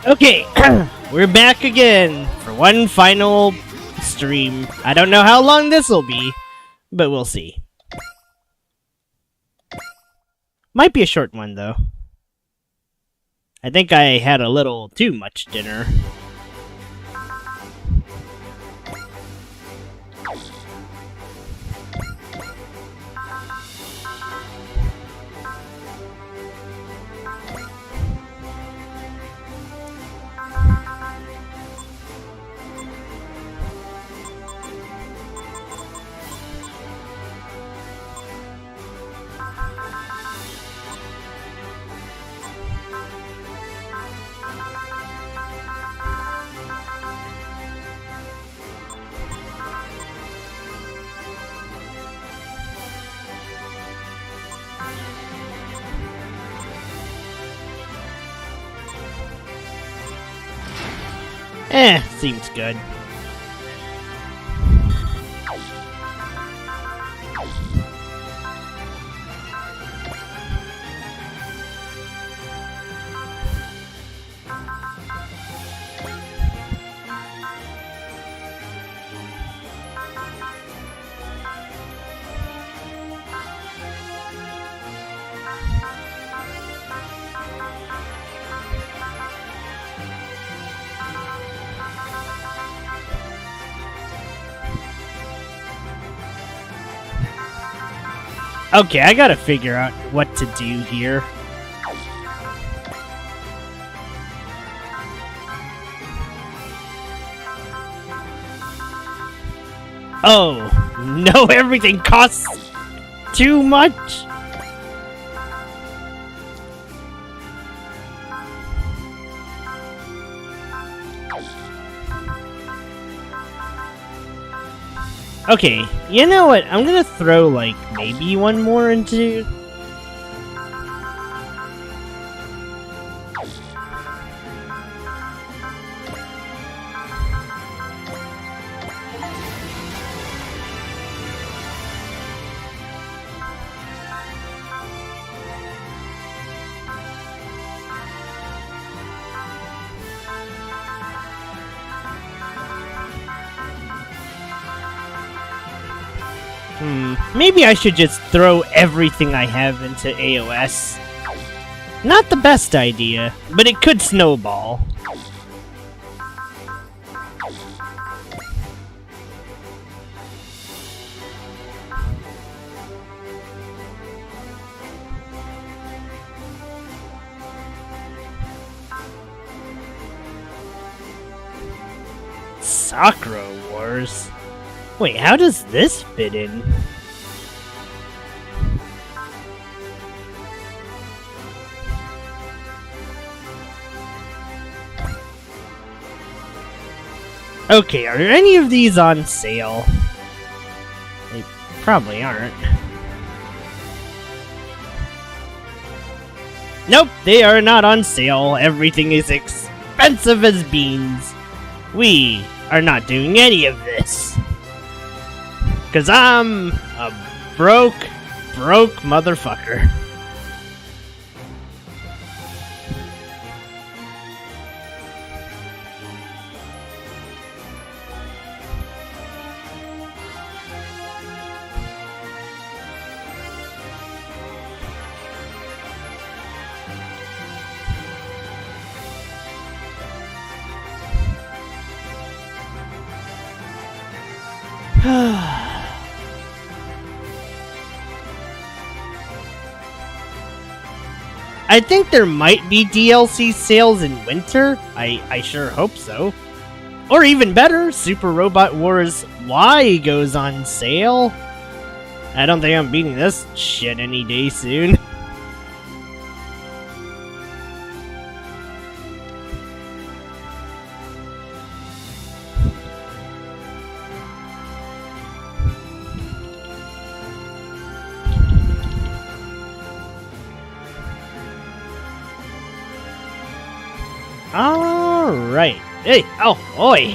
Okay, we're back again for one final stream. I don't know how long this will be, but we'll see. Might be a short one, though. I think I had a little too much dinner. Seems good. Okay, I gotta figure out what to do here. Oh, no, everything costs too much! Okay, you know what? I'm gonna throw, like, maybe one more into... Maybe I should just throw everything I have into AOS. Not the best idea, but it could snowball. Sakura Wars? Wait, how does this fit in? Okay, are any of these on sale? They probably aren't. Nope, they are not on sale. Everything is expensive as beans. We are not doing any of this. 'Cause I'm a broke motherfucker. I think there might be DLC sales in winter. I sure hope so. Or even better, Super Robot Wars Y goes on sale. I don't think I'm beating this shit any day soon. Alright. Hey, oh, oi!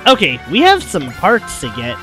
Okay, we have some parts to get.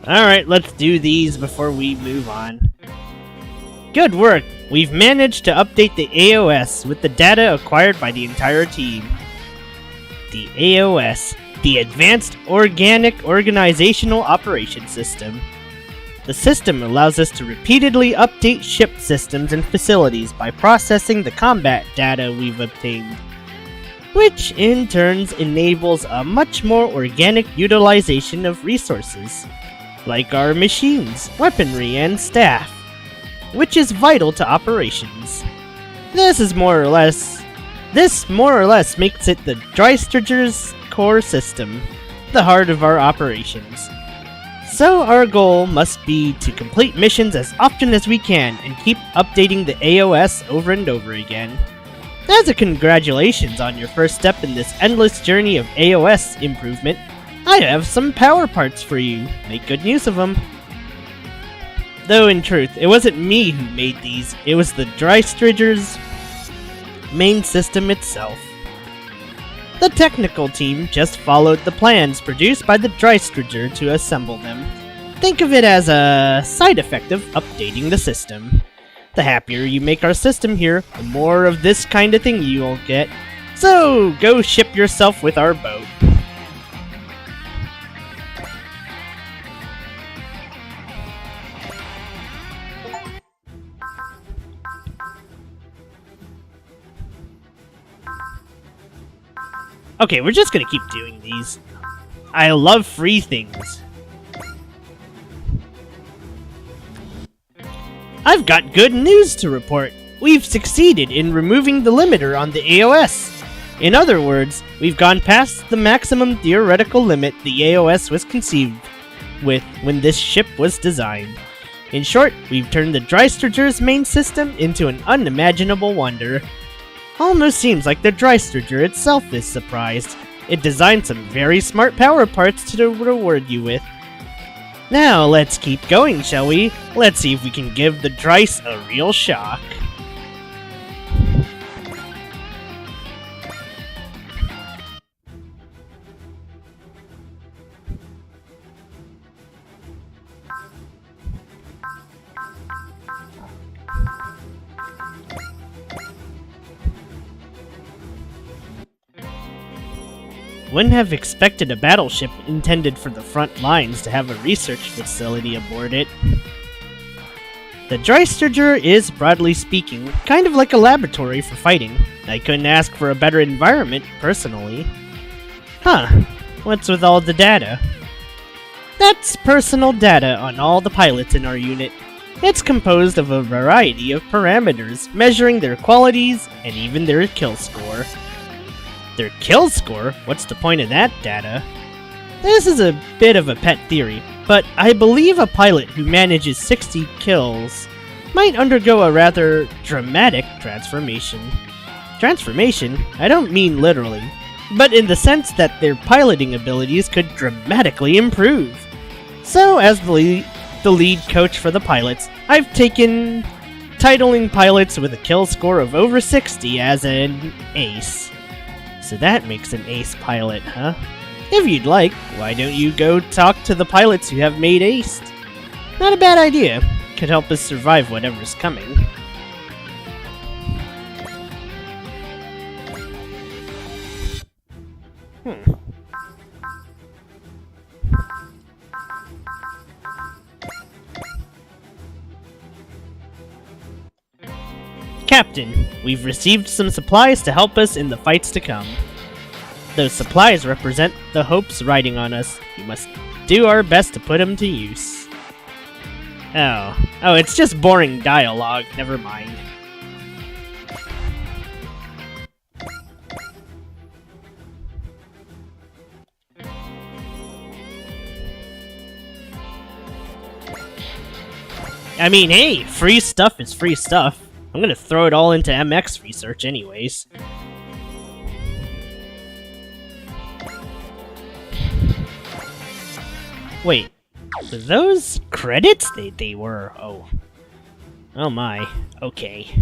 Alright, let's do these before we move on. Good work! We've managed to update the AOS with the data acquired by the entire team. The AOS, the Advanced Organic Organizational Operation System. The system allows us to repeatedly update ship systems and facilities by processing the combat data we've obtained, which in turn enables a much more organic utilization of resources, like our machines, weaponry, and staff, which is vital to operations. This more or less makes it the Drystrager's core system, the heart of our operations. So our goal must be to complete missions as often as we can and keep updating the AOS over and over again. As a congratulations on your first step in this endless journey of AOS improvement, I have some power parts for you. Make good use of them. Though in truth, it wasn't me who made these, it was the Drystrager's main system itself. The technical team just followed the plans produced by the Drystrager to assemble them. Think of it as a side effect of updating the system. The happier you make our system here, the more of this kind of thing you'll get. So go ship yourself with our boat. Okay, we're just gonna keep doing these. I love free things. I've got good news to report. We've succeeded in removing the limiter on the AOS. In other words, we've gone past the maximum theoretical limit the AOS was conceived with when this ship was designed. In short, we've turned the Drystrager's main system into an unimaginable wonder. Almost seems like the Drystrager itself is surprised. It designed some very smart power parts to reward you with. Now let's keep going, shall we? Let's see if we can give the Dryce a real shock. Wouldn't have expected a battleship intended for the front lines to have a research facility aboard it. The Drystrager is, broadly speaking, kind of like a laboratory for fighting. I couldn't ask for a better environment, personally. Huh, what's with all the data? That's personal data on all the pilots in our unit. It's composed of a variety of parameters, measuring their qualities and even their kill score. Their kill score? What's the point of that data? This is a bit of a pet theory, but I believe a pilot who manages 60 kills might undergo a rather dramatic transformation. Transformation? I don't mean literally, but in the sense that their piloting abilities could dramatically improve. So, as the lead coach for the pilots, I've taken titling pilots with a kill score of over 60 as an ace. So that makes an ace pilot, huh? If you'd like, why don't you go talk to the pilots who have made aced? Not a bad idea. Could help us survive whatever's coming. Captain, we've received some supplies to help us in the fights to come. Those supplies represent the hopes riding on us. We must do our best to put them to use. Oh, it's just boring dialogue. Never mind. I mean, hey, free stuff is free stuff. I'm gonna throw it all into MX research anyways. Wait, were those credits? They were. Oh my. Okay.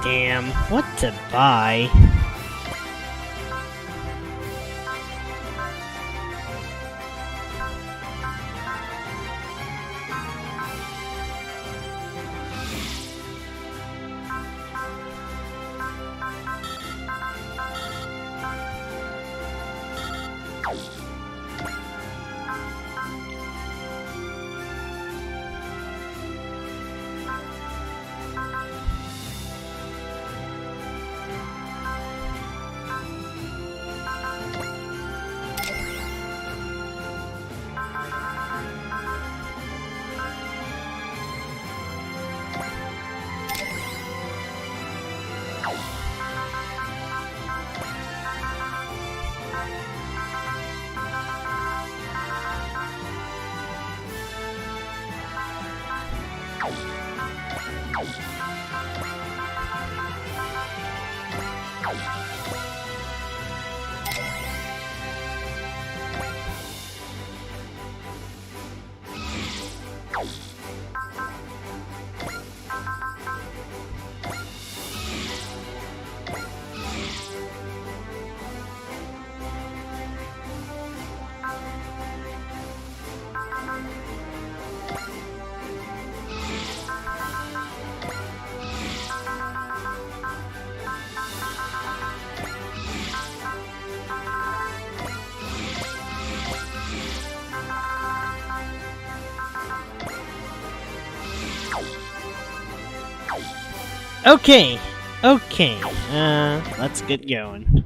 Damn, what to buy? Okay, let's get going.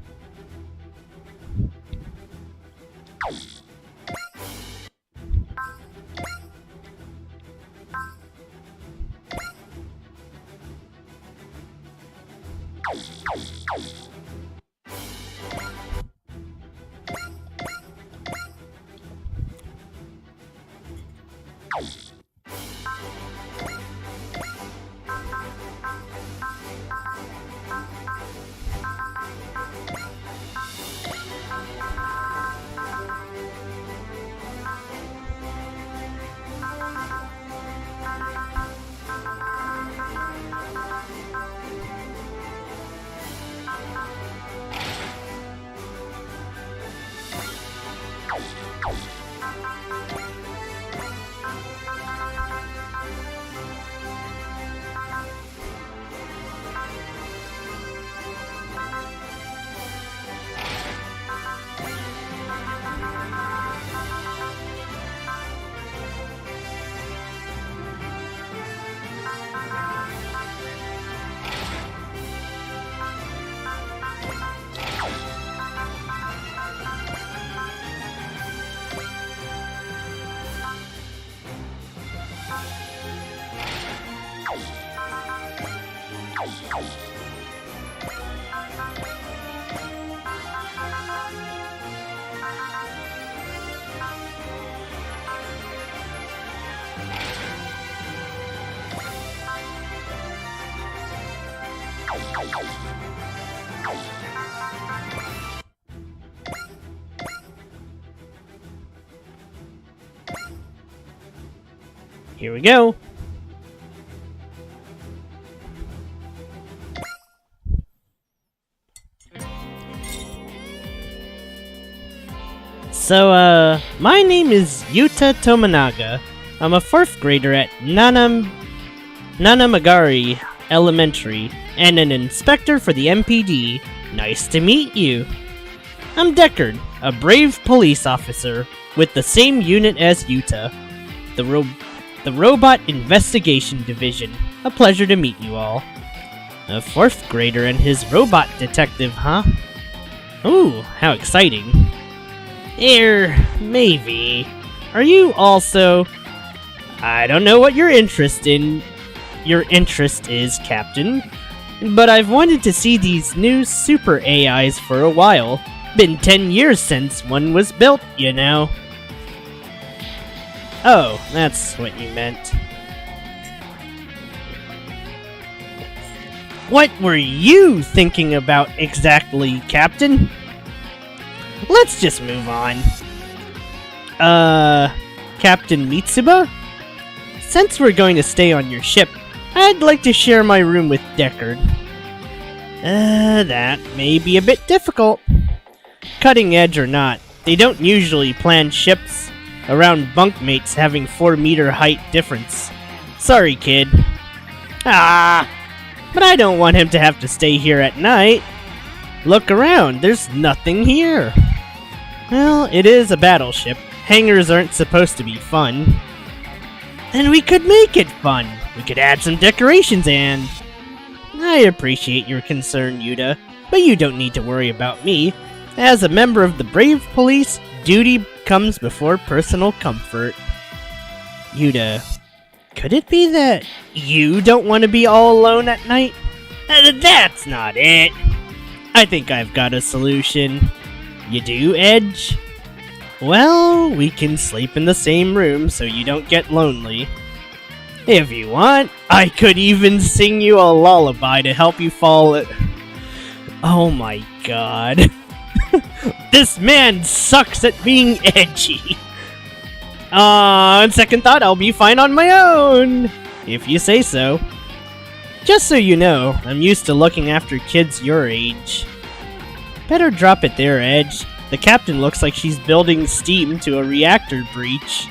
Here we go. So, my name is Yuta Tominaga. I'm a 4th grader at Nanamagari Elementary, and an inspector for the MPD. Nice to meet you. I'm Deckard, a brave police officer with the same unit as Yuta, the Robot Investigation Division. A pleasure to meet you all. A 4th grader and his robot detective, huh? Ooh, how exciting. Maybe. Are you also... I don't know what your interest is, Captain, but I've wanted to see these new super AIs for a while. Been 10 years since one was built, you know. Oh, that's what you meant. What were you thinking about exactly, Captain? Let's just move on. Captain Mitsuba? Since we're going to stay on your ship, I'd like to share my room with Deckard. That may be a bit difficult. Cutting edge or not, they don't usually plan ships around bunkmates having 4-meter height difference. Sorry, kid. But I don't want him to have to stay here at night. Look around, there's nothing here. Well, it is a battleship. Hangars aren't supposed to be fun. And we could make it fun. We could add some decorations and... I appreciate your concern, Yuta, but you don't need to worry about me. As a member of the Brave Police, duty comes before personal comfort. Yuta, could it be that you don't want to be all alone at night? That's not it. I think I've got a solution. You do, Edge? Well, we can sleep in the same room so you don't get lonely. If you want, I could even sing you a lullaby to help you fall. Oh my god. This man sucks at being edgy. On second thought, I'll be fine on my own. If you say so. Just so you know, I'm used to looking after kids your age. Better drop it there, Edge. The captain looks like she's building steam to a reactor breach.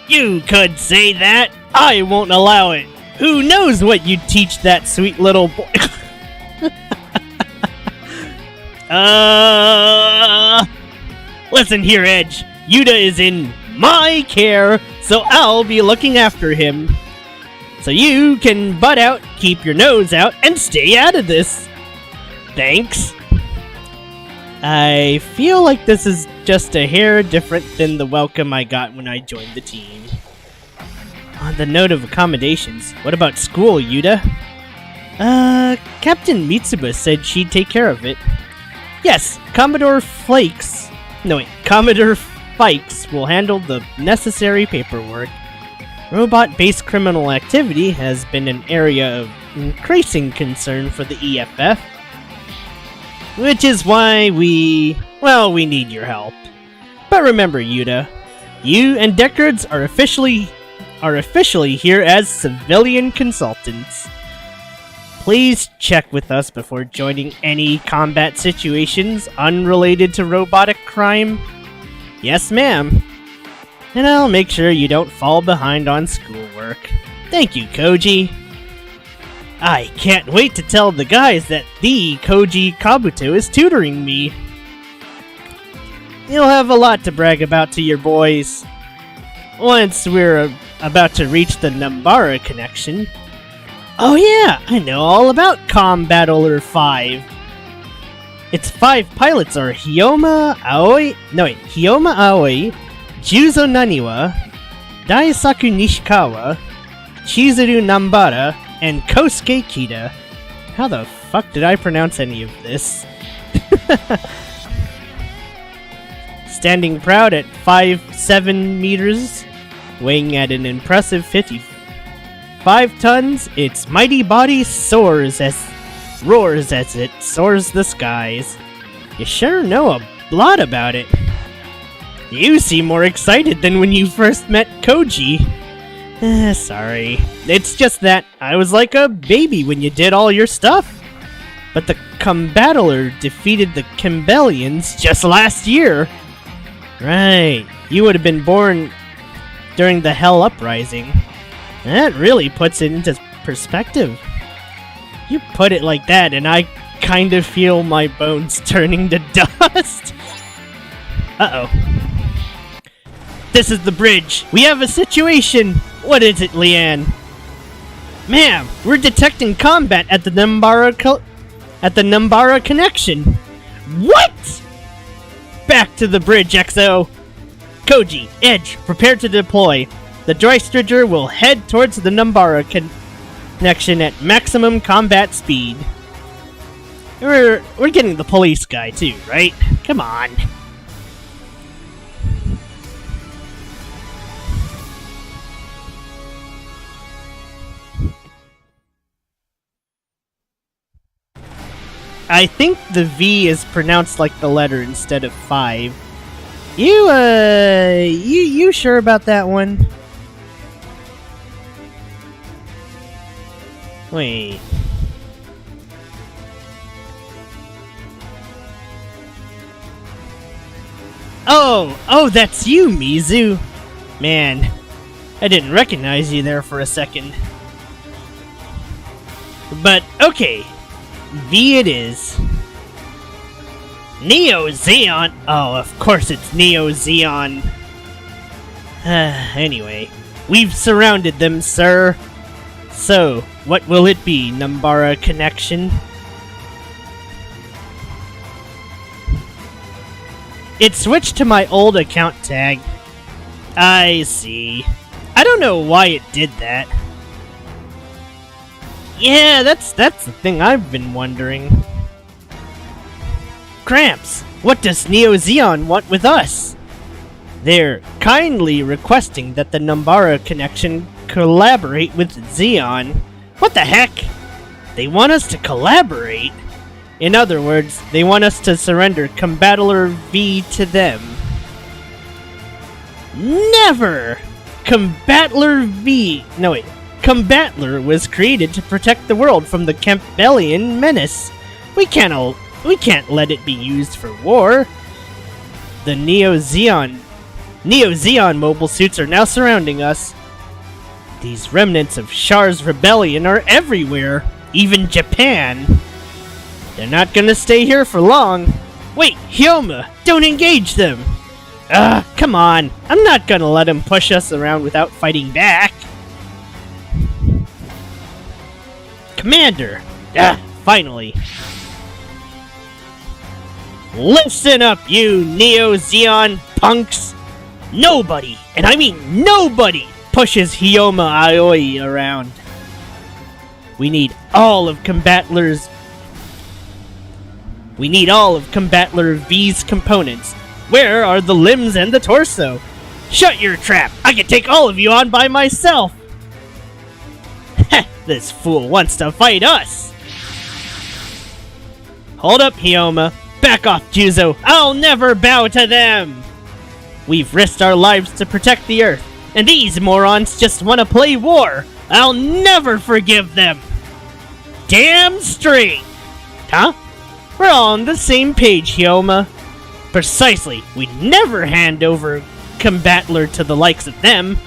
You could say that! I won't allow it! Who knows what you'd teach that sweet little boy? Listen here, Edge. Yuta is in my care, so I'll be looking after him. So you can butt out, keep your nose out, and stay out of this. Thanks. I feel like this is just a hair different than the welcome I got when I joined the team. On the note of accommodations, what about school, Yuta? Captain Mitsuba said she'd take care of it. Yes, Commodore Fikes will handle the necessary paperwork. Robot-based criminal activity has been an area of increasing concern for the EFF. Which is why we need your help. But remember, Yuta, you and Deckards are officially here as civilian consultants. Please check with us before joining any combat situations unrelated to robotic crime. Yes, ma'am. And I'll make sure you don't fall behind on schoolwork. Thank you, Koji. I can't wait to tell the guys that the Koji Kabuto is tutoring me. You'll have a lot to brag about to your boys. Once we're about to reach the Nambara connection. Oh yeah, I know all about Combattler 5. Its 5 pilots are Hiyoma Aoi, Juzo Naniwa, Daisaku Nishikawa, Chizuru Nambara, and Kosuke Kita. How the fuck did I pronounce any of this? Standing proud at 5'7" meters, weighing at an impressive 55 tons, its mighty body roars as it soars the skies. You sure know a lot about it. You seem more excited than when you first met Koji. Sorry. It's just that I was like a baby when you did all your stuff. But the Combattler defeated the Kimbellians just last year. Right. You would have been born during the Hell Uprising. That really puts it into perspective. You put it like that and I kind of feel my bones turning to dust. Uh-oh. This is the bridge. We have a situation. What is it, Leanne? Ma'am, we're detecting combat at the Nambara connection. What? Back to the bridge, XO. Koji, Edge, prepare to deploy. The Dreistriger will head towards the Nambara connection at maximum combat speed. We're getting the police guy too, right? Come on. I think the V is pronounced like the letter instead of 5. You sure about that one? Wait. Oh, that's you, Mizu. Man, I didn't recognize you there for a second. But, okay. V it is. Neo Zeon? Oh, of course it's Neo Zeon. Anyway, we've surrounded them, sir. So, what will it be, Numbara Connection? It switched to my old account tag. I see. I don't know why it did that. Yeah, that's the thing I've been wondering. Gramps, what does Neo Zeon want with us? They're kindly requesting that the Numbara Connection collaborate with Zeon. What the heck? They want us to collaborate? In other words, they want us to surrender Combattler V to them. Never! Combattler was created to protect the world from the Campbellian menace. We can't let it be used for war. The Neo Zeon mobile suits are now surrounding us. These remnants of Char's rebellion are everywhere, even Japan. They're not gonna stay here for long. Wait, Hyoma, don't engage them! Come on, I'm not gonna let him push us around without fighting back. Commander! Finally. Listen up, you Neo Zeon punks! Nobody, and I mean nobody, pushes Hyoma Aoi around. We need all of Combattler V's components. Where are the limbs and the torso? Shut your trap! I can take all of you on by myself! Heh, this fool wants to fight us! Hold up, Hyoma. Back off, Juzo. I'll never bow to them! We've risked our lives to protect the Earth, and these morons just want to play war! I'll never forgive them! Damn straight! Huh? We're all on the same page, Hyoma. Precisely. We'd never hand over Combattler to the likes of them.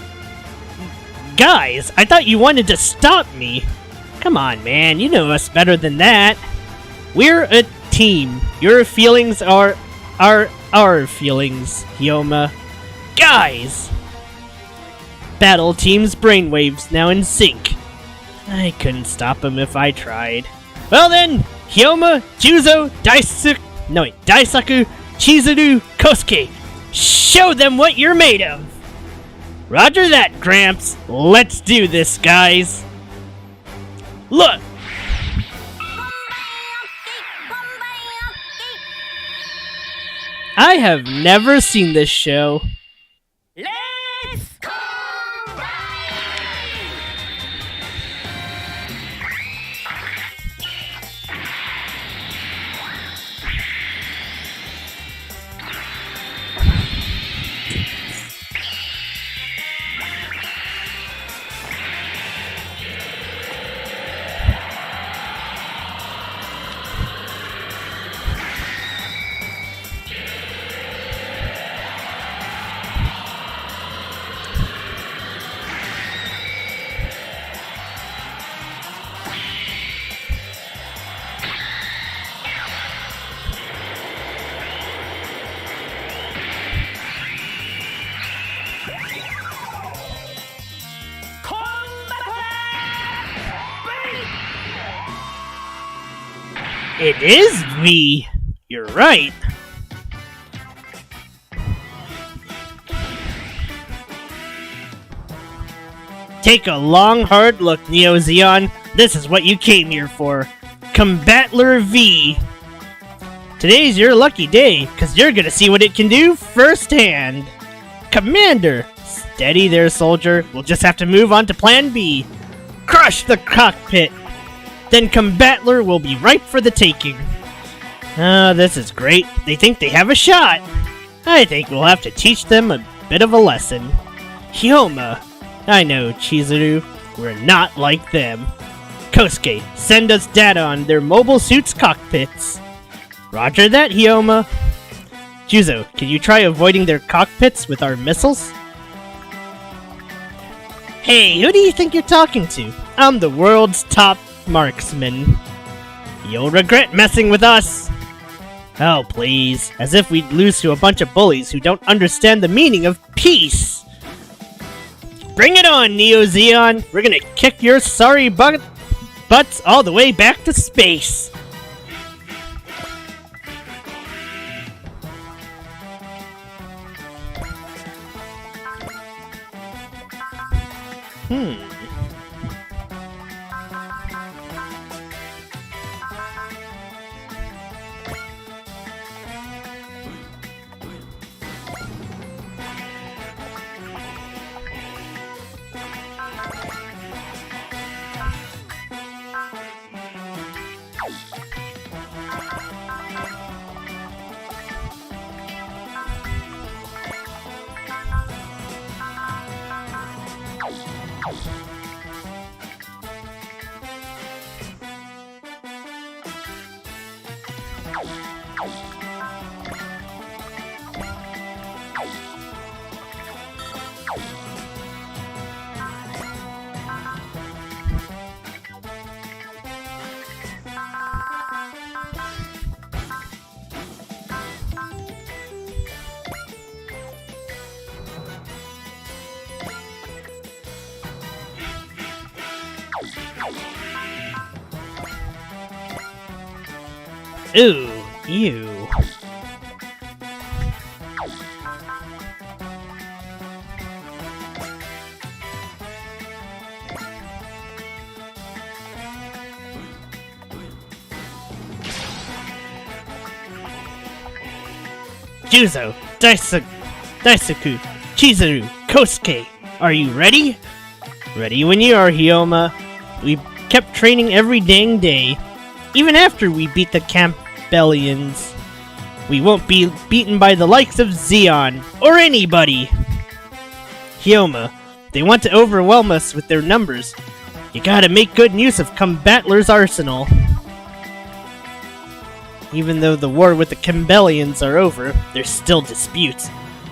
Guys, I thought you wanted to stop me. Come on, man. You know us better than that. We're a team. Your feelings are our feelings, Hyoma. Guys! Battle team's brainwaves now in sync. I couldn't stop him if I tried. Well then, Hyoma, Juzo, Daisaku, Chizuru, Kosuke. Show them what you're made of! Roger that, Gramps. Let's do this, guys. Look! I have never seen this show. Let's go! It is V. You're right. Take a long, hard look, Neo Zeon. This is what you came here for. Combattler V. Today's your lucky day, because you're going to see what it can do firsthand. Commander! Steady there, soldier. We'll just have to move on to Plan B. Crush the cockpit! Then Combattler will be ripe for the taking. This is great. They think they have a shot. I think we'll have to teach them a bit of a lesson. Hyoma. I know, Chizuru. We're not like them. Kosuke, send us data on their mobile suits' cockpits. Roger that, Hyoma. Juzo, can you try avoiding their cockpits with our missiles? Hey, who do you think you're talking to? I'm the world's top marksman. You'll regret messing with us. Oh, please. As if we'd lose to a bunch of bullies who don't understand the meaning of peace. Bring it on, Neo Zeon. We're gonna kick your sorry butts all the way back to space. Ooh, ew. Juzo, Daisaku, Chizuru, Kosuke, are you ready? Ready when you are, Hyoma. We kept training every dang day. Even after we beat the Campbellians, we won't be beaten by the likes of Zeon, or anybody! Hyoma, they want to overwhelm us with their numbers. You gotta make good use of Combattler's arsenal. Even though the war with the Campbellians are over, there's still disputes.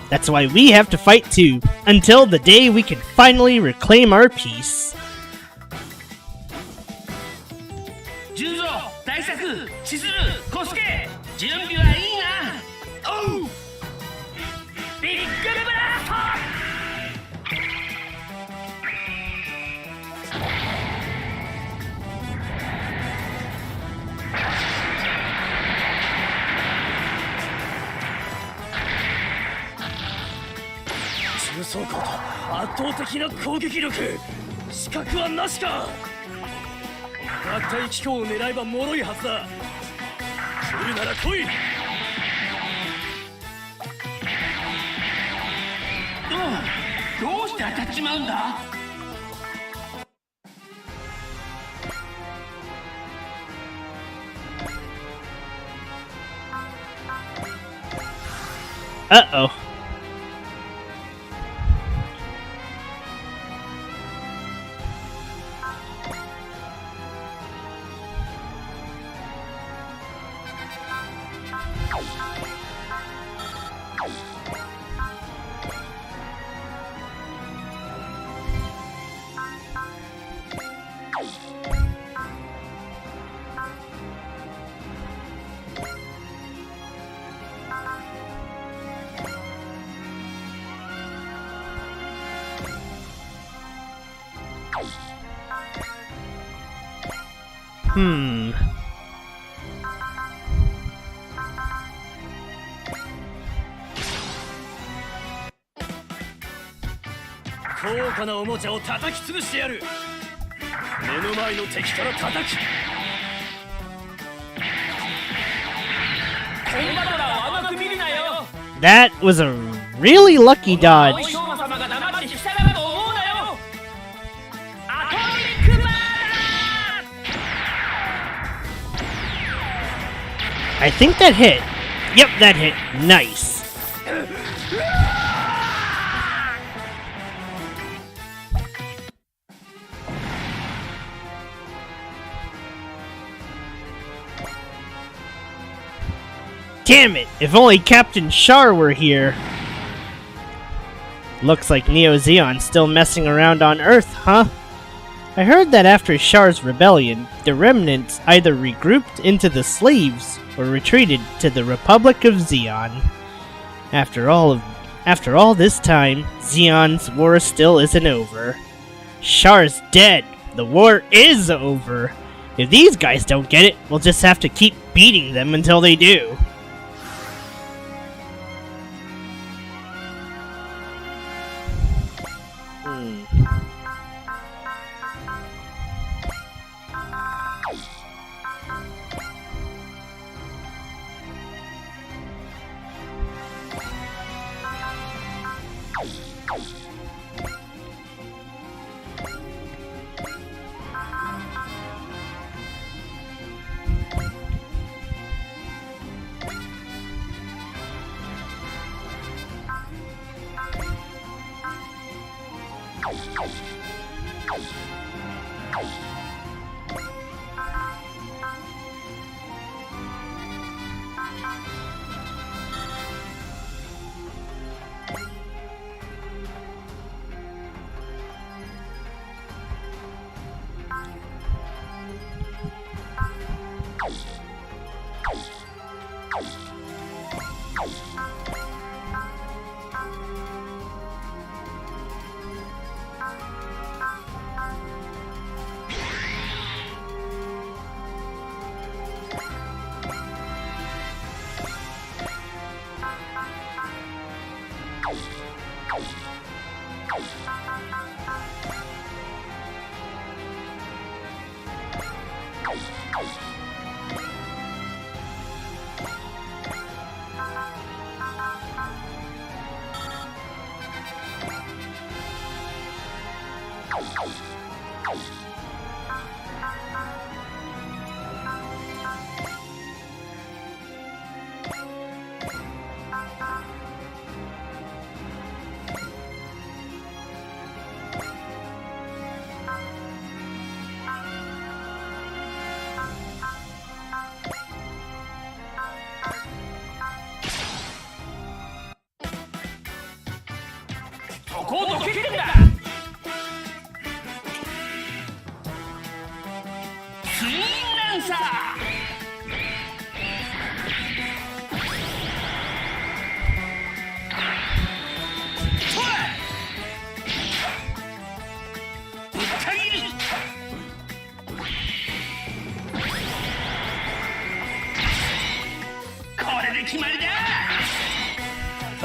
That's why we have to fight too, until the day we can finally reclaim our peace. Juzo, Daisaku, Chizuru, Kosuke, 準備はいいな。おう。ビッグブラスト。重装甲と圧倒的な攻撃力。死角はなしか。合体機構を狙えば脆いはずだ。来るなら来い。どうして当たっちまうんだ。Uh-oh. Hmm. 高価なおもちゃを叩き潰してやる。目の前の敵から叩く。コンバトラーを甘く見るなよ。 That was a really lucky dodge. 兵馬様が黙って引き下がると思うなよ。アトミックバー I think that hit. Yep, that hit. Nice. Damn it! If only Captain Char were here. Looks like Neo Zeon's still messing around on Earth, huh? I heard that after Char's rebellion, the remnants either regrouped into the slaves or retreated to the Republic of Zeon. After all this time, Zeon's war still isn't over. Char's dead. The war is over. If these guys don't get it, we'll just have to keep beating them until they do.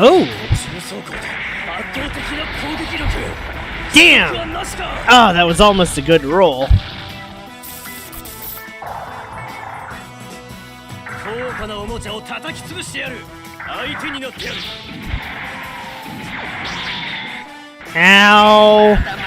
Oh! Damn! Oh, that was almost a good roll. Ow!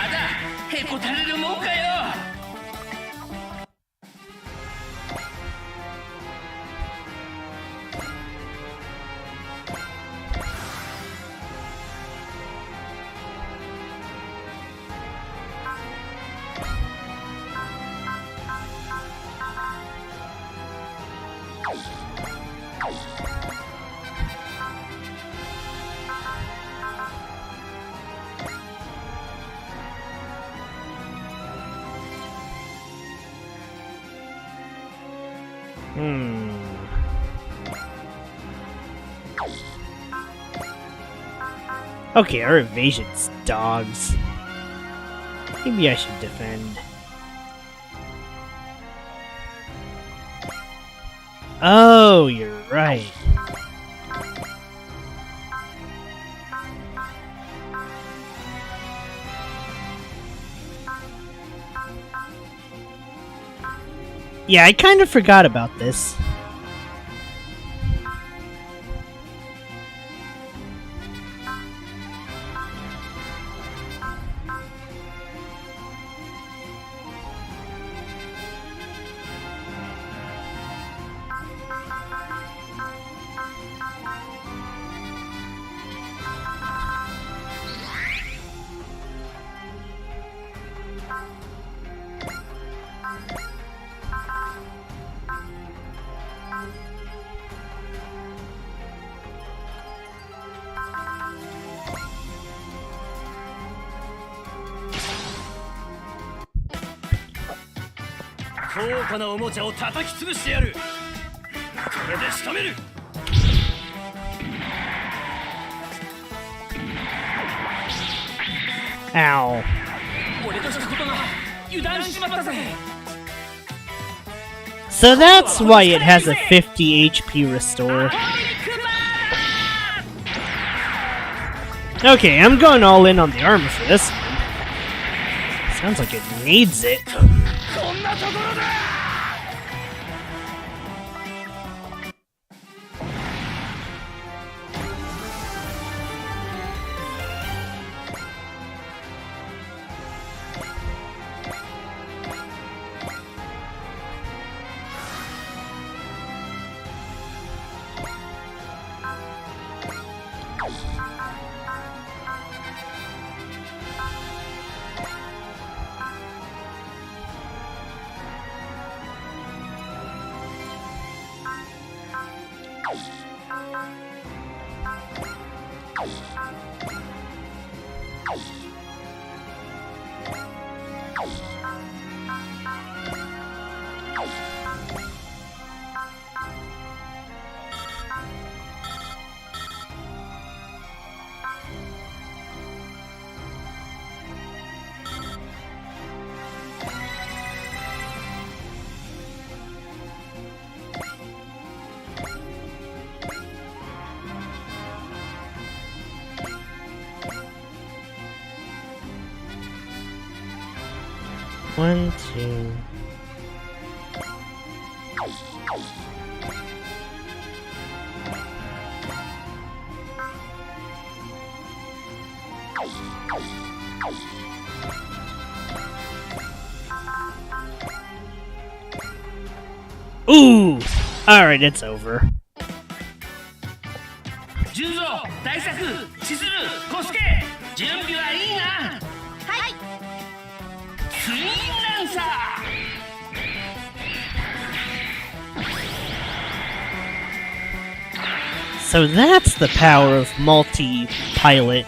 Okay, our evasion's dogs. Maybe I should defend. Oh, you're right. Yeah, I kind of forgot about this. 高価なおもちゃを叩き潰してやる。これで仕留める。Ow. 俺としたことが油断しちまったぜ。 So that's why it has a 50 HP restore. Okay, I'm going all in on the armor for this one. Sounds like it needs it. こんなところだ。 1, 2. Ooh! Alright, it's over. 純三、大作、千鶴、小助、準備はいいな。はい。ツインランサー。 So that's the power of multi-pilot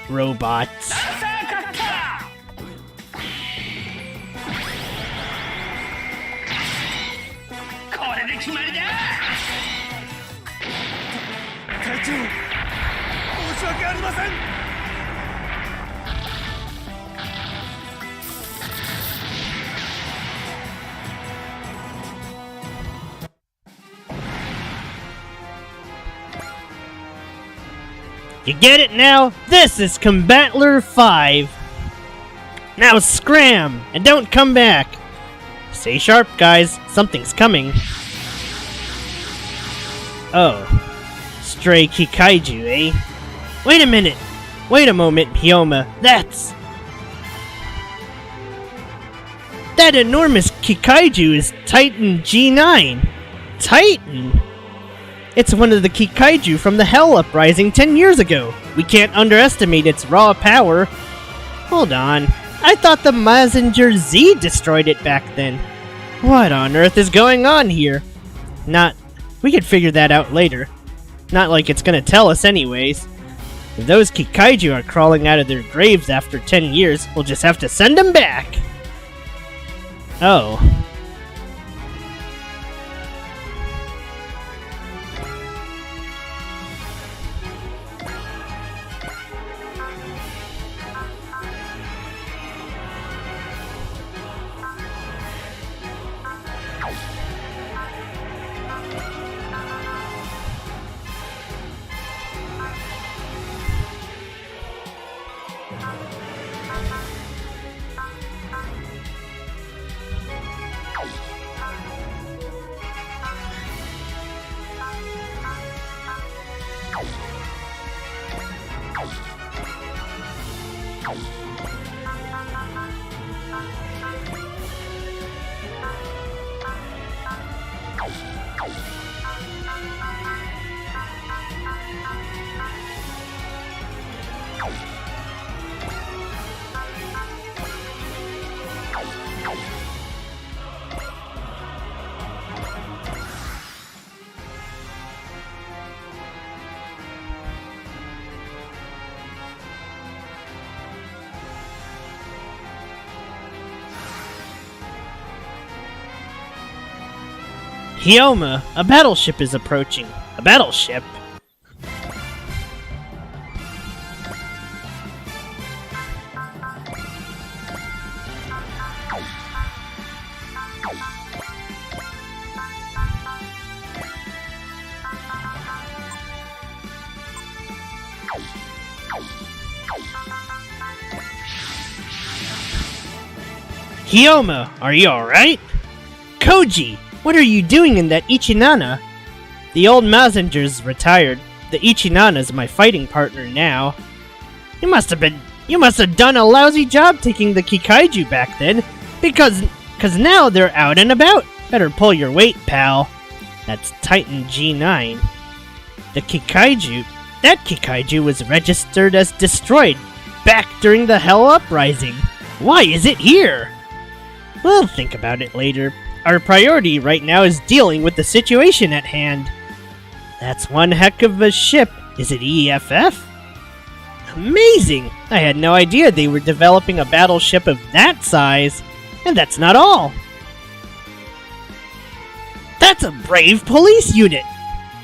robots. ランサーカッター。これで決まりだ。隊長、申し訳ありません。 You get it now? This is Combatler 5. Now scram, and don't come back. Stay sharp, guys. Something's coming. Oh. Stray Kikaiju, eh? Wait a minute. Wait a moment, Hyoma. That enormous Kikaiju is Titan G9. Titan? It's one of the Kikaiju from the Hell Uprising 10 years ago. We can't underestimate its raw power. Hold on. I thought the Mazinger Z destroyed it back then. What on earth is going on here? We could figure that out later. Not like it's gonna tell us anyways. If those Kikaiju are crawling out of their graves after 10 years, we'll just have to send them back. Oh. Hyoma, a battleship is approaching. A battleship? Hyoma, are you alright? Koji, what are you doing in that Ichinana? The old messenger's retired. The Ichinana's my fighting partner now. You must have done a lousy job taking the Kikaiju back then, because now they're out and about. Better pull your weight, pal. That's Titan G9. That Kikaiju was registered as destroyed back during the Hell Uprising. Why is it here? We'll think about it later. Our priority right now is dealing with the situation at hand. That's one heck of a ship. Is it EFF? Amazing! I had no idea they were developing a battleship of that size. And that's not all. That's a brave police unit!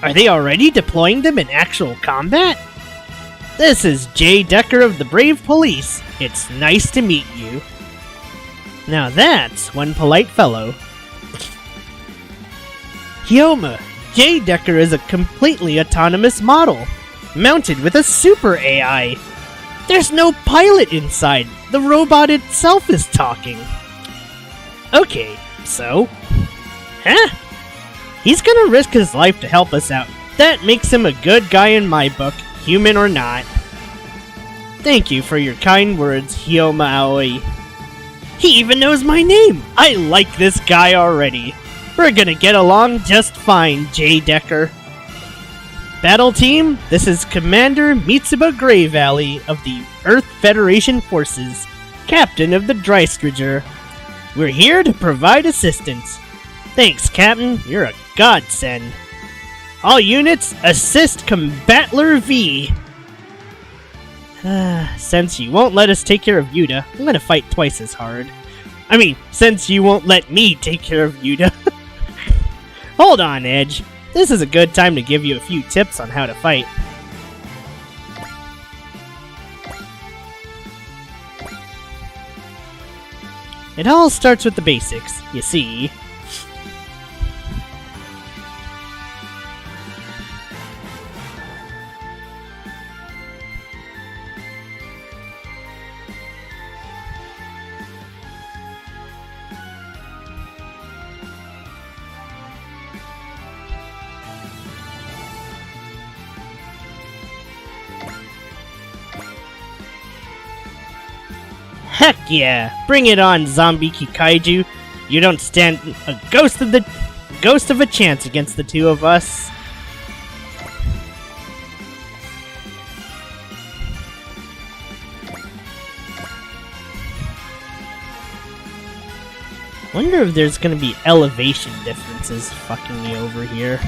Are they already deploying them in actual combat? This is Jay Decker of the Brave Police. It's nice to meet you. Now that's one polite fellow. Hyoma, Jay Decker is a completely autonomous model, mounted with a super AI. There's no pilot inside. The robot itself is talking. Okay, so? Huh? He's gonna risk his life to help us out. That makes him a good guy in my book, human or not. Thank you for your kind words, Hyoma Aoi. He even knows my name! I like this guy already. We're gonna get along just fine, Jay Decker. Battle team, this is Commander Mitsuba Grey Valley of the Earth Federation Forces, Captain of the Dreistriger. We're here to provide assistance. Thanks, Captain. You're a godsend. All units, assist Combatler V. Since you won't let us take care of Yuta, I'm gonna fight twice as hard. I mean, since you won't let me take care of Yuta. Hold on, Edge. This is a good time to give you a few tips on how to fight. It all starts with the basics, you see. Heck yeah! Bring it on, zombie Kikaiju! You don't stand a ghost of a chance against the two of us. Wonder if there's gonna be elevation differences fucking me over here.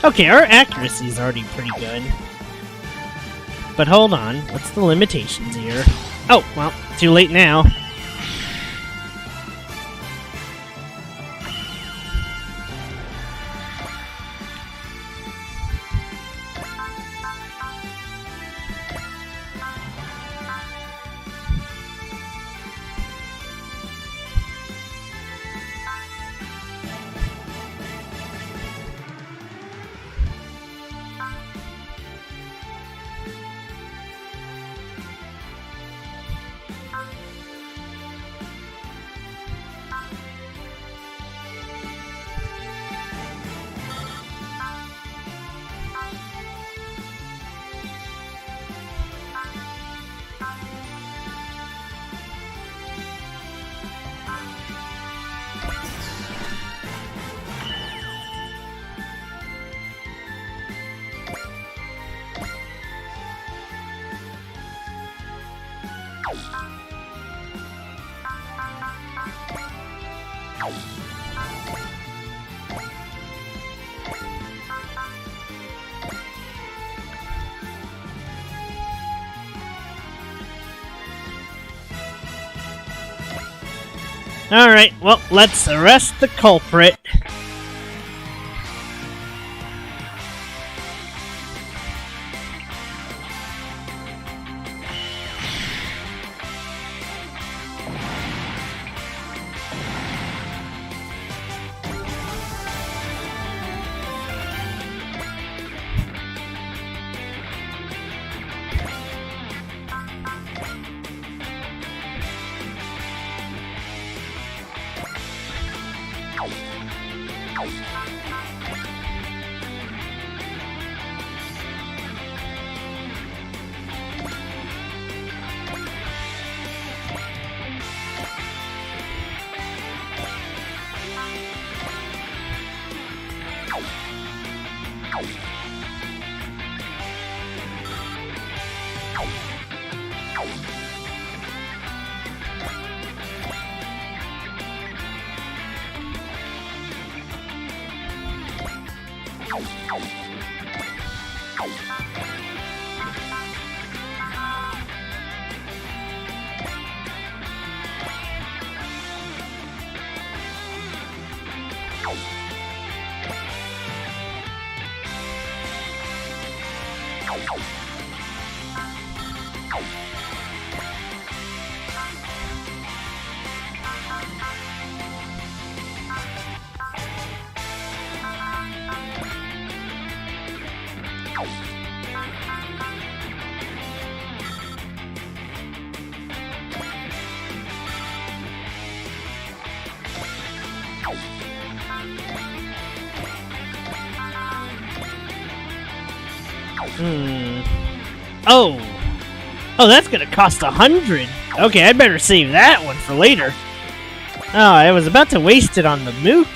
Okay, our accuracy is already pretty good. But hold on, what's the limitations here? Oh, well, too late now. Alright, well, let's arrest the culprit. Oh. Oh, that's gonna cost 100. Okay, I'd better save that one for later. Oh, I was about to waste it on the mook.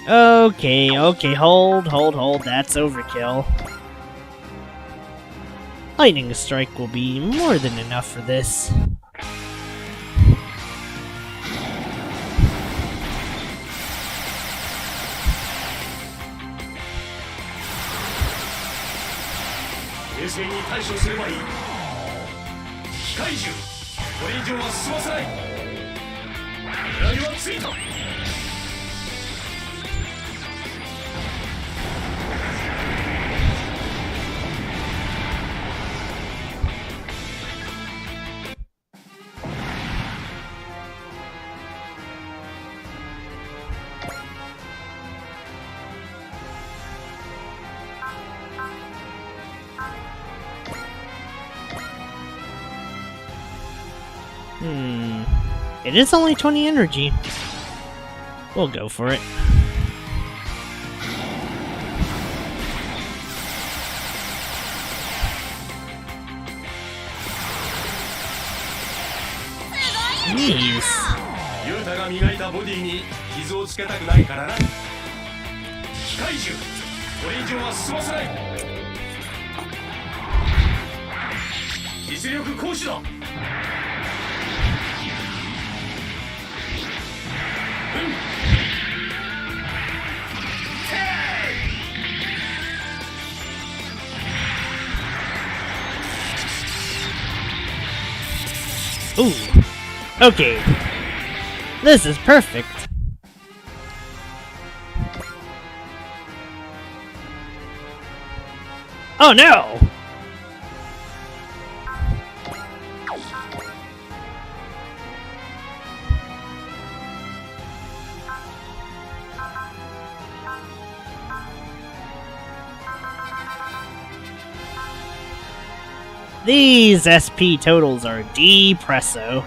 Okay, hold, that's overkill. Lightning strike will be more than enough for this. It is only 20 energy. We'll go for it. Jeez. ユータが磨いたボディに傷をつけたくないからな。機械獣、これ以上は進ませない。実力行使だ。Ooh. Okay. This is perfect. Oh no! These SP totals are depresso.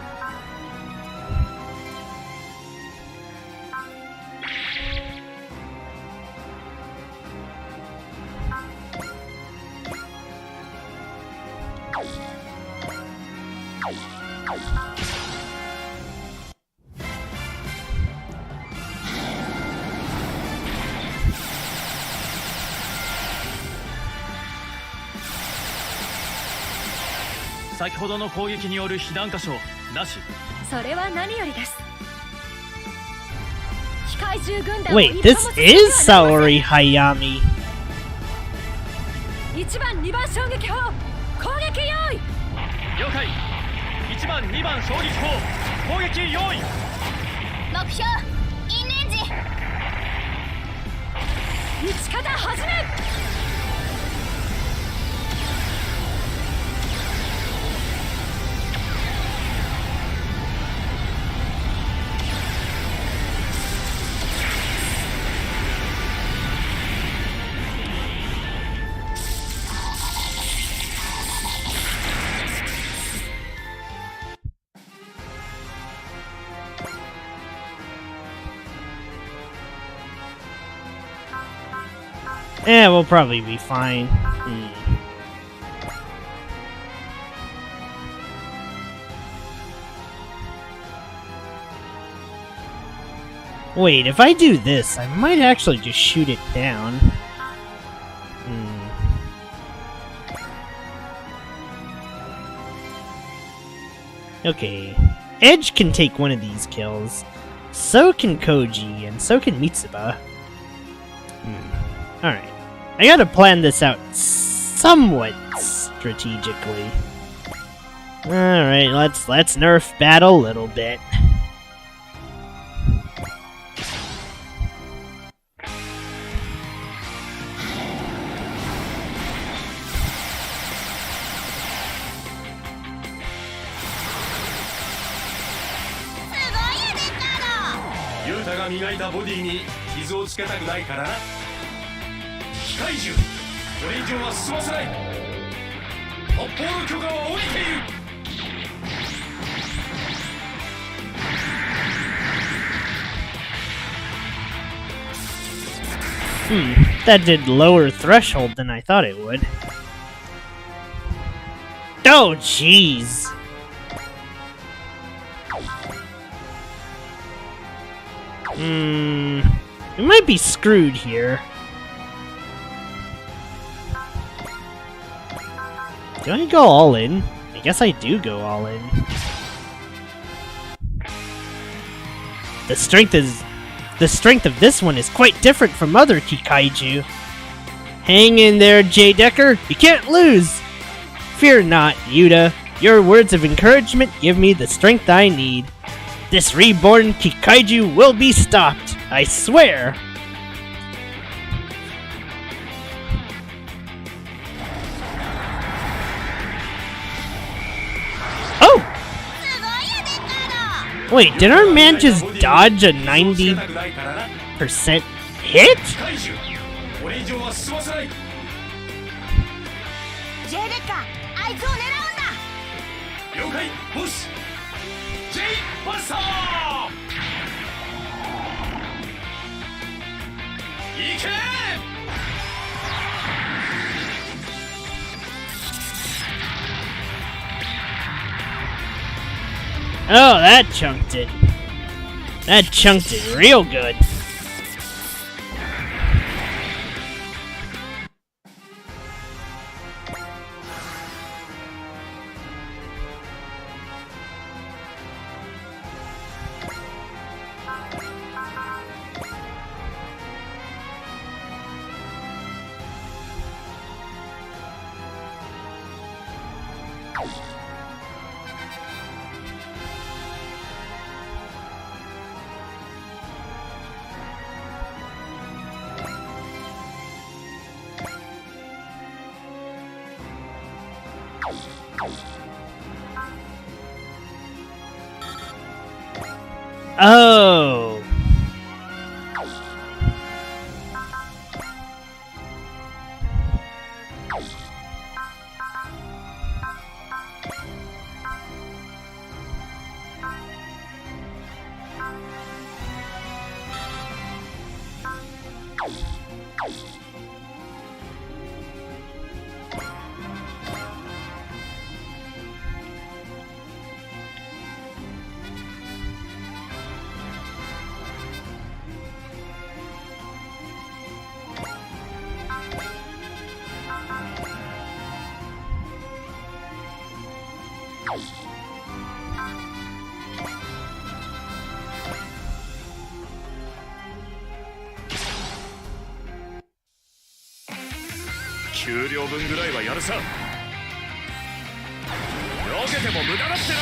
Wait, this is Saori Hayami. 1番2番衝撃砲攻撃用意了解1番2番衝撃砲攻撃用意目標インレンジ撃ち方始めWe'll probably be fine. Wait, if I do this, I might actually just shoot it down. Okay. Edge can take one of these kills. So can Koji, and so can Mitsuba. Alright. I gotta plan this out somewhat strategically. Alright, let's nerf battle a little bit. Yuta が磨いたボディに傷をつけたくないからな。機械獣、これ以上は進ませない。北方の許可は下りている。That did lower threshold than I thought it would. Oh, jeez. We might be screwed here. Do I go all in? I guess I do go all in. The strength of this one is quite different from other Kikaiju. Hang in there, J. Decker. You can't lose. Fear not, Yuta. Your words of encouragement give me the strength I need. This reborn Kikaiju will be stopped, I swear! Oh! Wait, did our man just dodge a 90% hit? Oh, that chunked it. That chunked it real good. Oh.給料分ぐらいはやるさ。よけても無駄だってな。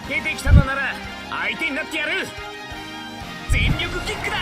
出てきたのなら相手になってやる。全力キックだ。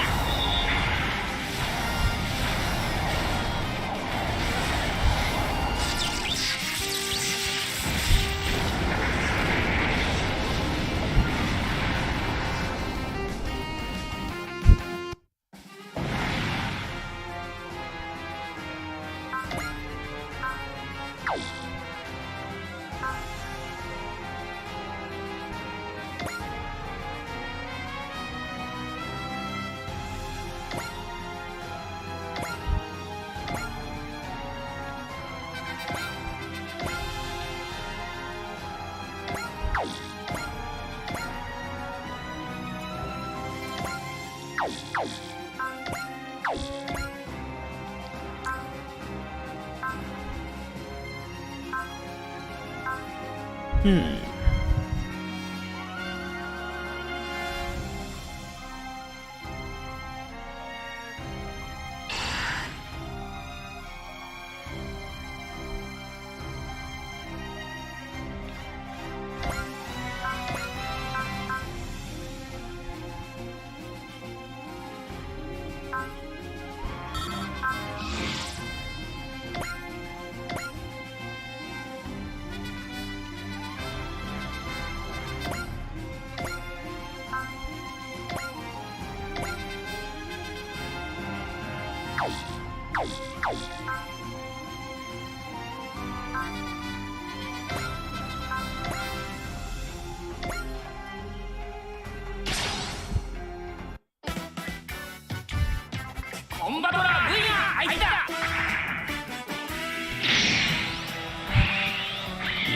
コンバトラー V が入った。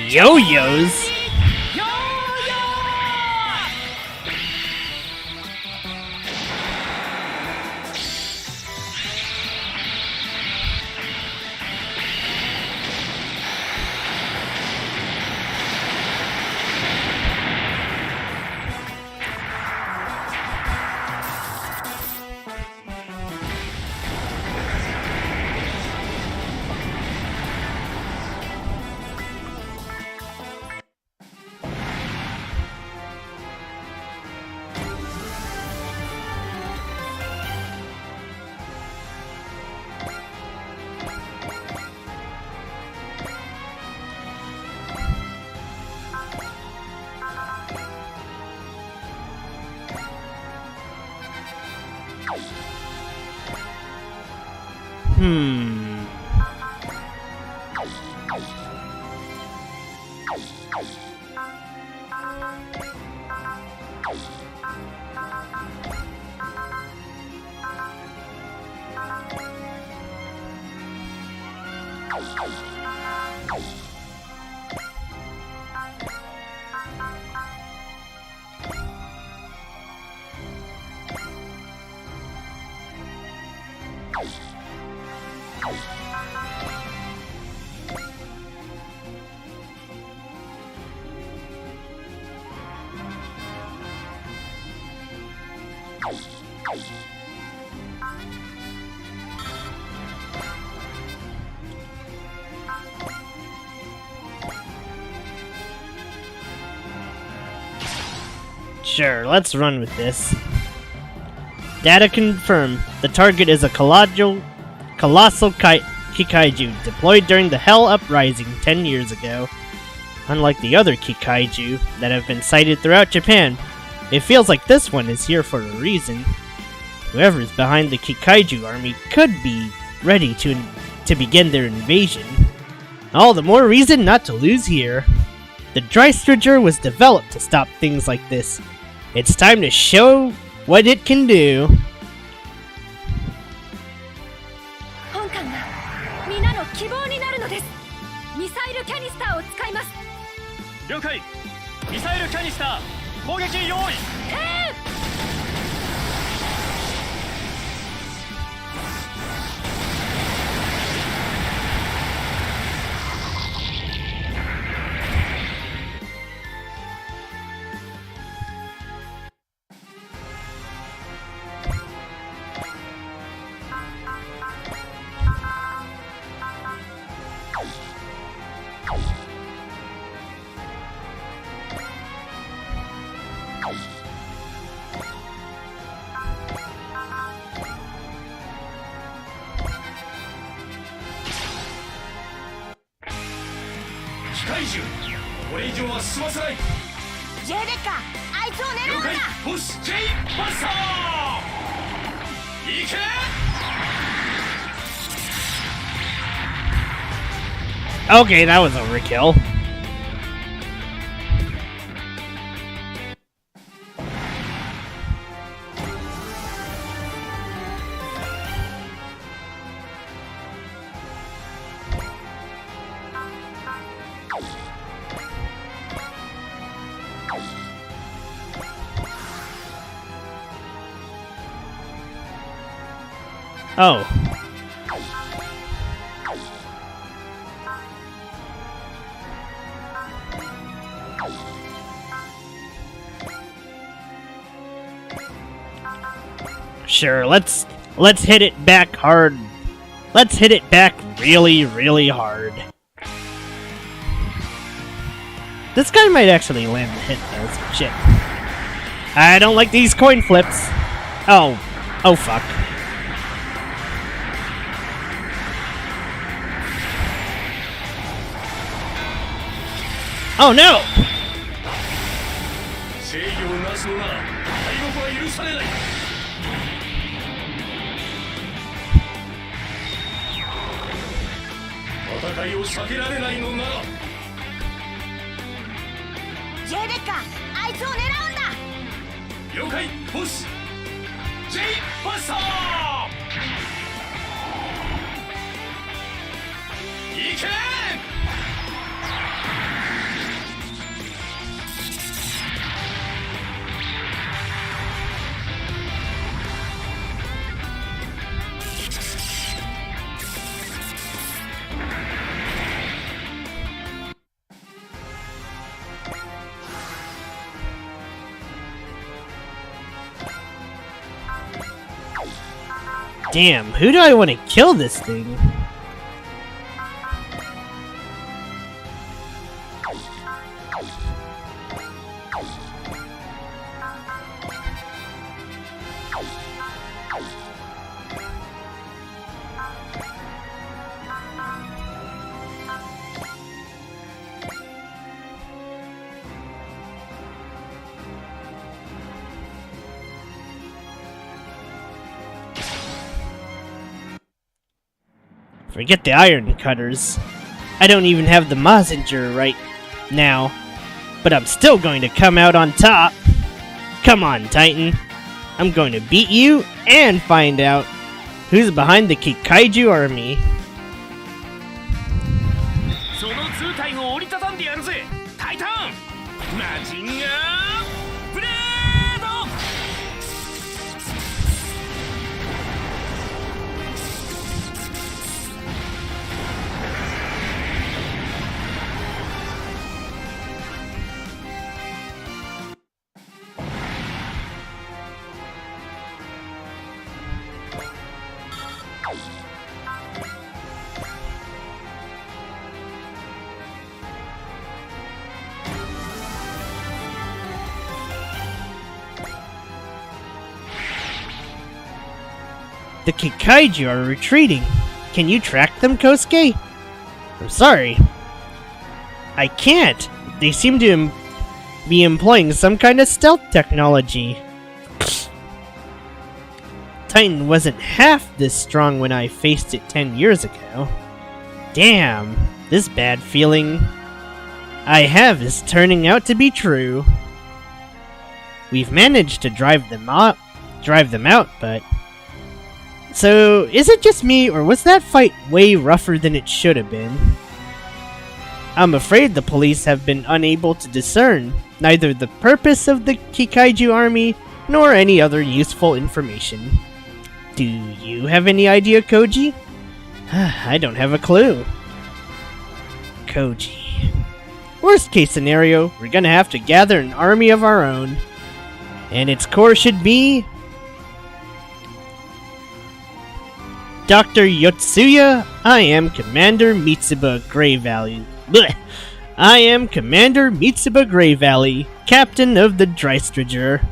Yo-yos? Sure, let's run with this. Data confirmed. The target is a colossal Kikaiju deployed during the Hell Uprising 10 years ago. Unlike the other Kikaiju that have been sighted throughout Japan, it feels like this one is here for a reason. Whoever's behind the Kikaiju army could be ready to begin their invasion. All the more reason not to lose here. The Drystriger was developed to stop things like this. It's time to show what it can do. 本艦が皆の希望になるのです。ミサイルキャニスターを使います。了解。ミサイルキャニスター攻撃用意。機械獣、これ以上は進ませない。J デッカ、あいつを狙うんだ。了解。ボス J バスター。行け。Okay, that was overkill. Oh. Sure, let's hit it back hard. Let's hit it back really, really hard. This guy might actually land the hit though. Shit. I don't like these coin flips. Oh fuck. Oh no! 制御をなすのなら敗北は許されない。戦いを避けられないのなら J デッカ、あいつを狙うんだ。了解。ボス J バスター。行け。Damn, who do I want to kill this thing? Forget the iron cutters. I don't even have the Mazinger right now, but I'm still going to come out on top. Come on, Titan. I'm going to beat you and find out who's behind the Kikaiju army. その図体を折りたたんでやるぜ。タイタンマジンガーブレード。The Kikaiju are retreating. Can you track them, Kosuke? I'm sorry. I can't. They seem to be employing some kind of stealth technology. Titan wasn't half this strong when I faced it 10 years ago. Damn, this bad feeling I have is turning out to be true. We've managed to drive them out, but... So, is it just me, or was that fight way rougher than it should have been? I'm afraid the police have been unable to discern neither the purpose of the Kikaiju army, nor any other useful information. Do you have any idea, Koji? I don't have a clue. Koji. Worst case scenario, we're gonna have to gather an army of our own. And its core should be... Dr. Yotsuya, I am Commander Mitsuba Grey Valley. Blech. I am Commander Mitsuba Grey Valley, Captain of the Dreistriger.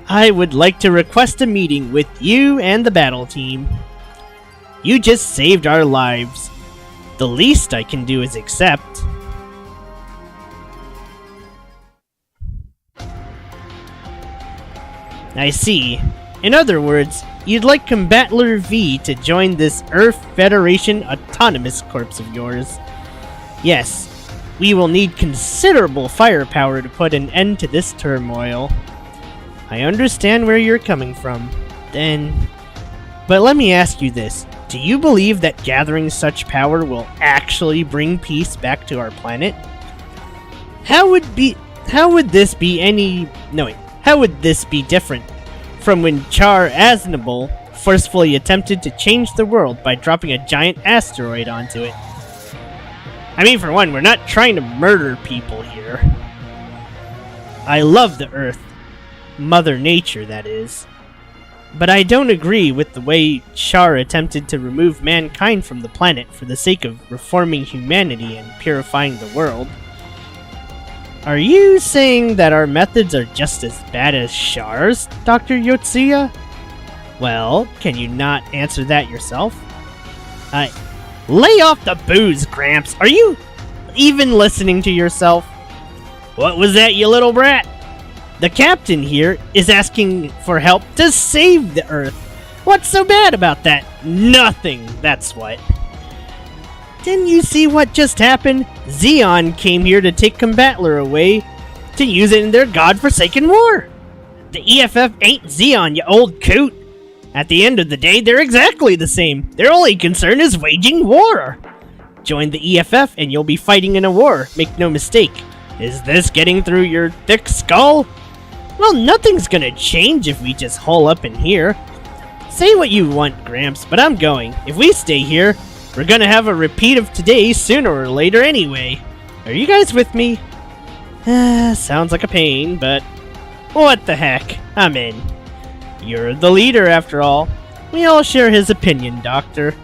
I would like to request a meeting with you and the battle team. You just saved our lives. The least I can do is accept. I see. In other words, you'd like Combattler V to join this Earth Federation Autonomous Corps of yours. Yes, we will need considerable firepower to put an end to this turmoil. I understand where you're coming from, but let me ask you this. Do you believe that gathering such power will actually bring peace back to our planet? How would this be different from when Char Aznable forcefully attempted to change the world by dropping a giant asteroid onto it? I mean, for one, we're not trying to murder people here. I love the Earth. Mother Nature, that is. But I don't agree with the way Char attempted to remove mankind from the planet for the sake of reforming humanity and purifying the world. Are you saying that our methods are just as bad as Char's, Dr. Yotsuya? Well, can you not answer that yourself? Lay off the booze, Gramps! Are you even listening to yourself? What was that, you little brat? The captain here is asking for help to save the Earth. What's so bad about that? Nothing, that's what. Didn't you see what just happened? Zeon came here to take Combattler away to use it in their godforsaken war. The EFF ain't Zeon, you old coot. At the end of the day, they're exactly the same. Their only concern is waging war. Join the EFF and you'll be fighting in a war, make no mistake. Is this getting through your thick skull? Well, nothing's gonna change if we just hole up in here. Say what you want, Gramps, but I'm going. If we stay here, we're gonna have a repeat of today sooner or later anyway. Are you guys with me? Sounds like a pain, but what the heck, I'm in. You're the leader, after all. We all share his opinion, Doctor.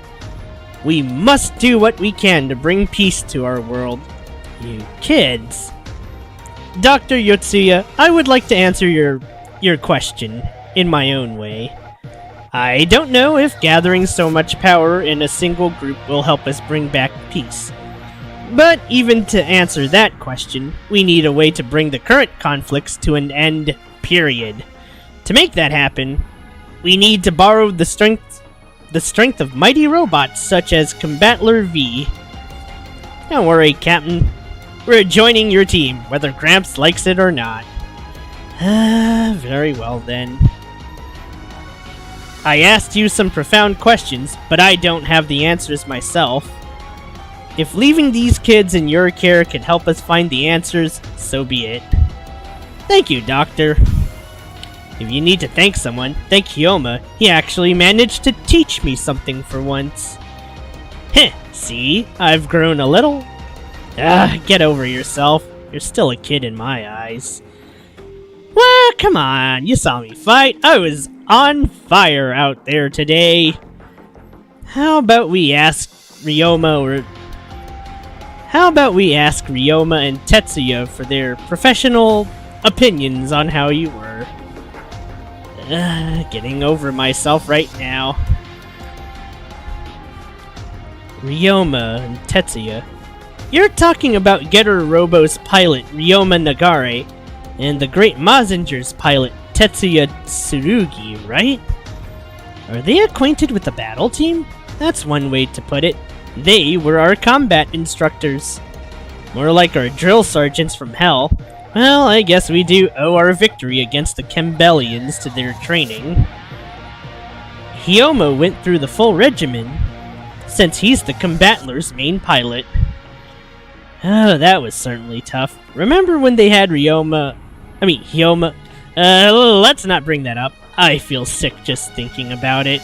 We must do what we can to bring peace to our world. You kids. Dr. Yotsuya, I would like to answer your question in my own way. I don't know if gathering so much power in a single group will help us bring back peace. But even to answer that question, we need a way to bring the current conflicts to an end, period. To make that happen, we need to borrow the strength of mighty robots such as Combattler V. Don't worry, Captain. We're joining your team, whether Gramps likes it or not. Very well then. I asked you some profound questions, but I don't have the answers myself. If leaving these kids in your care can help us find the answers, so be it. Thank you, Doctor. If you need to thank someone, thank Hyoma. He actually managed to teach me something for once. Heh, see? I've grown a little. Get over yourself. You're still a kid in my eyes. Well, come on, you saw me fight. I was on fire out there today. How about we ask Ryoma and Tetsuya for their professional opinions on how you were? Getting over myself right now. Ryoma and Tetsuya. You're talking about Getter Robo's pilot Ryoma Nagare and the Great Mazinger's pilot Tetsuya Tsurugi, right? Are they acquainted with the battle team? That's one way to put it. They were our combat instructors. More like our drill sergeants from hell. Well, I guess we do owe our victory against the Kembellians to their training. Hyoma went through the full regimen, since he's the Combatler's main pilot. Oh, that was certainly tough. Remember when they had Hyoma... let's not bring that up. I feel sick just thinking about it.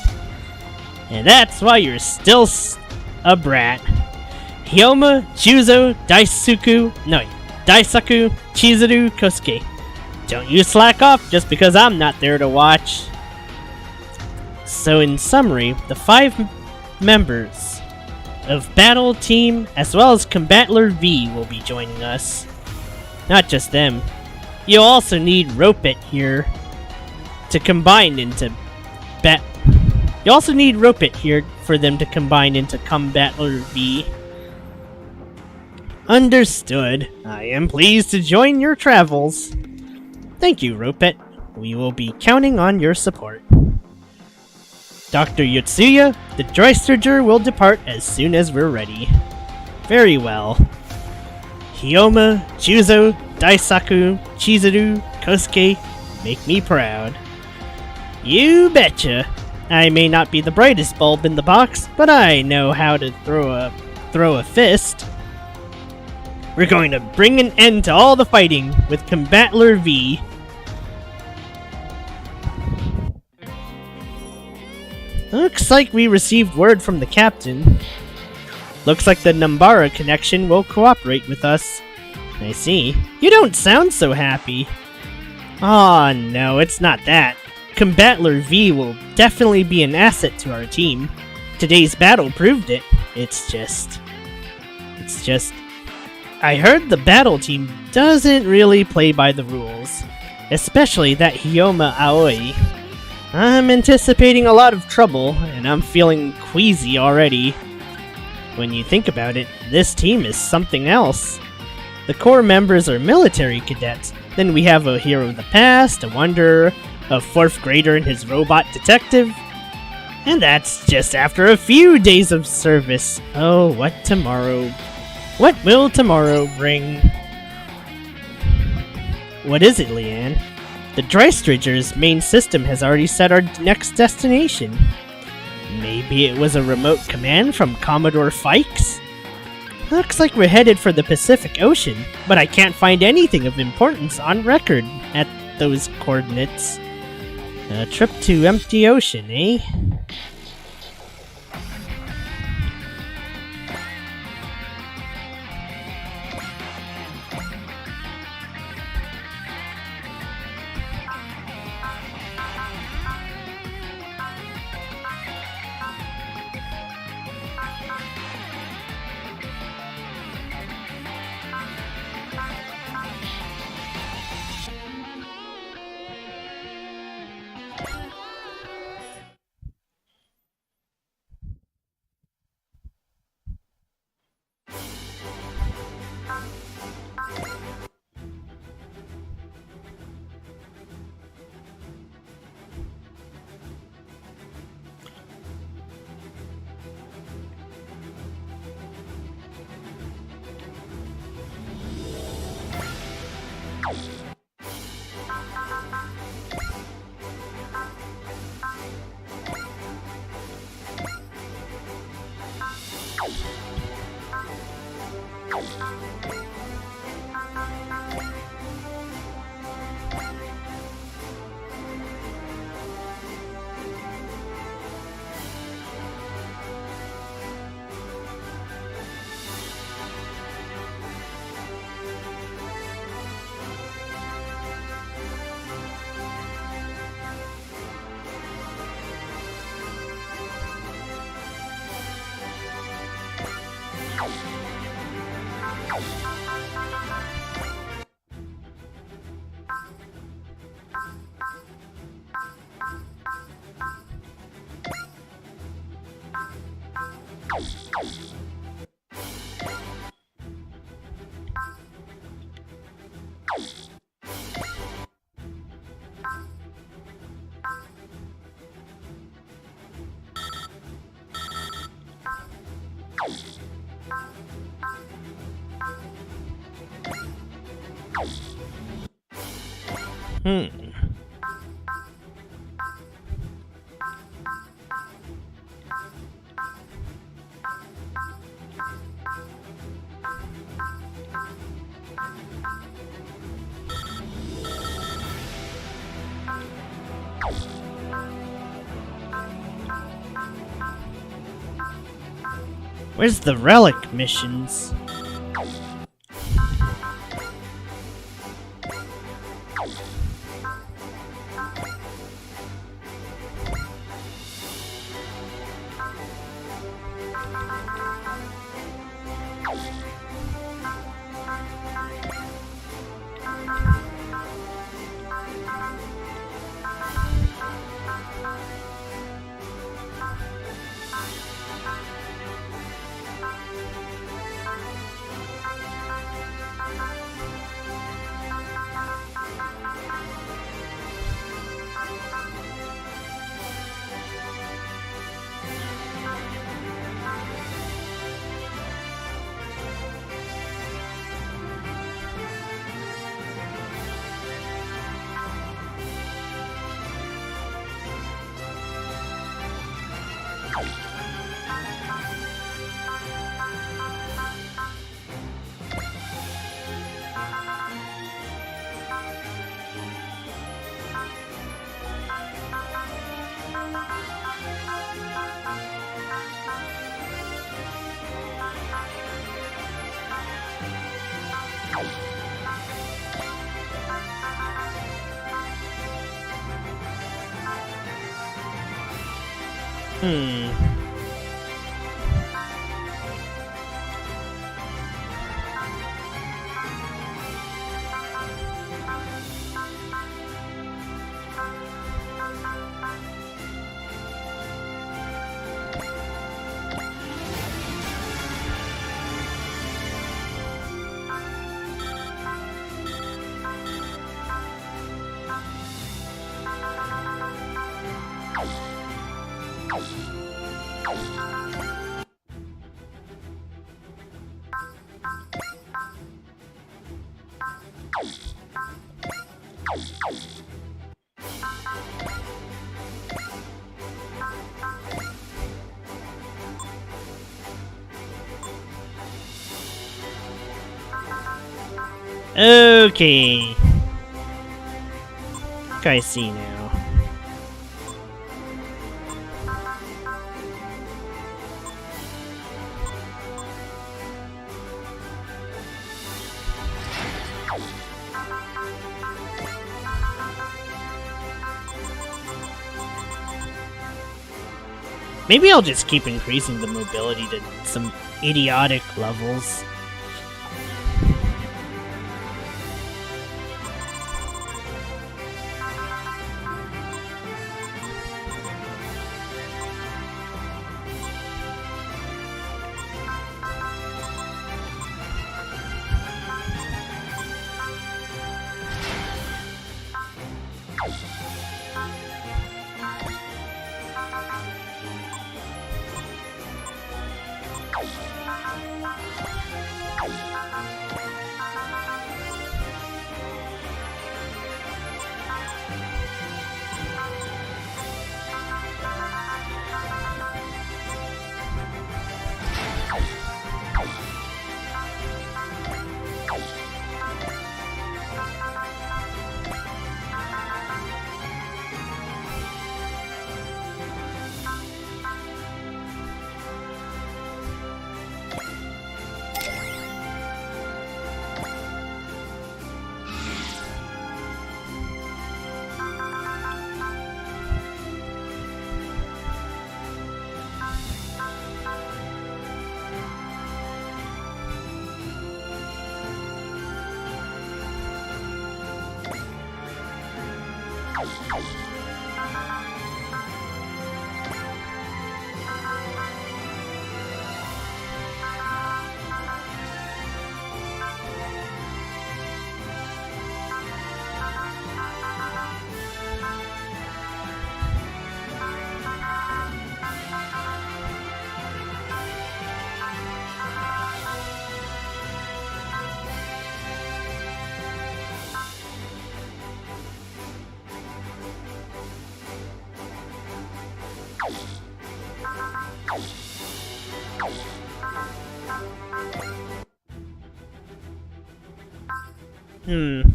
And that's why you're still a brat. Hyoma, Juzo, Daisaku, Chizuru, Kosuke. Don't you slack off just because I'm not there to watch. So in summary, the 5 members of Battle Team as well as Combatler V will be joining us. Not just them. You'll also need Ropet here to combine into You also need Ropet here for them to combine into Combatler V. Understood. I am pleased to join your travels. Thank you, Ropet. We will be counting on your support. Dr. Yotsuya, the Dreisterger will depart as soon as we're ready. Very well. Hyoma, Juzo, Daisaku, Chizuru, Kosuke, make me proud. You betcha. I may not be the brightest bulb in the box, but I know how to throw a fist. We're going to bring an end to all the fighting with Combatler V. Looks like we received word from the captain. Looks like the Numbara connection will cooperate with us. I see. You don't sound so happy. Aw, no, it's not that. Combatler V will definitely be an asset to our team. Today's battle proved it. It's just... I heard the battle team doesn't really play by the rules. Especially that Hyoma Aoi. I'm anticipating a lot of trouble, and I'm feeling queasy already. When you think about it, this team is something else. The core members are military cadets. Then we have a hero of the past, a wanderer, a 4th grader and his robot detective. And that's just after a few days of service. Oh, what will tomorrow bring? What is it, Leanne? The Dreisterger's main system has already set our next destination. Maybe it was a remote command from Commodore Fikes? Looks like we're headed for the Pacific Ocean, but I can't find anything of importance on record at those coordinates. A trip to empty ocean, eh? Where's the relic missions? Okay. I see now. Maybe I'll just keep increasing the mobility to some idiotic levels.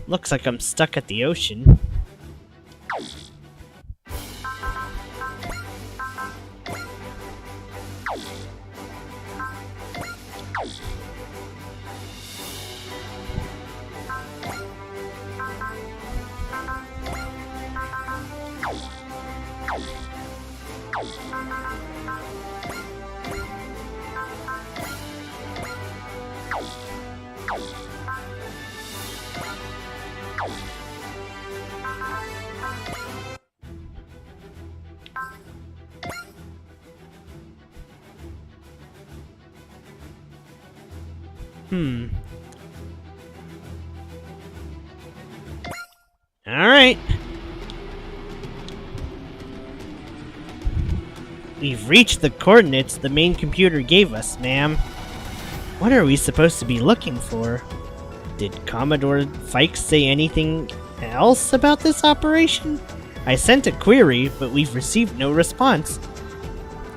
Looks like I'm stuck at the ocean. Alright. We've reached the coordinates the main computer gave us, ma'am. What are we supposed to be looking for? Did Commodore Fikes say anything else about this operation? I sent a query, but we've received no response.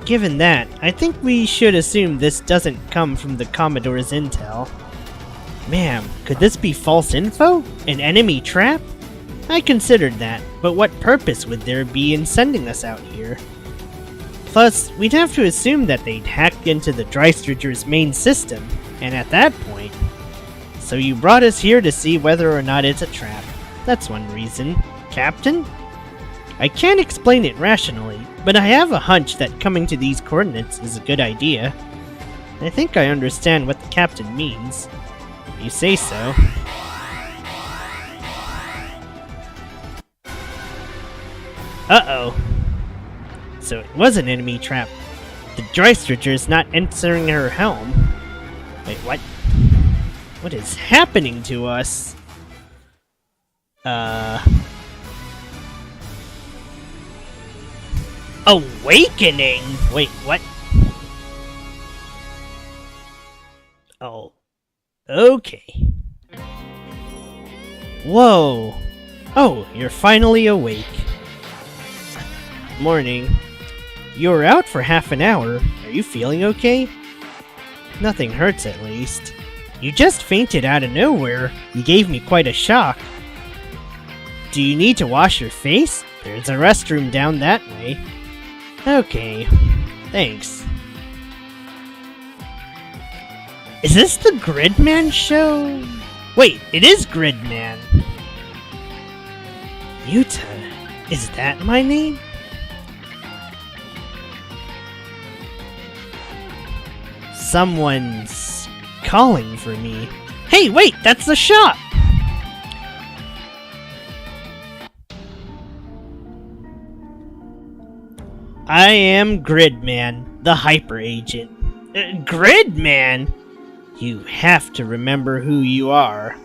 Given that, I think we should assume this doesn't come from the Commodore's intel. Ma'am, could this be false info? An enemy trap? I considered that, but what purpose would there be in sending us out here? Plus, we'd have to assume that they'd hacked into the Drystriger's main system, and at that point... So you brought us here to see whether or not it's a trap. That's one reason. Captain? I can't explain it rationally, but I have a hunch that coming to these coordinates is a good idea. I think I understand what the captain means. You say so. Uh-oh. So it was an enemy trap. The Drystriger's not entering her helm. Wait, what? What is happening to us? Awakening? Wait, what? Oh. Okay. Whoa. Oh, you're finally awake. Morning. You were out for half an hour. Are you feeling okay? Nothing hurts, at least. You just fainted out of nowhere. You gave me quite a shock. Do you need to wash your face? There's a restroom down that way. Okay. Thanks. Is this the Gridman show? Wait, it is Gridman. Yuta. Is that my name? Someone's calling for me. Hey, wait, that's the shop! I am Gridman, the Hyper Agent. Gridman? You have to remember who you are.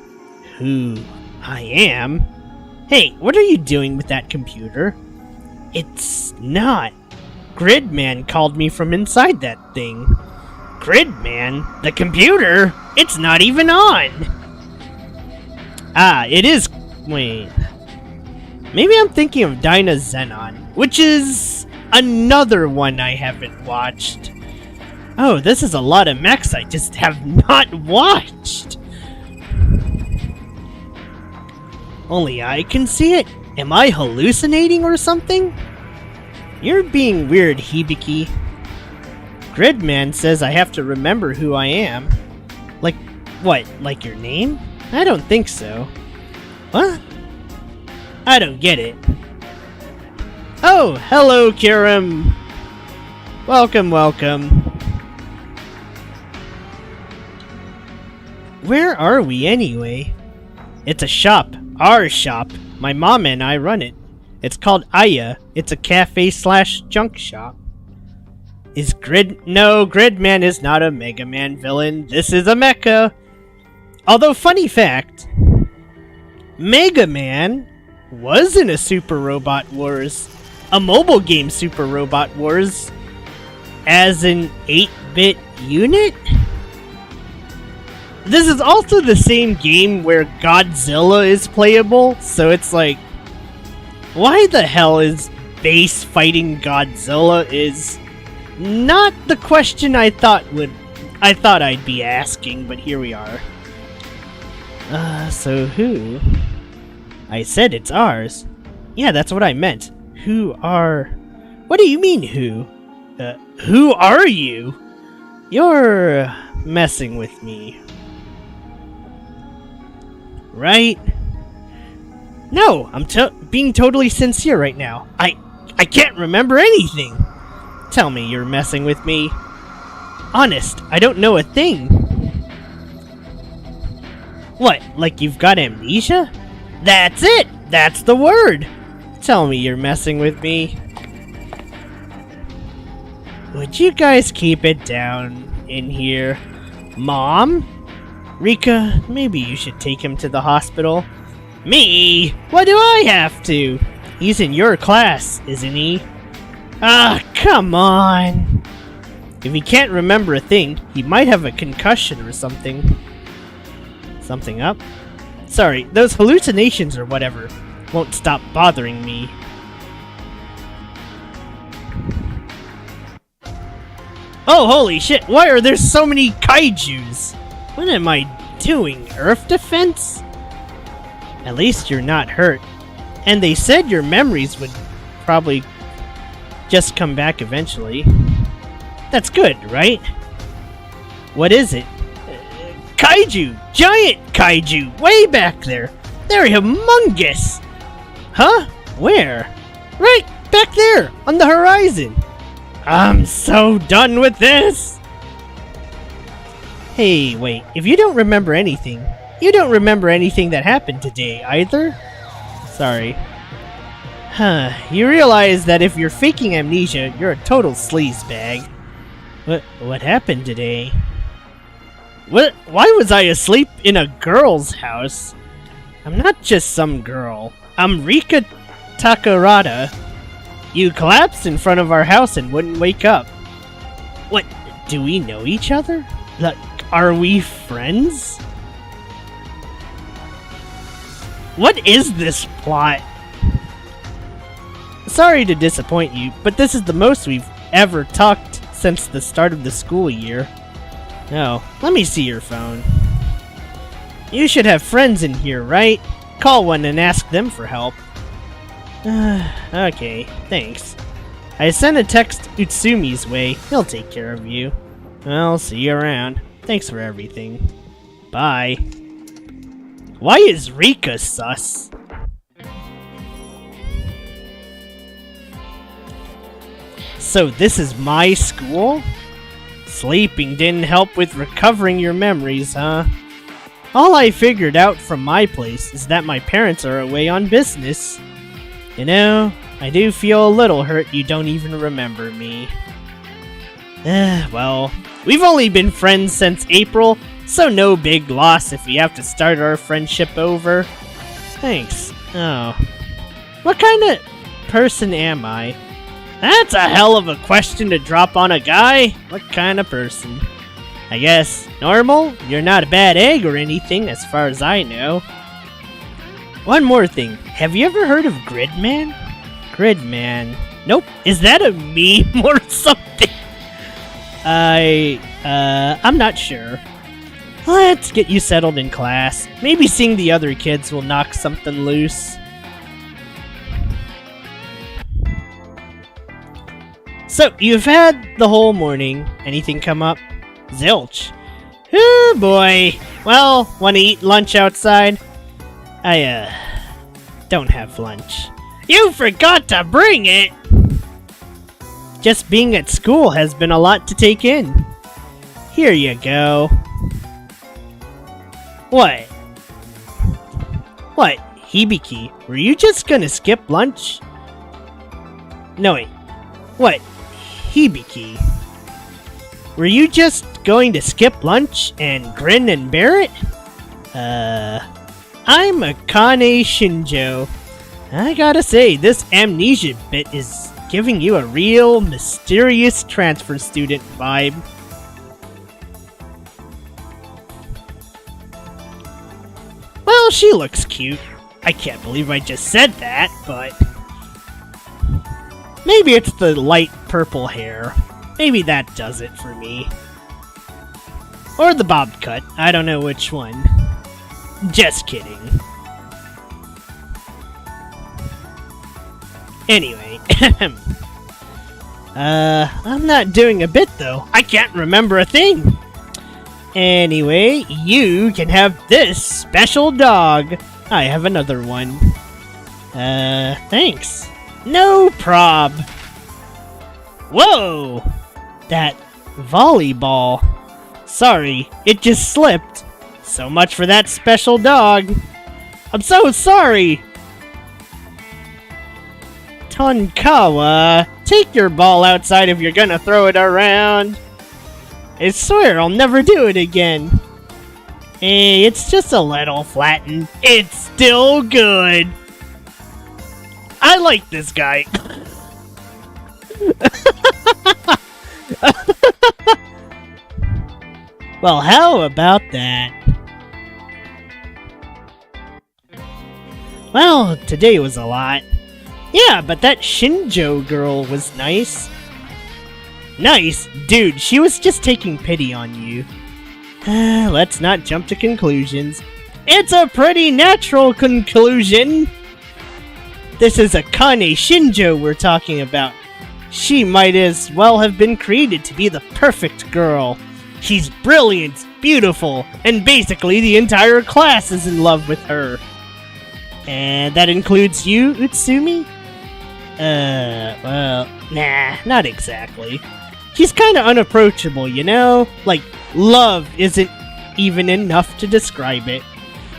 Who I am? Hey, what are you doing with that computer? It's not. Gridman called me from inside that thing. Gridman? The computer? It's not even on! Ah, it is... Wait. Maybe I'm thinking of Dyna Xenon, which is another one I haven't watched. Oh, this is a lot of mechs I just have not watched! Only I can see it? Am I hallucinating or something? You're being weird, Hibiki. Gridman says I have to remember who I am. Like, what, like your name? I don't think so. What? I don't get it. Oh, hello, Kirim. Welcome, welcome. Where are we anyway? It's a shop. Our shop. My mom and I run it. It's called Aya. It's a cafe/junk shop. No, Gridman is not a Mega Man villain. This is a mecha. Although, funny fact, Mega Man was in a Super Robot Wars, a mobile game Super Robot Wars, as an 8-bit unit? This is also the same game where Godzilla is playable, so it's like, why the hell is space fighting Godzilla is not the question I thought I'd be asking, but here we are. So who? I said it's ours. Yeah, that's what I meant. Who are... What do you mean, who? Who are you? You're messing with me. Right? No, I'm being totally sincere right now. I can't remember anything. Tell me you're messing with me. Honest, I don't know a thing. What, like you've got amnesia? That's it! That's the word! Tell me you're messing with me. Would you guys keep it down in here? Mom? Rika, maybe you should take him to the hospital. Me? What do I have to? He's in your class, isn't he? Ah, come on! If he can't remember a thing, he might have a concussion or something. Something up? Sorry, those hallucinations or whatever won't stop bothering me. Oh, holy shit, why are there so many kaijus? What am I doing, Earth defense? At least you're not hurt. And they said your memories would probably just come back eventually. That's good, right? What is it? Kaiju! Giant kaiju! Way back there! They're humongous! Huh? Where? Right back there! On the horizon! I'm so done with this! Hey, wait. If you don't remember anything, you don't remember anything that happened today, either? Sorry. Huh. You realize that if you're faking amnesia, you're a total sleazebag. What happened today? Why was I asleep in a girl's house? I'm not just some girl. I'm Rika Takarada. You collapsed in front of our house and wouldn't wake up. What? Do we know each other? Like, are we friends? What is this plot? Sorry to disappoint you, but this is the most we've ever talked since the start of the school year. Oh, let me see your phone. You should have friends in here, right? Call one and ask them for help. Okay, thanks. I sent a text Utsumi's way. He'll take care of you. I'll see you around. Thanks for everything. Bye. Why is Rika sus? So this is my school? Sleeping didn't help with recovering your memories, huh? All I figured out from my place is that my parents are away on business. You know, I do feel a little hurt you don't even remember me. Well, we've only been friends since April, so no big loss if we have to start our friendship over. Thanks. Oh. What kind of person am I? That's a hell of a question to drop on a guy. What kind of person? I guess normal? You're not a bad egg or anything as far as I know. One more thing. Have you ever heard of Gridman? Gridman. Nope. Is that a meme or something? I'm not sure. Let's get you settled in class. Maybe seeing the other kids will knock something loose. So, you've had the whole morning. Anything come up? Zilch. Oh boy. Well, wanna eat lunch outside? I, don't have lunch. You forgot to bring it! Just being at school has been a lot to take in. Here you go. What? What? Hibiki, were you just gonna skip lunch? No, wait. What? Hibiki. Were you just going to skip lunch and grin and bear it? I'm Akane Shinjo. I gotta say, this amnesia bit is giving you a real mysterious transfer student vibe. Well, she looks cute. I can't believe I just said that, but... Maybe it's the light purple hair. Maybe that does it for me. Or the bob cut. I don't know which one. Just kidding. Anyway. I'm not doing a bit though. I can't remember a thing. Anyway, you can have this special dog. I have another one. Thanks. No prob. Whoa! That volleyball. Sorry, it just slipped. So much for that special dog. I'm so sorry. Tonkawa, take your ball outside if you're gonna throw it around. I swear I'll never do it again. Hey, it's just a little flattened. It's still good. I like this guy. Well, how about that? Well, today was a lot. Yeah, but that Shinjo girl was nice. Nice? Dude, she was just taking pity on you. Let's not jump to conclusions. It's a pretty natural conclusion. This is Akane Shinjo we're talking about. She might as well have been created to be the perfect girl. She's brilliant, beautiful, and basically the entire class is in love with her. And that includes you, Utsumi? Well, nah, not exactly. She's kinda unapproachable, you know? Like, love isn't even enough to describe it.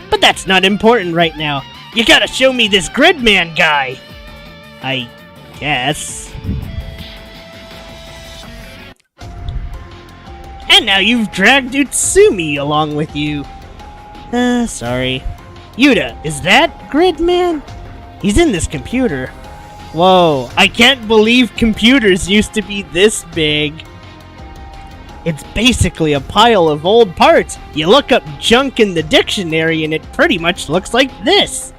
But that's not important right now. You gotta show me this Gridman guy! I guess. And now you've dragged Utsumi along with you. Sorry. Yuta, is that Gridman? He's in this computer. Whoa, I can't believe computers used to be this big. It's basically a pile of old parts. You look up junk in the dictionary and it pretty much looks like this.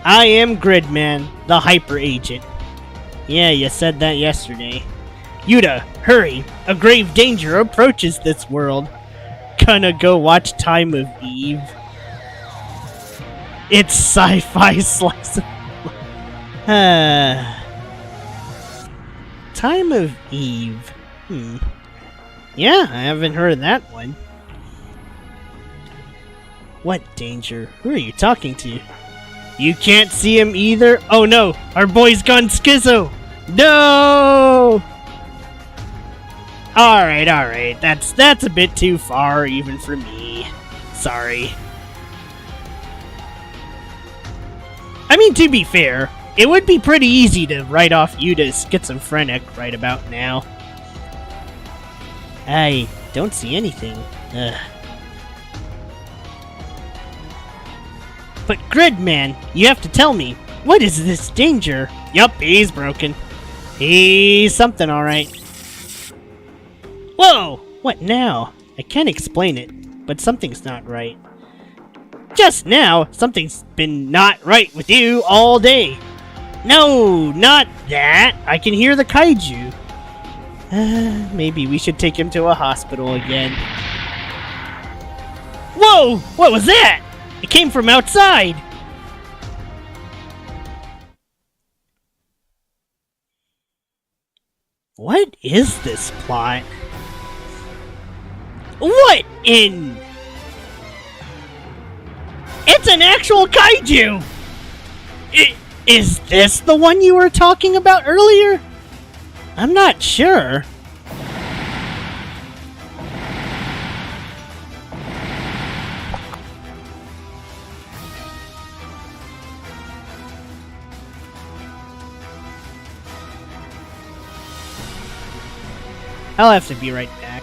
I am Gridman, the hyper agent. Yeah, you said that yesterday. Yuta, hurry! A grave danger approaches this world. Gonna go watch Time of Eve. It's sci-fi slice of Time of Eve. Yeah, I haven't heard of that one. What danger? Who are you talking to? You can't see him either? Oh no! Our boy's gone schizo! No! Alright. That's a bit too far even for me. Sorry. I mean, to be fair, it would be pretty easy to write off Yuta as schizophrenic right about now. I don't see anything. But Gridman, you have to tell me, what is this danger? Yup, he's broken. He's something alright. Whoa! What now? I can't explain it, but something's not right. Just now, something's been not right with you all day. No, not that. I can hear the kaiju. Maybe we should take him to a hospital again. Whoa! What was that? It came from outside. What is this plot? What in... It's an actual kaiju! Is this the one you were talking about earlier? I'm not sure. I'll have to be right back.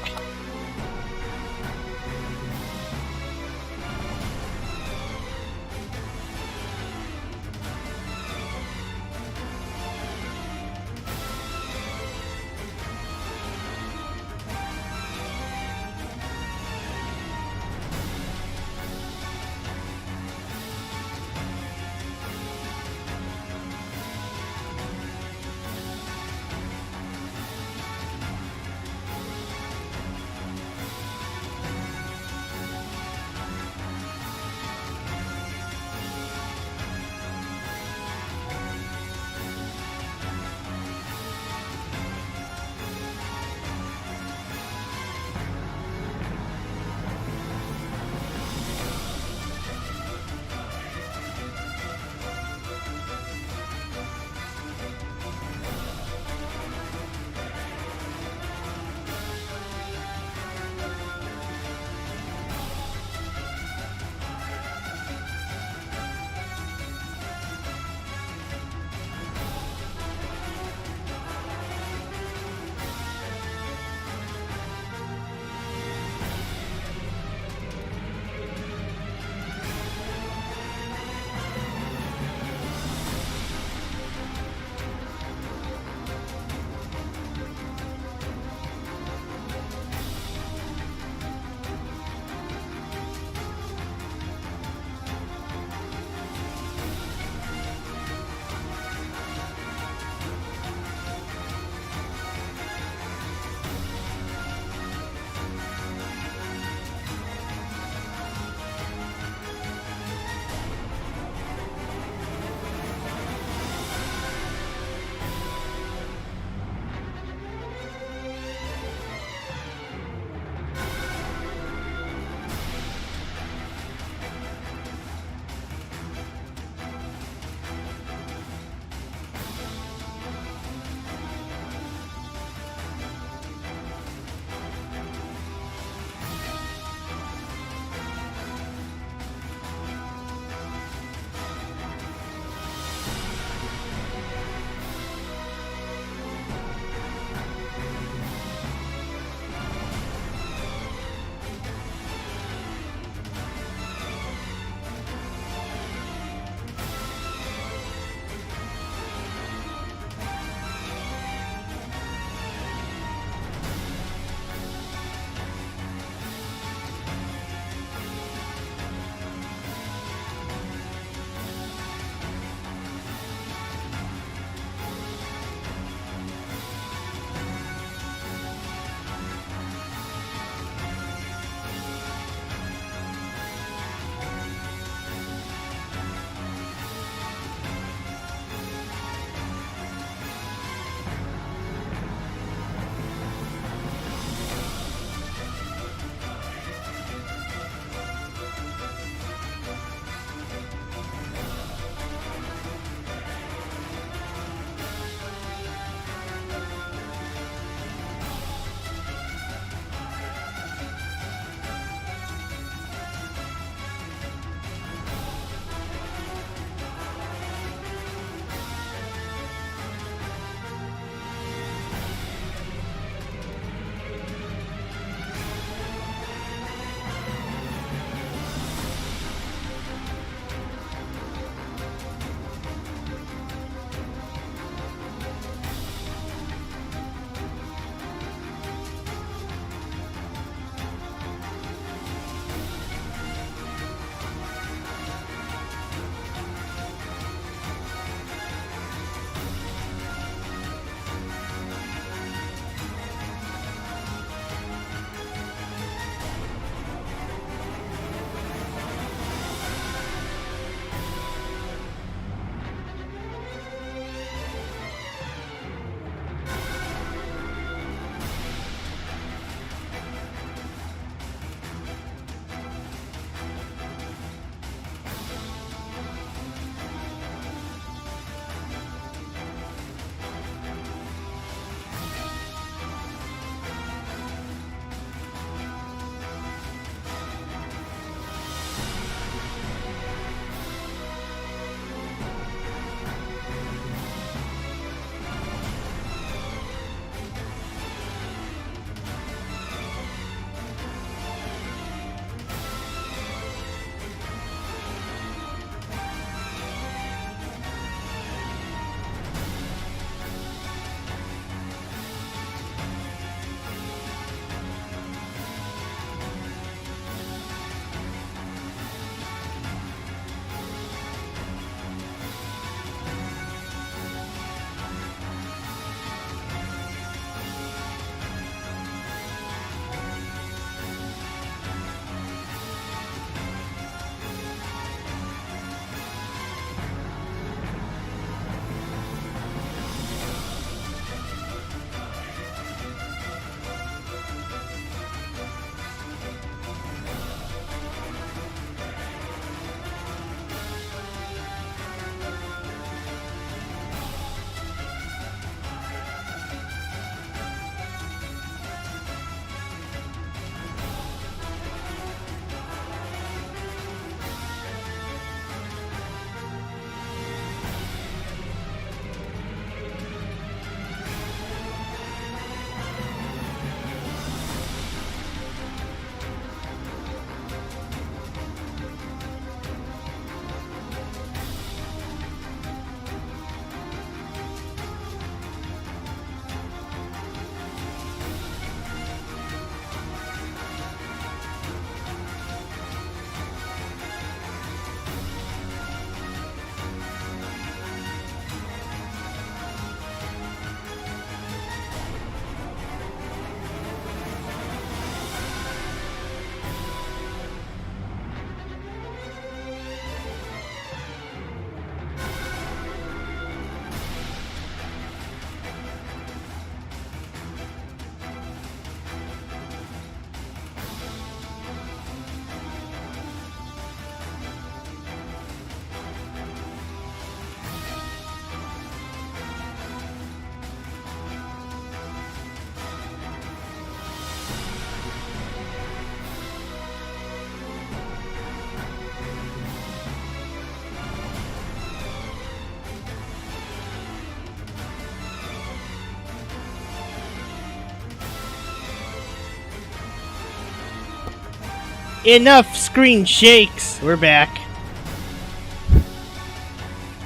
enough screen shakes. We're back.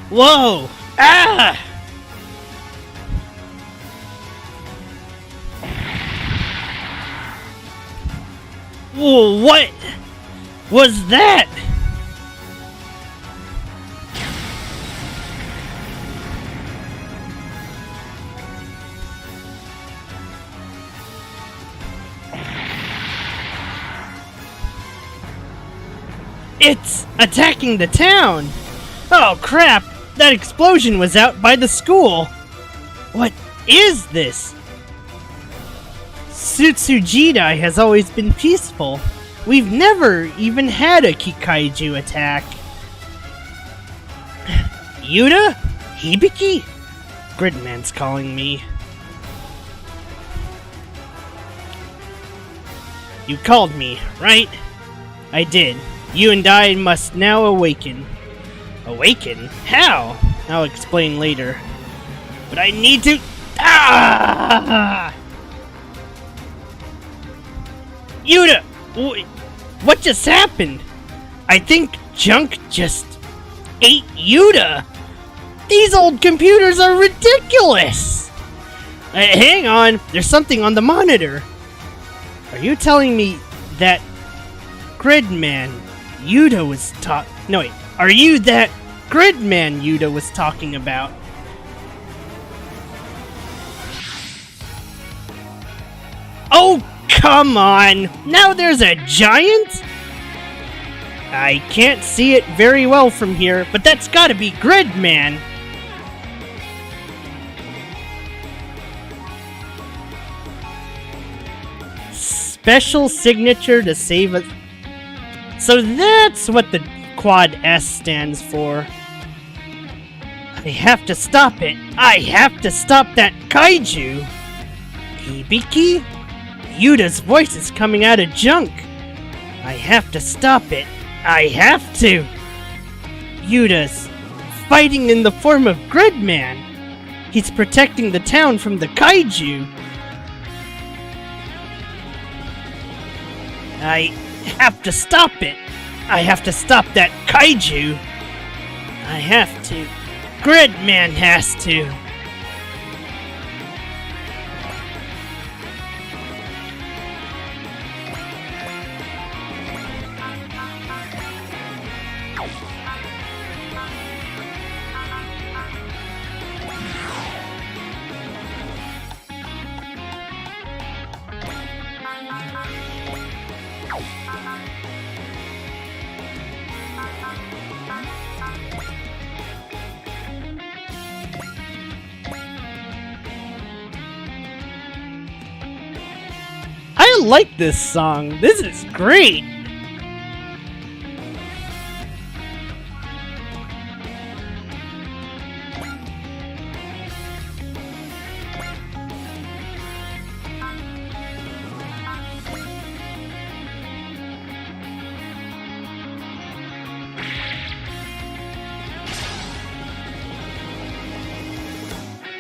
Whoa! Ah! Whoa, what was that? It's attacking the town! Oh crap! That explosion was out by the school! What is this? Tsutsujidai has always been peaceful. We've never even had a Kikaiju attack. Yuta? Hibiki? Gridman's calling me. You called me, right? I did. You and I must now awaken. Awaken? How? I'll explain later. But I need to... Ah! Yuta! What just happened? I think Junk just ate Yuta! These old computers are ridiculous! Hang on, there's something on the monitor. Are you telling me that Gridman Yuta was No wait, are you that Gridman Yuta was talking about? Oh, come on! Now there's a giant? I can't see it very well from here, but that's gotta be Gridman! Special signature to save us. So that's what the quad S stands for. I have to stop it. I have to stop that kaiju! Hibiki? Yuta's voice is coming out of Junk. I have to stop it. I have to! Yuta's fighting in the form of Gridman. He's protecting the town from the kaiju. I have to stop it. I have to stop that kaiju. I have to. Gridman has to. I like this song. This is great.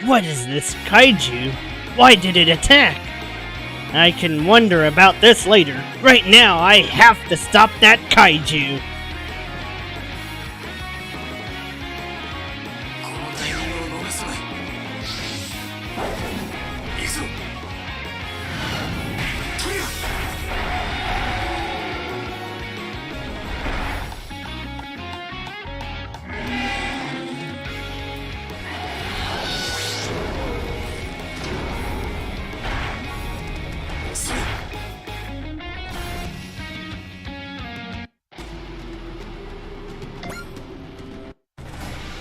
What is this kaiju? Why did it attack? I can wonder about this later. Right now, I have to stop that kaiju.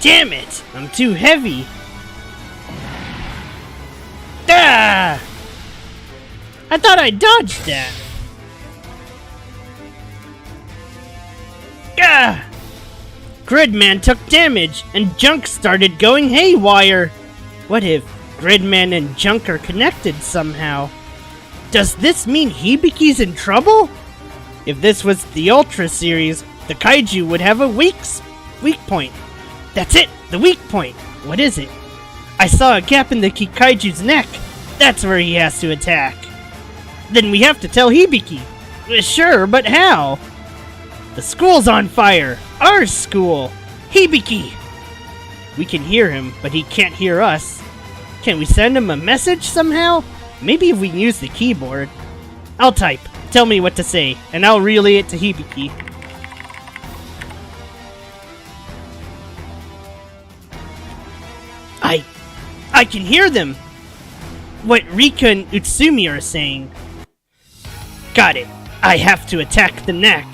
Damn it! I'm too heavy! Ah! I thought I dodged that! Ah! Gridman took damage, and Junk started going haywire! What if Gridman and Junk are connected somehow? Does this mean Hibiki's in trouble? If this was the Ultra series, the kaiju would have a weak point. That's it! The weak point! What is it? I saw a gap in the Kikaiju's neck! That's where he has to attack! Then we have to tell Hibiki! Sure, but how? The school's on fire! Our school! Hibiki! We can hear him, but he can't hear us. Can we send him a message somehow? Maybe if we can use the keyboard. I'll type. Tell me what to say, and I'll relay it to Hibiki. I can hear them! What Rika and Utsumi are saying. Got it. I have to attack the neck.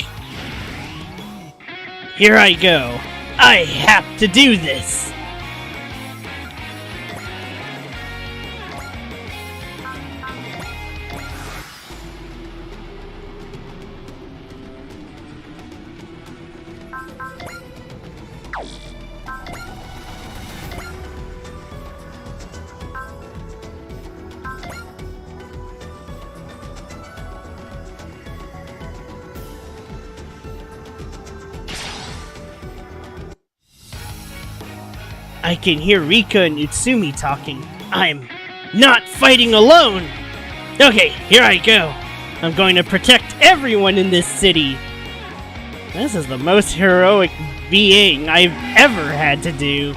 Here I go. I have to do this! I can hear Rika and Utsumi talking. I'm not fighting alone! Okay, here I go. I'm going to protect everyone in this city. This is the most heroic being I've ever had to do.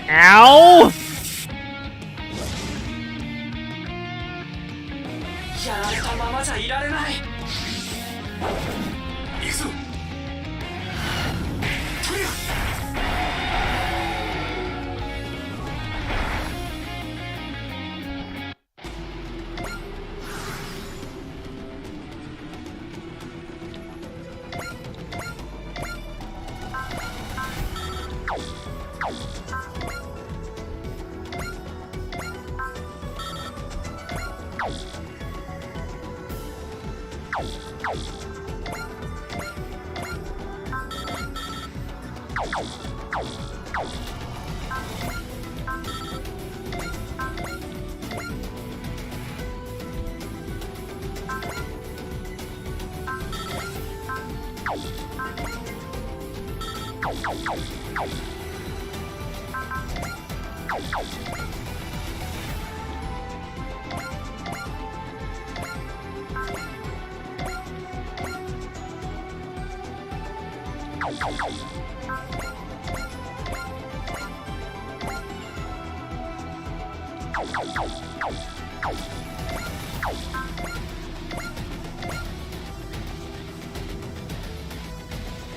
Ow! やられたままじゃいられない。行くぞ。とりゃ。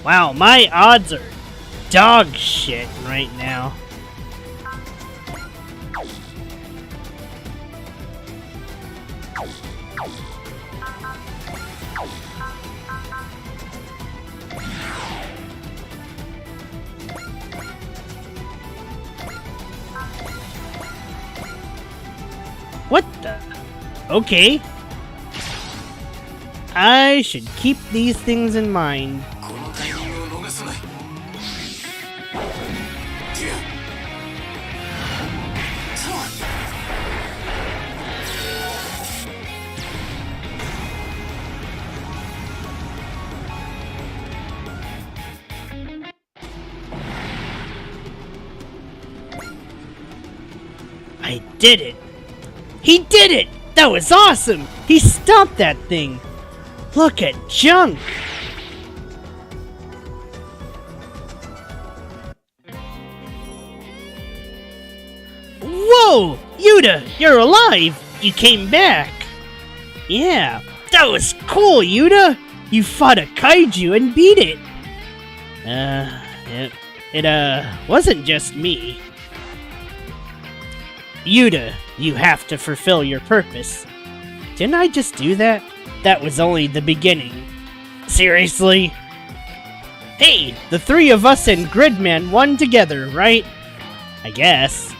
Wow, my odds are dog shit right now. What the? Okay. I should keep these things in mind. I did it! He did it! That was awesome! He stopped that thing! Look at junk! Whoa! Yuta, you're alive! You came back! Yeah, that was cool, Yuta! You fought a kaiju and beat it! It wasn't just me. Yuta, you have to fulfill your purpose. Didn't I just do that? That was only the beginning. Seriously? Hey, the three of us and Gridman won together, right? I guess.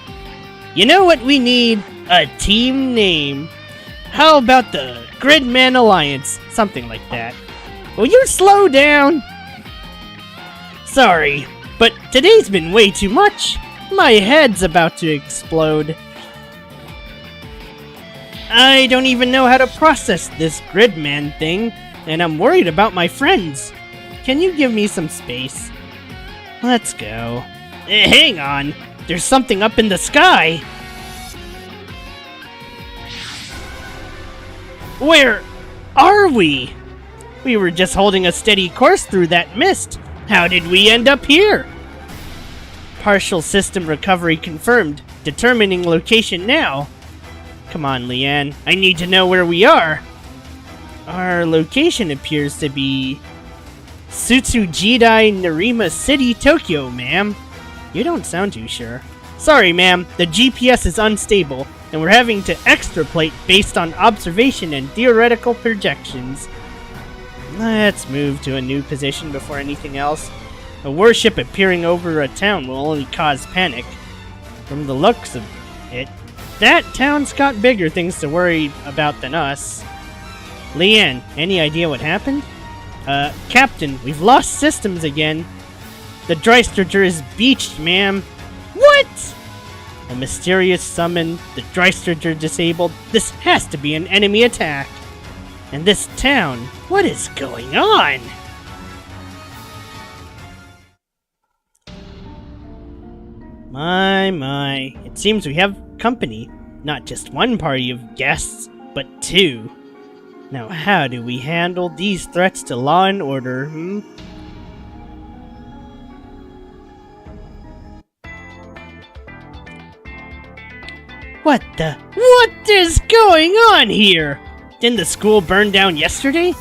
You know what we need? A team name. How about the Gridman Alliance? Something like that. Will you slow down? Sorry, but today's been way too much. My head's about to explode. I don't even know how to process this Gridman thing, and I'm worried about my friends. Can you give me some space? Let's go. Hang on, there's something up in the sky. Where are we? We were just holding a steady course through that mist. How did we end up here? Partial system recovery confirmed. Determining location now. Come on, Leanne. I need to know where we are. Our location appears to be Tsutsujidai Narima City, Tokyo, ma'am. You don't sound too sure. Sorry, ma'am. The GPS is unstable, and we're having to extrapolate based on observation and theoretical projections. Let's move to a new position before anything else. A warship appearing over a town will only cause panic. From the looks of it, that town's got bigger things to worry about than us. Leanne, any idea what happened? Captain, we've lost systems again. The Dreisterger is beached, ma'am. What? A mysterious summon, the Dreisterger disabled. This has to be an enemy attack. And this town, what is going on? My, it seems we have company. Not just one party of guests, but two. Now how do we handle these threats to law and order, What is going on here? Didn't the school burn down yesterday?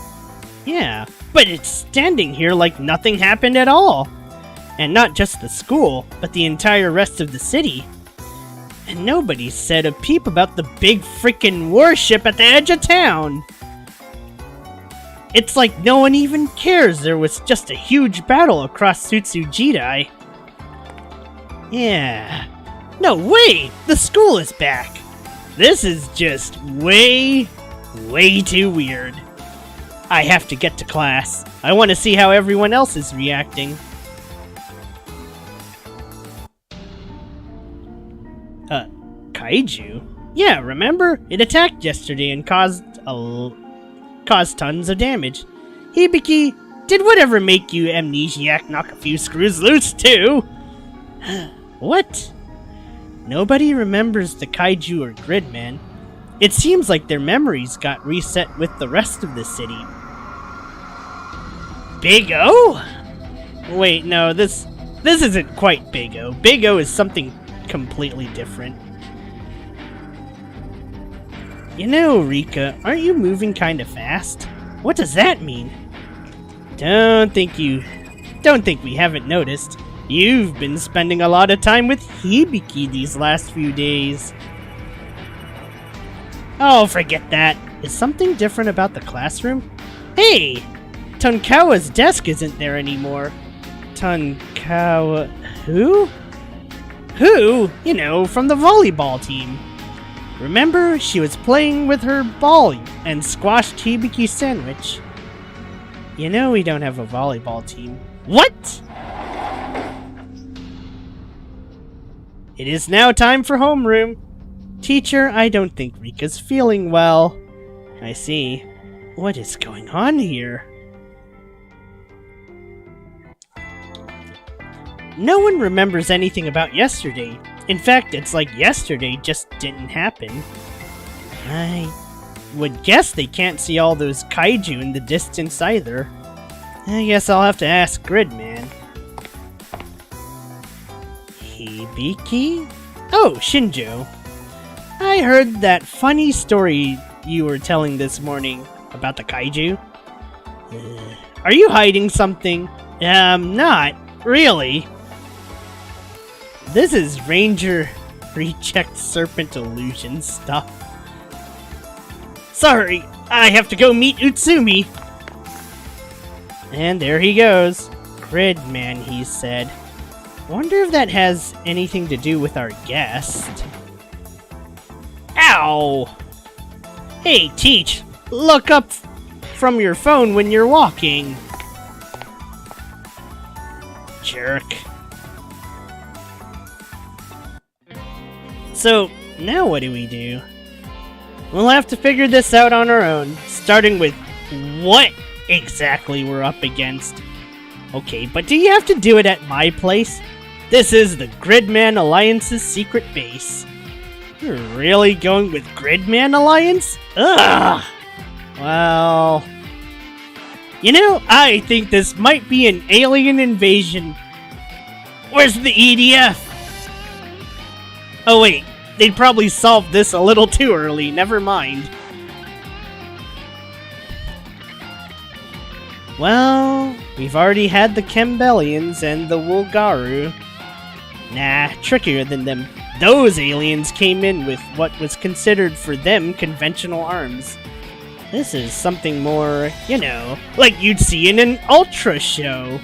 Yeah, but it's standing here like nothing happened at all. And not just the school, but the entire rest of the city. And nobody said a peep about the big freaking warship at the edge of town. It's like no one even cares there was just a huge battle across Tsutsujidai. Yeah. No way! The school is back! This is just way too weird. I have to get to class. I want to see how everyone else is reacting. Kaiju? Yeah, remember? It attacked yesterday and caused tons of damage. Hibiki, did whatever make you amnesiac knock a few screws loose too? What? Nobody remembers the Kaiju or Gridman. It seems like their memories got reset with the rest of the city. Big O? Wait, no, this isn't quite Big O. Big O is something completely different. You know, Rika, aren't you moving kinda fast? What does that mean? Don't think we haven't noticed. You've been spending a lot of time with Hibiki these last few days. Oh, forget that. Is something different about the classroom? Hey! Tonkawa's desk isn't there anymore. Tonkawa... who? Who? You know, from the volleyball team. Remember, she was playing with her ball and squashed Hibiki's sandwich. You know we don't have a volleyball team. What? It is now time for homeroom. Teacher, I don't think Rika's feeling well. I see. What is going on here? No one remembers anything about yesterday. In fact, it's like yesterday just didn't happen. I would guess they can't see all those kaiju in the distance either. I guess I'll have to ask Gridman. Hibiki? Oh, Shinjo. I heard that funny story you were telling this morning about the kaiju. Are you hiding something? Not really. This is Ranger Reject Serpent Illusion stuff. Sorry, I have to go meet Utsumi. And there he goes. Gridman, he said. Wonder if that has anything to do with our guest. Ow! Hey, Teach, look up from your phone when you're walking. Jerk. So, now what do we do? We'll have to figure this out on our own, starting with what exactly we're up against. Okay, but do you have to do it at my place? This is the Gridman Alliance's secret base. You're really going with Gridman Alliance? Ugh! Well... You know, I think this might be an alien invasion. Where's the EDF? Oh wait, they'd probably solved this a little too early, never mind. Well, we've already had the Kembellians and the Wulgaru. Nah, trickier than them. Those aliens came in with what was considered for them conventional arms. This is something more, you know, like you'd see in an Ultra show.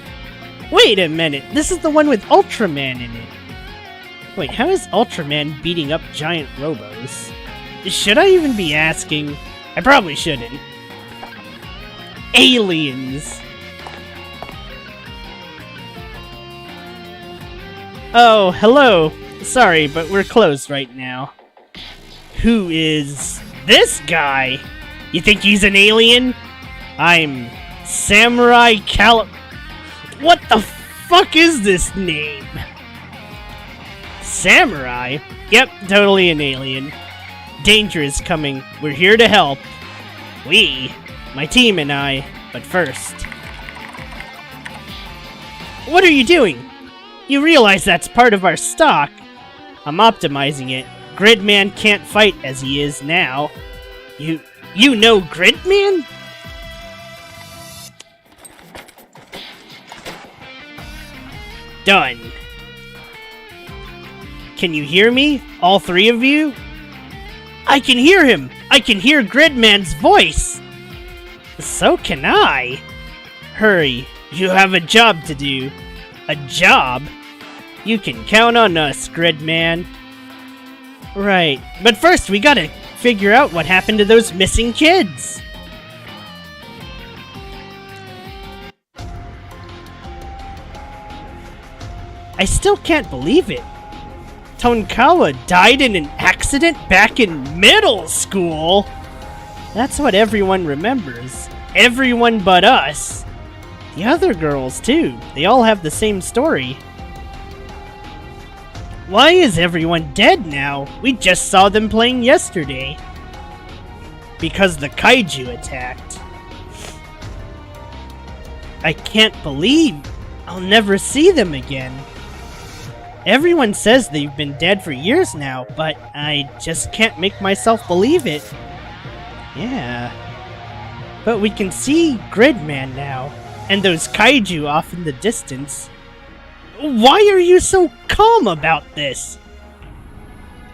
Wait a minute, this is the one with Ultraman in it. Wait, how is Ultraman beating up giant robos? Should I even be asking? I probably shouldn't. Aliens! Oh, hello. Sorry, but we're closed right now. Who is this guy? You think he's an alien? I'm Samurai What the fuck is this name? Samurai? Yep, totally an alien. Danger is coming. We're here to help. We? My team and I. But first... What are you doing? You realize that's part of our stock. I'm optimizing it. Gridman can't fight as he is now. You know Gridman? Done. Can you hear me? All three of you? I can hear him! I can hear Gridman's voice! So can I. Hurry, you have a job to do. A job? You can count on us, Gridman. Right, but first we gotta figure out what happened to those missing kids. I still can't believe it. Tonkawa died in an accident back in middle school. That's what everyone remembers. Everyone but us. The other girls, too. They all have the same story. Why is everyone dead now? We just saw them playing yesterday. Because the kaiju attacked. I can't believe I'll never see them again. Everyone says they've been dead for years now, but I just can't make myself believe it. Yeah. But we can see Gridman now, and those kaiju off in the distance. Why are you so calm about this?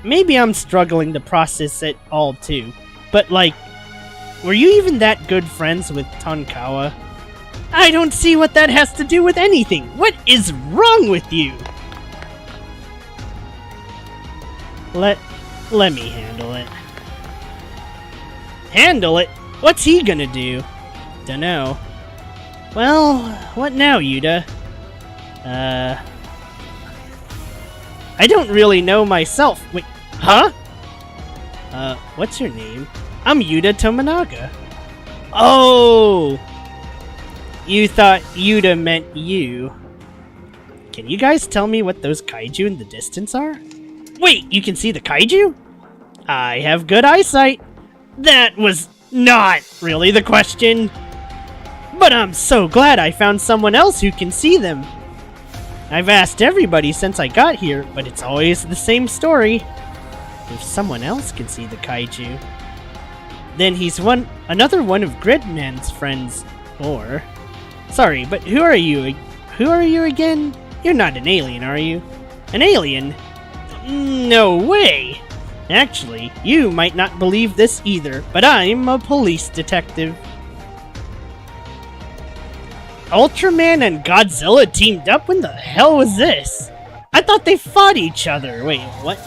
Maybe I'm struggling to process it all too, but like, were you even that good friends with Tonkawa? I don't see what that has to do with anything. What is wrong with you? Let me handle it. Handle it? What's he gonna do? Dunno. Well, what now, Yuta? I don't really know myself. Wait, huh? What's your name? I'm Yuta Tominaga. Oh! You thought Yuta meant you. Can you guys tell me what those kaiju in the distance are? Wait, you can see the kaiju? I have good eyesight. That was not really the question. But I'm so glad I found someone else who can see them. I've asked everybody since I got here, but it's always the same story. If someone else can see the kaiju, then he's another one of Gridman's friends. Or... Sorry, but who are you? Who are you again? You're not an alien, are you? An alien? No way! Actually, you might not believe this either, but I'm a police detective. Ultraman and Godzilla teamed up? When the hell was this? I thought they fought each other. Wait, what?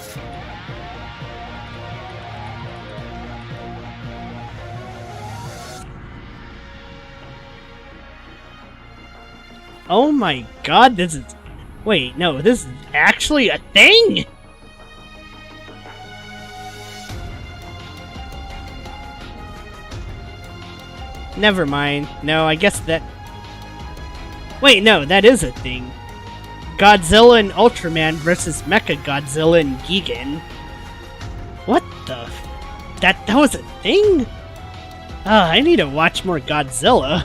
Oh my god, this is... Wait, no, this is actually a thing? Never mind. No, I guess that... Wait, no, that is a thing. Godzilla and Ultraman versus Mecha Godzilla and Gigan. What the... That was a thing? I need to watch more Godzilla.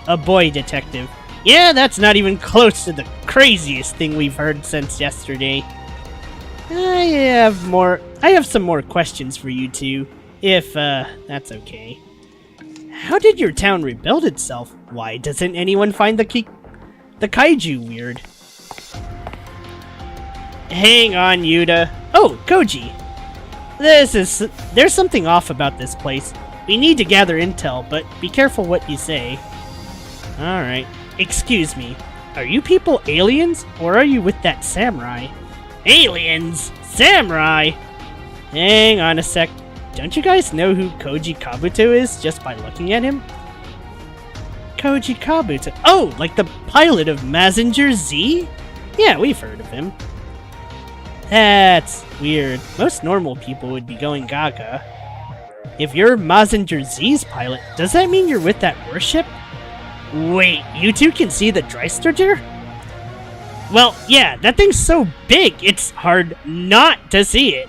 A boy detective. Yeah, that's not even close to the craziest thing we've heard since yesterday. I have some more questions for you two, if that's okay. How did your town rebuild itself? Why doesn't anyone find the kaiju weird? Hang on, Yuta. Oh, Koji. There's something off about this place. We need to gather intel, but be careful what you say. Alright. Excuse me. Are you people aliens, or are you with that samurai? Aliens? Samurai? Hang on a sec. Don't you guys know who Koji Kabuto is just by looking at him? Koji Kabuto. Oh, like the pilot of Mazinger Z? Yeah, we've heard of him. That's weird. Most normal people would be going gaga. If you're Mazinger Z's pilot, does that mean you're with that warship? Wait, you two can see the Dreisterger? Well, yeah, that thing's so big, it's hard not to see it.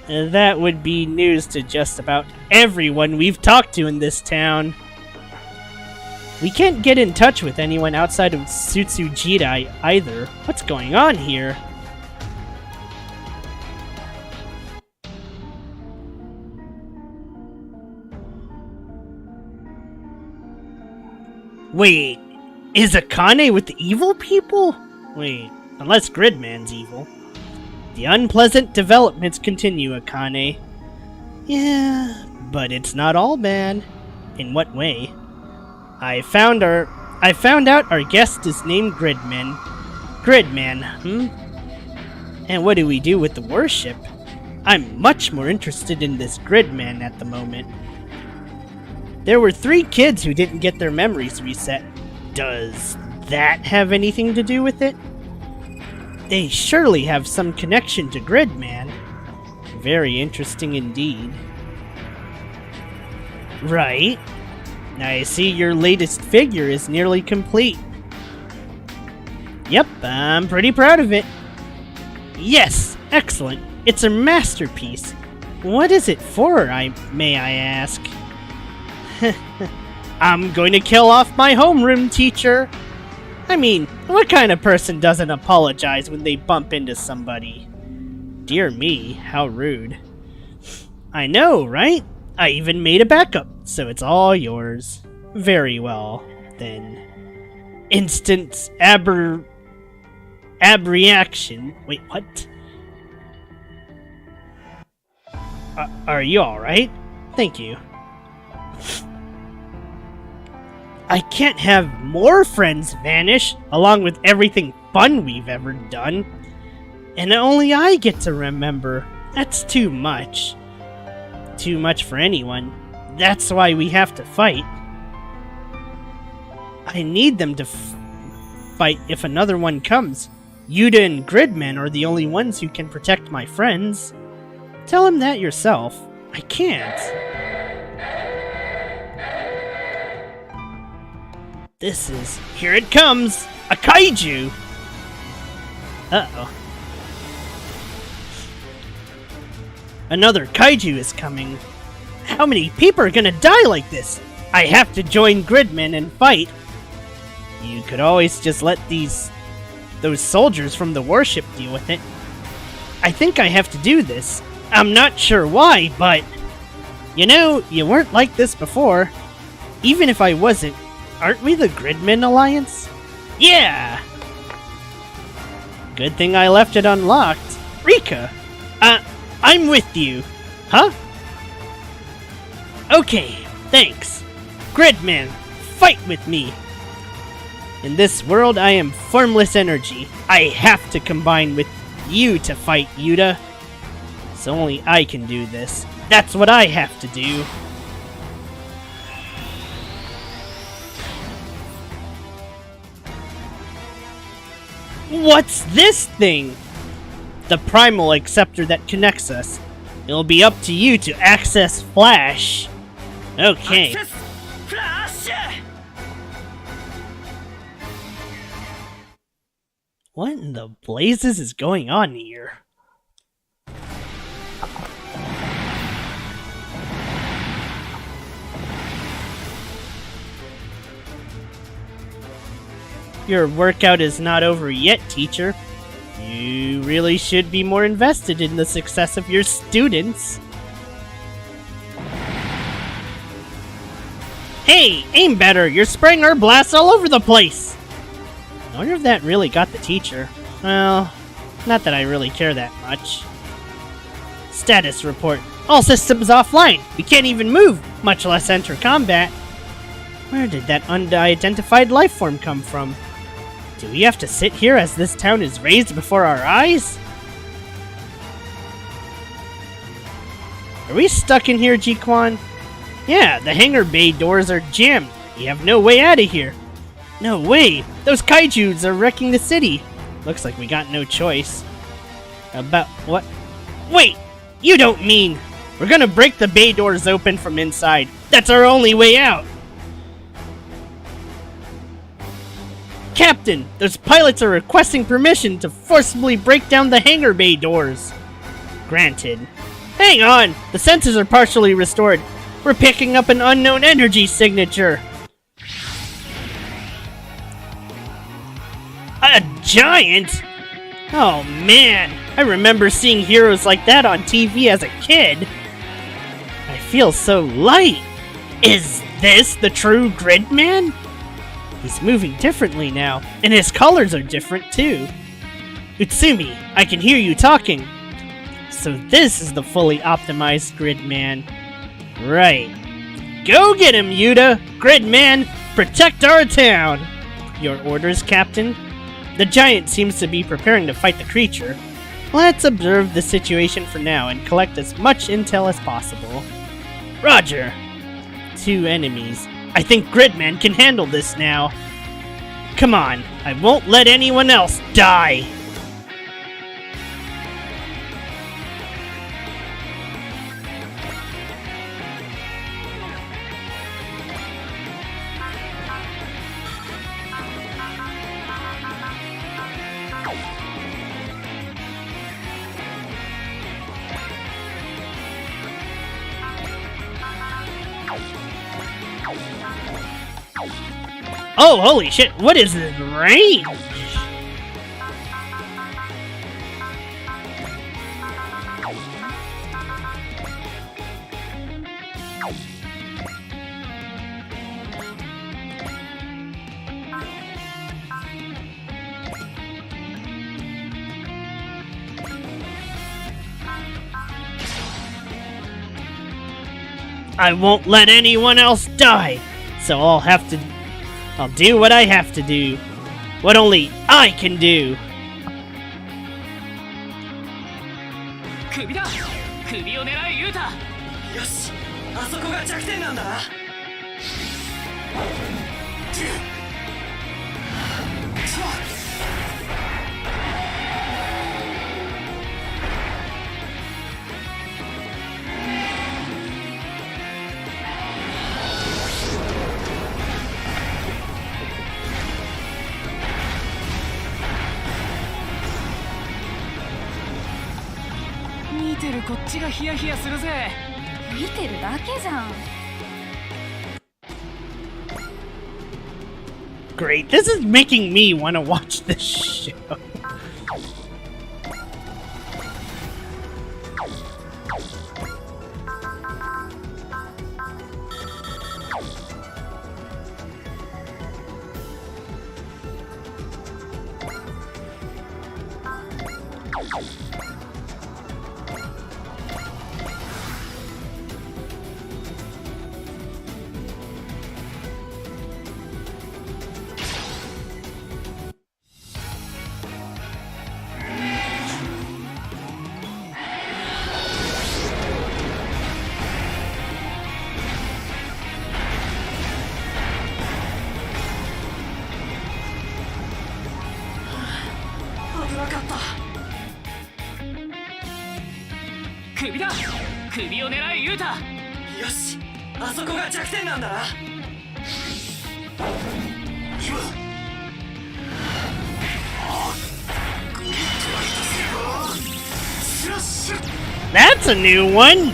That would be news to just about everyone we've talked to in this town. We can't get in touch with anyone outside of Tsutsujirai either. What's going on here? Wait, is Akane with the evil people? Wait, unless Gridman's evil. The unpleasant developments continue, Akane. Yeah, but it's not all bad. In what way? I found out our guest is named Gridman. Gridman, And what do we do with the warship? I'm much more interested in this Gridman at the moment. There were 3 kids who didn't get their memories reset. Does that have anything to do with it? They surely have some connection to Gridman. Very interesting indeed. Right. I see your latest figure is nearly complete. Yep, I'm pretty proud of it. Yes, excellent. It's a masterpiece. What is it for, may I ask? I'm going to kill off my homeroom teacher. I mean, what kind of person doesn't apologize when they bump into somebody? Dear me, how rude. I know, right? I even made a backup, so it's all yours. Very well, then. Instant abreaction. Wait, what? Are you alright? Thank you. I can't have more friends vanish, along with everything fun we've ever done. And only I get to remember. That's too much. Too much for anyone. That's why we have to fight. I need them to fight if another one comes. Yuta and Gridman are the only ones who can protect my friends. Tell him that yourself. I can't. Here it comes! A kaiju! Uh-oh. Another kaiju is coming. How many people are gonna die like this? I have to join Gridman and fight. You could always just let those soldiers from the warship deal with it. I think I have to do this. I'm not sure why, but... You know, you weren't like this before. Even if I wasn't, aren't we the Gridman Alliance? Yeah! Good thing I left it unlocked. Rika! I'm with you. Huh? Okay, thanks. Gridman, fight with me! In this world, I am formless energy. I have to combine with you to fight Yuta. So only I can do this. That's what I have to do. What's this thing? The primal acceptor that connects us. It'll be up to you to access Flash. Okay. Access Flash! What in the blazes is going on here? Your workout is not over yet, teacher. You really should be more invested in the success of your students. Hey, aim better! You're spraying our blasts all over the place! I wonder if that really got the teacher. Well, not that I really care that much. Status report. All systems offline. We can't even move, much less enter combat. Where did that unidentified life form come from? Do we have to sit here as this town is razed before our eyes? Are we stuck in here, Ji-Quan? Yeah, the hangar bay doors are jammed. We have no way out of here. No way! Those kaijus are wrecking the city. Looks like we got no choice. About what? Wait! You don't mean... We're gonna break the bay doors open from inside. That's our only way out! Captain, those pilots are requesting permission to forcibly break down the hangar bay doors. Granted. Hang on! The sensors are partially restored. We're picking up an unknown energy signature. A giant? Oh man, I remember seeing heroes like that on TV as a kid. I feel so light. Is this the true Gridman? He's moving differently now, and his colors are different too. Utsumi, I can hear you talking. So this is the fully optimized Gridman. Right. Go get him, Yuta! Gridman, protect our town! Your orders, Captain? The giant seems to be preparing to fight the creature. Let's observe the situation for now and collect as much intel as possible. Roger! 2 enemies. I think Gridman can handle this now. Come on, I won't let anyone else die! Oh, holy shit, what is this range? I won't let anyone else die, so I'll do what I have to do. What only I can do. 首だ。首を狙え、ユータ。よし、あそこが弱点なんだな。見てるこっちがヒヤヒヤするぜ。見てるだけじゃん。Great, this is making me want to watch this show. That's a new one!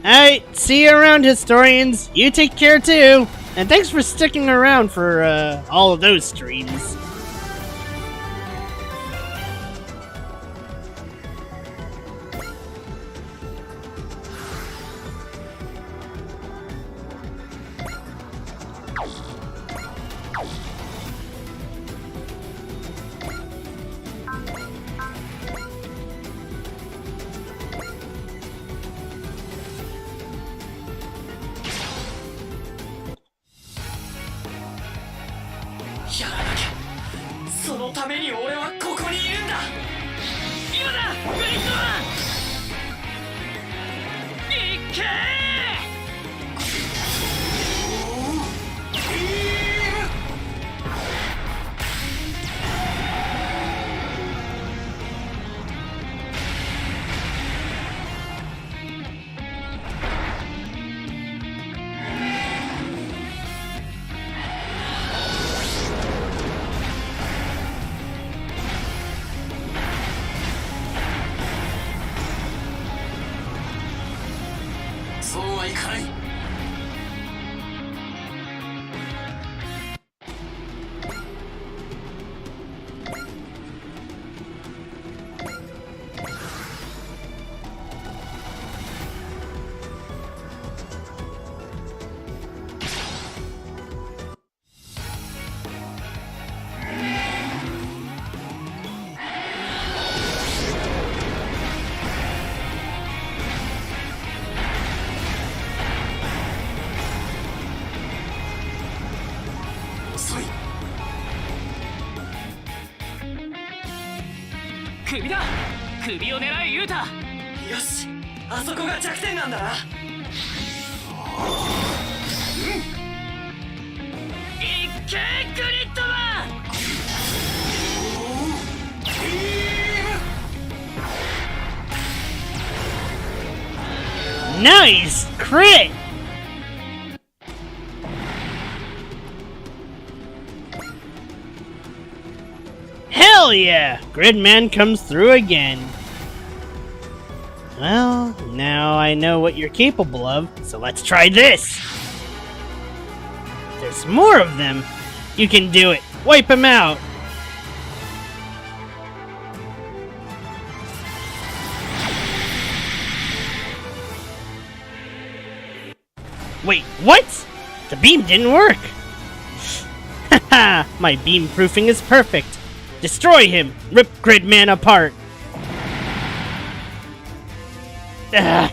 Alright, see you around, historians. You take care too. And thanks for sticking around for all of those streams. Nice crit! Hell yeah! Gridman comes through again. Well, now I know what you're capable of, so let's try this! There's more of them! You can do it! Wipe them out! Wait, what? The beam didn't work! Haha! My beam proofing is perfect! Destroy him! Rip Gridman apart! Ugh.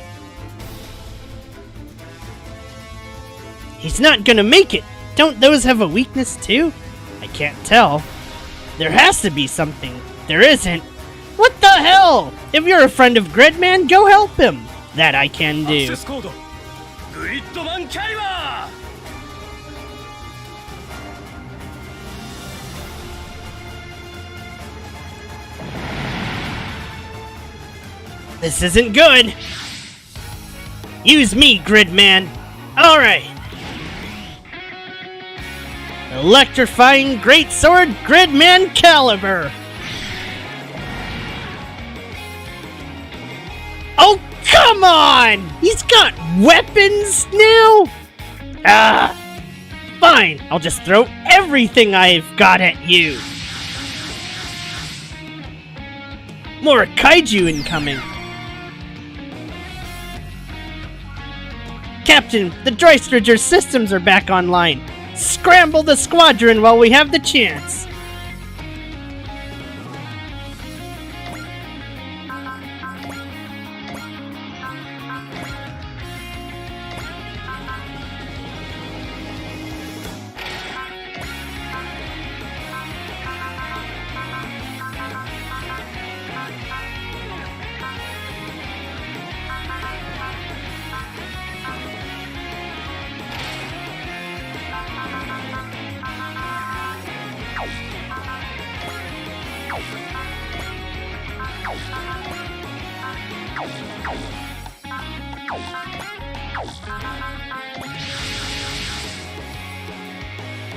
He's not gonna make it! Don't those have a weakness too? I can't tell. There has to be something. There isn't. What the hell? If you're a friend of Gridman, go help him! That I can do. This isn't good! Use me, Gridman! Alright! Electrifying Greatsword Gridman Caliber! Oh, come on! He's got weapons now? Ah! Fine, I'll just throw everything I've got at you! More kaiju incoming! Captain, the Drystrager systems are back online! Scramble the squadron while we have the chance!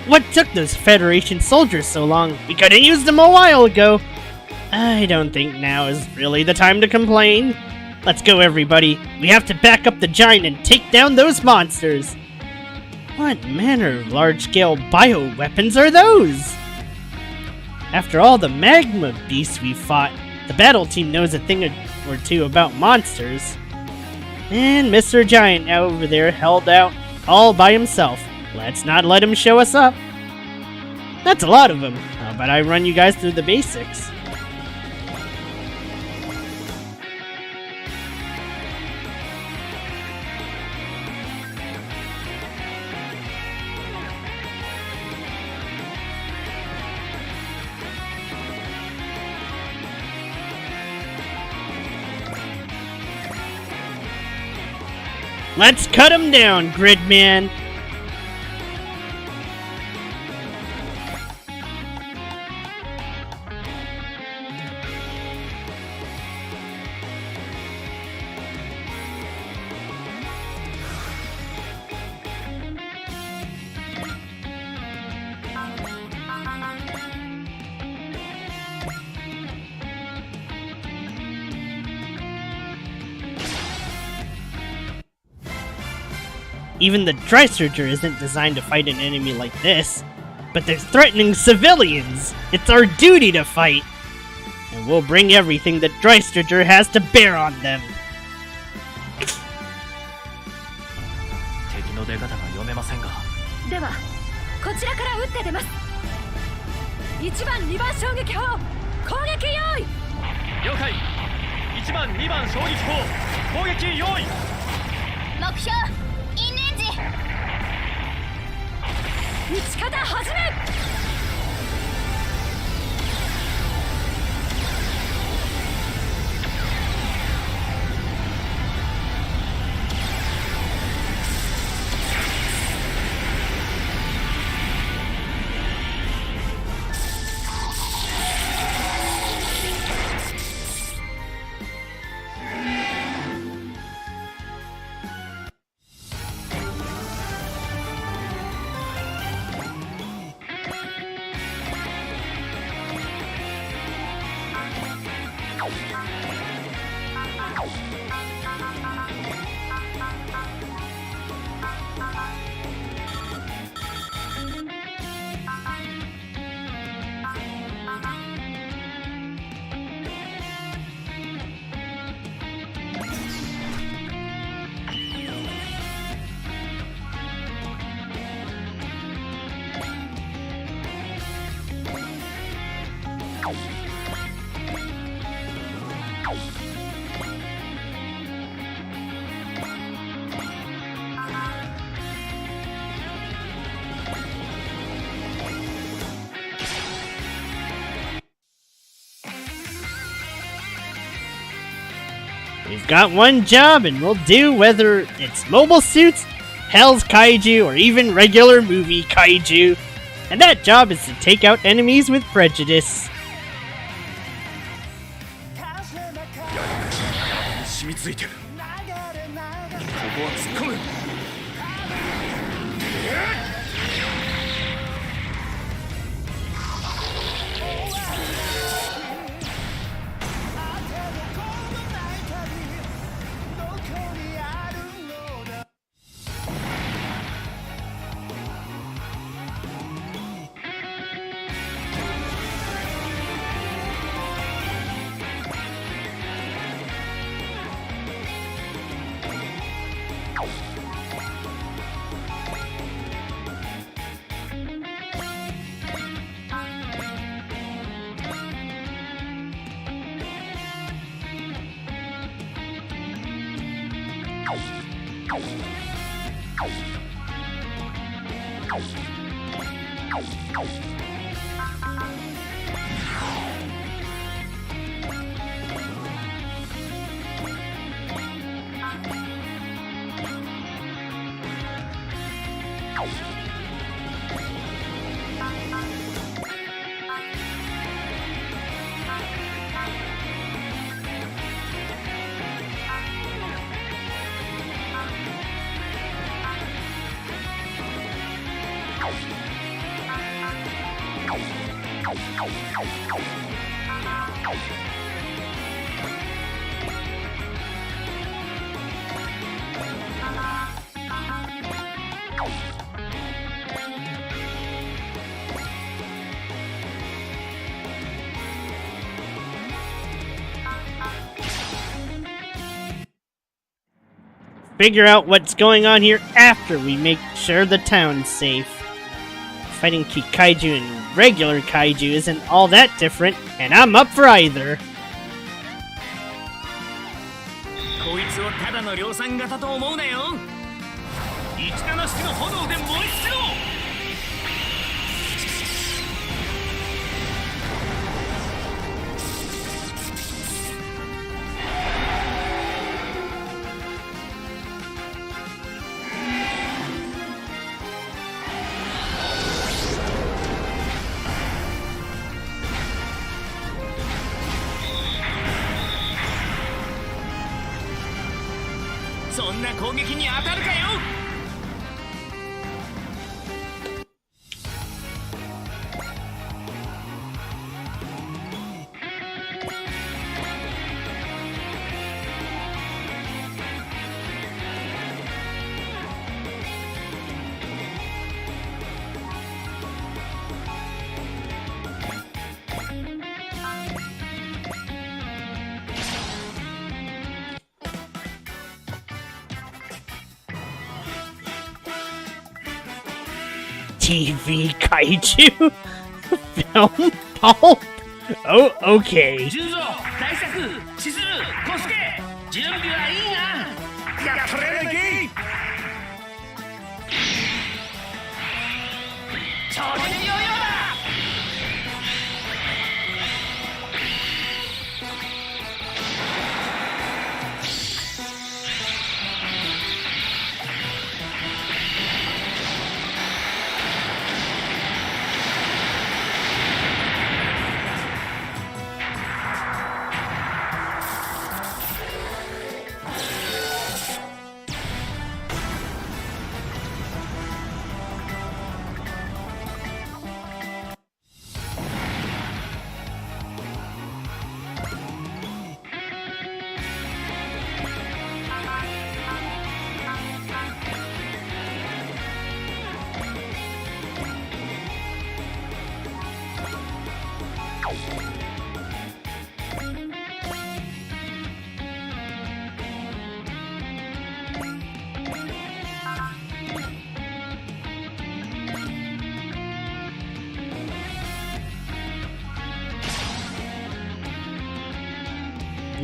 What took those Federation soldiers so long? We could have used them a while ago. I don't think now is really the time to complain. Let's go, everybody. We have to back up the giant and take down those monsters. What manner of large-scale bioweapons are those? After all the magma beasts we fought, the battle team knows a thing or two about monsters. And Mr. Giant over there held out all by himself. Let's not let him show us up. That's a lot of them. How about I run you guys through the basics? Let's cut him down, Gridman! Even the Drysurger isn't designed to fight an enemy like this. But they're threatening civilians! It's our duty to fight! And we'll bring everything that Drysurger has to bear on them! 敵の出方が読めませんが。ではこちらから撃って出ます。1番2番衝撃砲攻撃用意。了解。1番2番衝撃砲攻撃用意。目標インレンジ。撃ち方始め。We've got one job and we'll do whether it's mobile suits, Hell's Kaiju, or even regular movie Kaiju. And that job is to take out enemies with prejudice. 染みついてる。ここは突っ込む。figure out what's going on here after we make sure the town's safe. Fighting Kaiju and regular Kaiju isn't all that different, and I'm up for either. こいつをただの量産型と思うなよ。17式の炎で燃え尽きろ。そんな攻撃に当たるかよ。TV Kaiju? Film pulp? Oh, okay. 十蔵、大作、千鶴、小助、準備はいいな。やっとれないけ。超人ヨーヨーだ。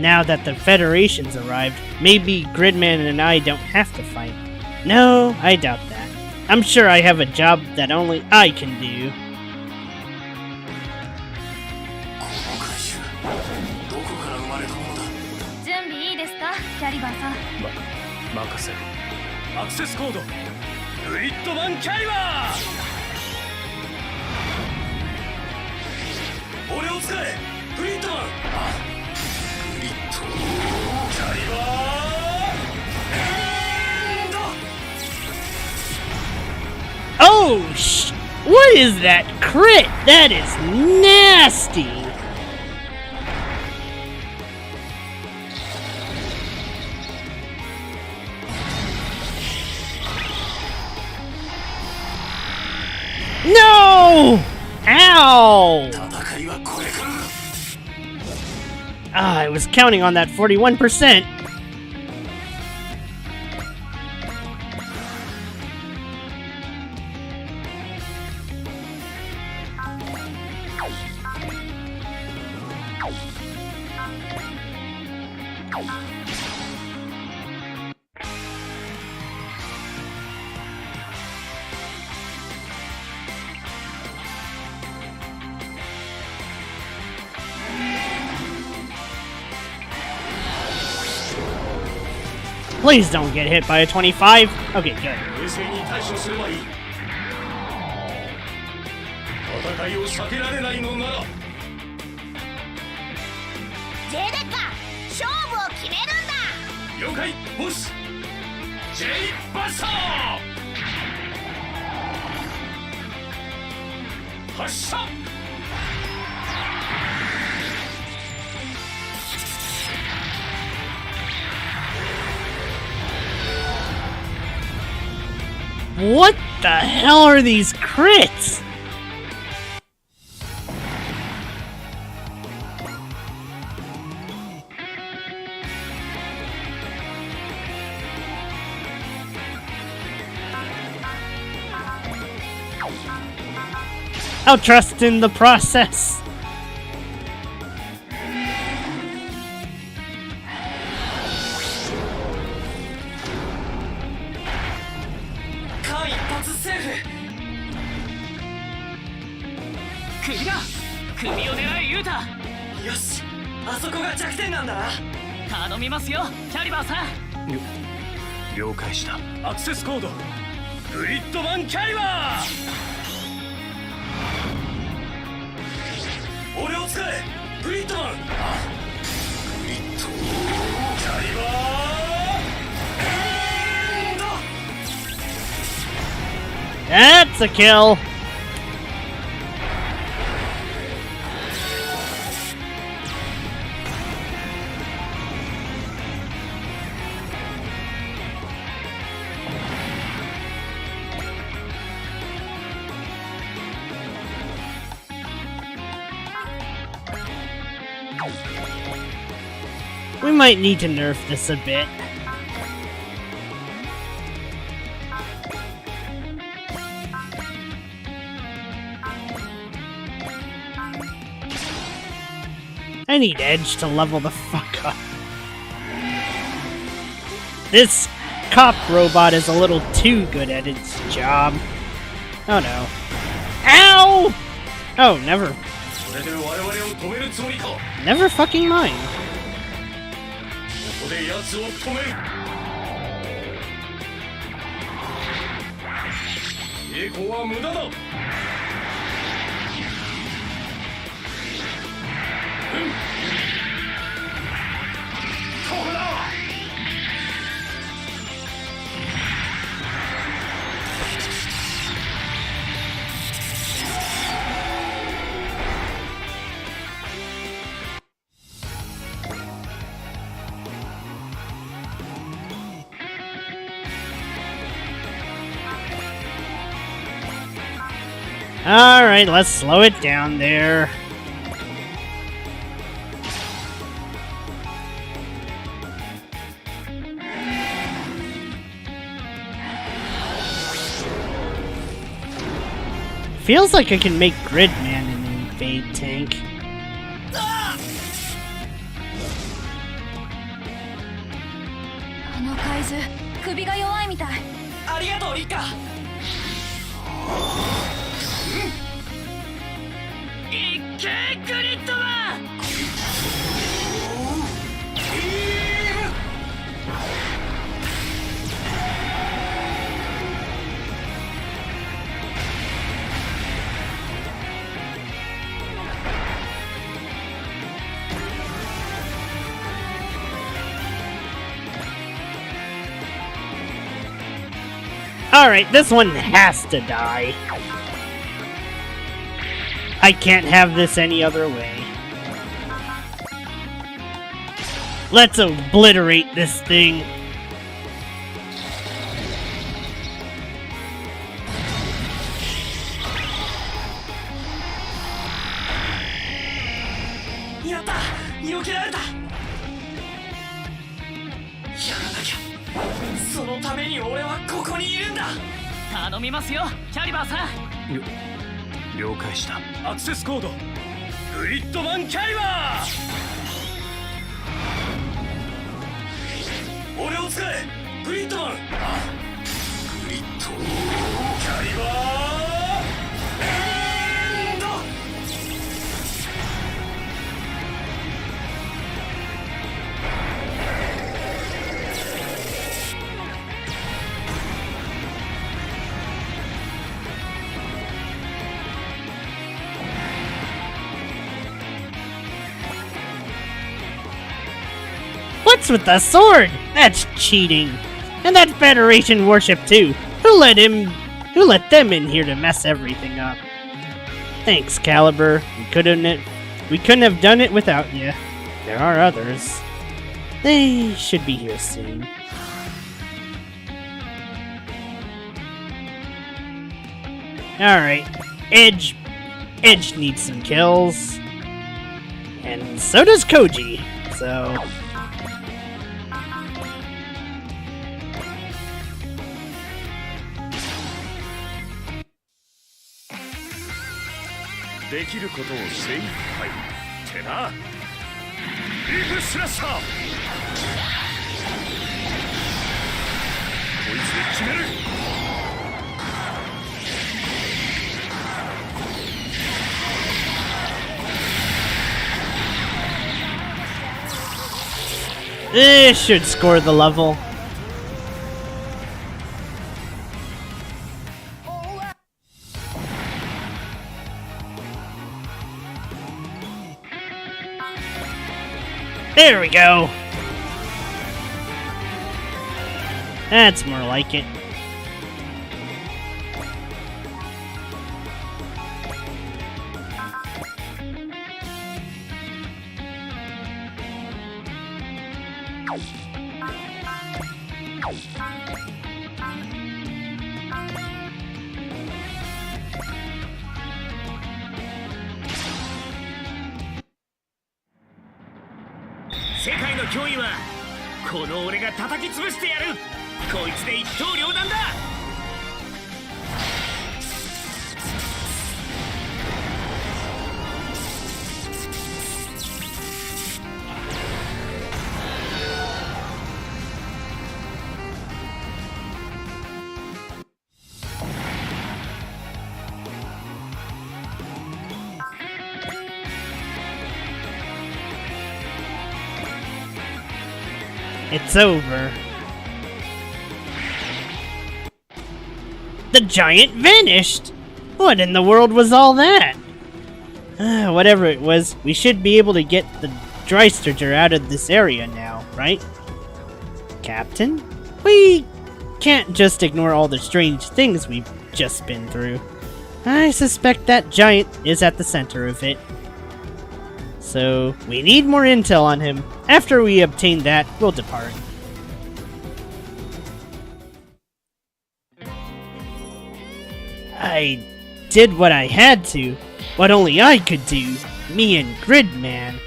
Now that the Federation's arrived, maybe Gridman and I don't have to fight. No, I doubt that. I'm sure I have a job that only I can do. 準備いいですか、キャリバーさん。任せる。アクセスコード。グリッドマンキャリバー。俺を使え。グリッドマン。グリッド。キャリバー。Oh, what is that crit? That is nasty. No! Ow! I was counting on that 41%. Please don't get hit by a 25. Okay, good. 戦いを避けられないのなら J デッカ、勝負を決めるんだ。了解、ボス。 J バスター発射。 What the hell are these crits? I'll trust in the process. Access code. Gridman Caliber. 俺を使え、グリッドマン。グリッドキャリバー。That's a kill. We might need to nerf this a bit. I need Edge to level the fuck up. This cop robot is a little too good at its job. Oh no. Ow! Oh, never. Never fucking mind. ここで奴を止める。栄光は無駄だ。ここだ。Alright, let's slow it down there. Feels like I can make Gridman an invade tank. あの海図、首が弱いみたい。ありがとう、リカ。いけ、グリッドマン。Alright, this one has to die. I can't have this any other way. Let's obliterate this thing. Yatta! 避けられた。やらなきゃ。そのために俺はここにいるんだ。頼みますよ、キャリバーさん。了解した。アクセスコード。グリッドマンキャリバー。俺を使え、グリッドマン。グリッドキャリバー。What's with the sword? That's cheating. And that Federation warship too. Who let them in here to mess everything up? Thanks, Caliber. We couldn't have done it without you. There are others. They should be here soon. Alright. Edge needs some kills. And so does Koji. So できることを精一杯ってな。リーフスラッシャー、こいつで決める。This should score the level. There we go. That's more like it. It's over. The giant vanished! What in the world was all that? Whatever it was, we should be able to get the Dreistriger out of this area now, right? Captain? We can't just ignore all the strange things we've just been through. I suspect that giant is at the center of it. So, we need more intel on him. After we obtain that, we'll depart. I did what I had to. What only I could do. Me and Gridman.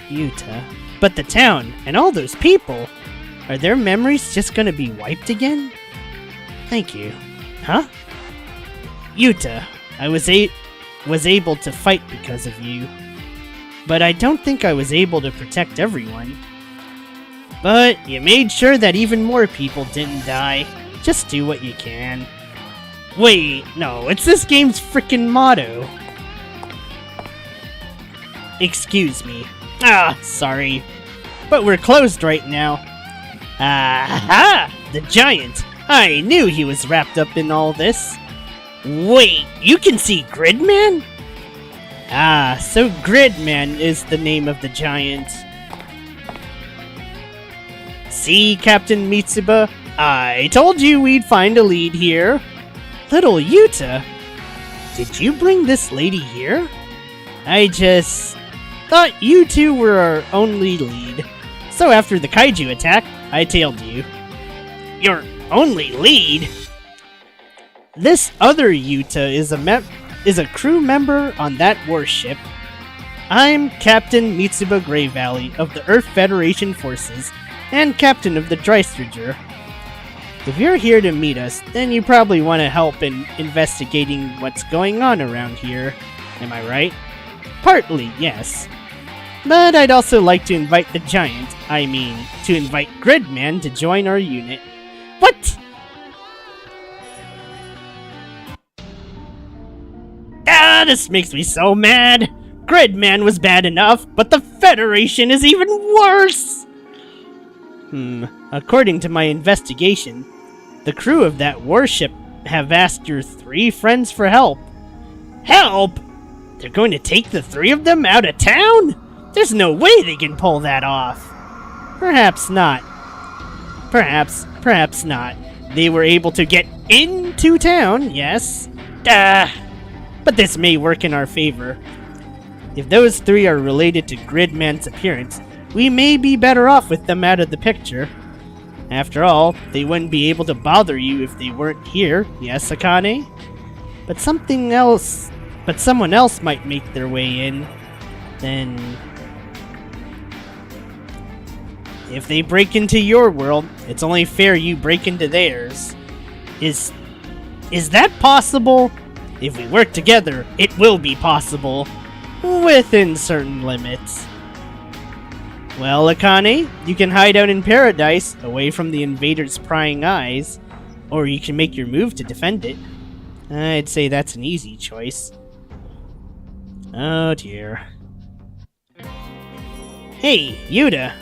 Yuta. But the town, and all those people. Are their memories just gonna be wiped again? Thank you. Huh? Yuta, I was able to fight because of you. But I don't think I was able to protect everyone. But you made sure that even more people didn't die. Just do what you can. Wait, no, it's this game's frickin' motto. Excuse me. Ah, sorry. But we're closed right now. Aha! The giant! I knew he was wrapped up in all this. Wait, you can see Gridman? Ah, so Gridman is the name of the giant. See, Captain Mitsuba? I told you we'd find a lead here. Little Yuta, did you bring this lady here? I just thought you two were our only lead. So after the kaiju attack, I tailed you. Your only lead? This other Yuta is a crew member on that warship. I'm Captain Mitsuba Grey Valley of the Earth Federation Forces and Captain of the Dreistriger. If you're here to meet us, then you probably want to help in investigating what's going on around here. Am I right? Partly, yes. But I'd also like to invite the giant, to invite Gridman to join our unit. What? Ah, this makes me so mad! Gridman was bad enough, but the Federation is even worse! According to my investigation, the crew of that warship have asked your 3 friends for help. Help? They're going to take the 3 of them out of town? There's no way they can pull that off. Perhaps not. Perhaps not. They were able to get into town, yes. But this may work in our favor. If those 3 are related to Gridman's appearance, we may be better off with them out of the picture. After all, they wouldn't be able to bother you if they weren't here, yes, Akane? But someone else might make their way in. Then if they break into your world, it's only fair you break into theirs. Is that possible? If we work together, it will be possible. Within certain limits. Well, Akane, you can hide out in paradise, away from the invaders' prying eyes, or you can make your move to defend it. I'd say that's an easy choice. Oh dear. Hey, Yuta.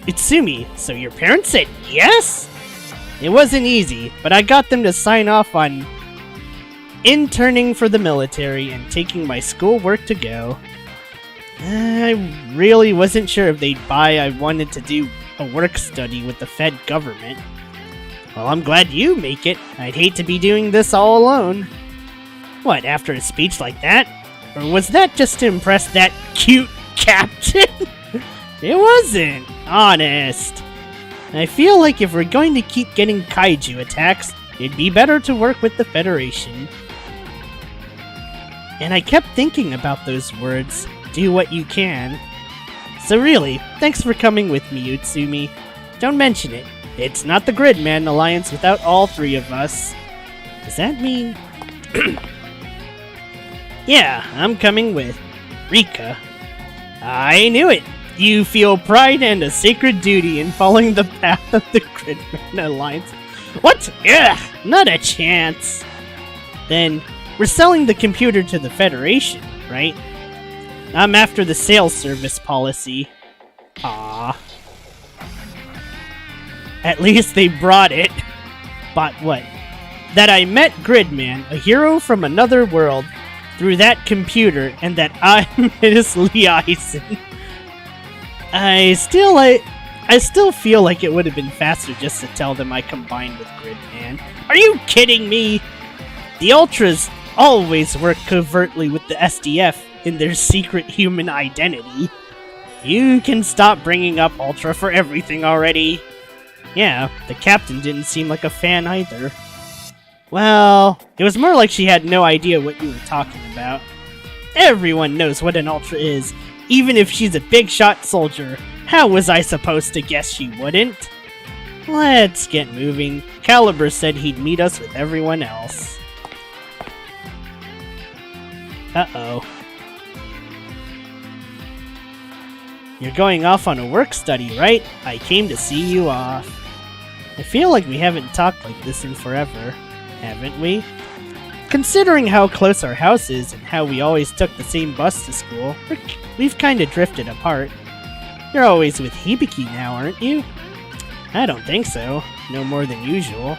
Itsumi, so your parents said yes? It wasn't easy, but I got them to sign off on interning for the military and taking my schoolwork to go. I really wasn't sure if they'd buy I wanted to do a work study with the Fed government. Well, I'm glad you make it. I'd hate to be doing this all alone. What, after a speech like that? Or was that just to impress that cute captain? It wasn't, honest. I feel like if we're going to keep getting kaiju attacks, it'd be better to work with the Federation. And I kept thinking about those words, do what you can. So really, thanks for coming with me, Utsumi. Don't mention it. It's not the Gridman Alliance without all three of us. Does that mean... Yeah, I'm coming with Rika. I knew it! You feel pride and a sacred duty in following the path of the Gridman Alliance. What? Ugh, not a chance. Then, we're selling the computer to the Federation, right? I'm after the sales service policy. Ah. At least they brought it. But what? That I met Gridman, a hero from another world, through that computer, and that I'm Miss Lee Eisen. I still feel like it would have been faster just to tell them I combined with Gridman. Are you kidding me? The Ultras always work covertly with the SDF in their secret human identity. You can stop bringing up Ultra for everything already. Yeah, the captain didn't seem like a fan either. Well, it was more like she had no idea what you were talking about. Everyone knows what an Ultra is, even if she's a big shot soldier. How was I supposed to guess she wouldn't? Let's get moving. Caliber said he'd meet us with everyone else. Uh-oh. You're going off on a work study, right? I came to see you off. I feel like we haven't talked like this in forever, haven't we? Considering how close our house is and how we always took the same bus to school, we've kinda drifted apart. You're always with Hibiki now, aren't you? I don't think so. No more than usual.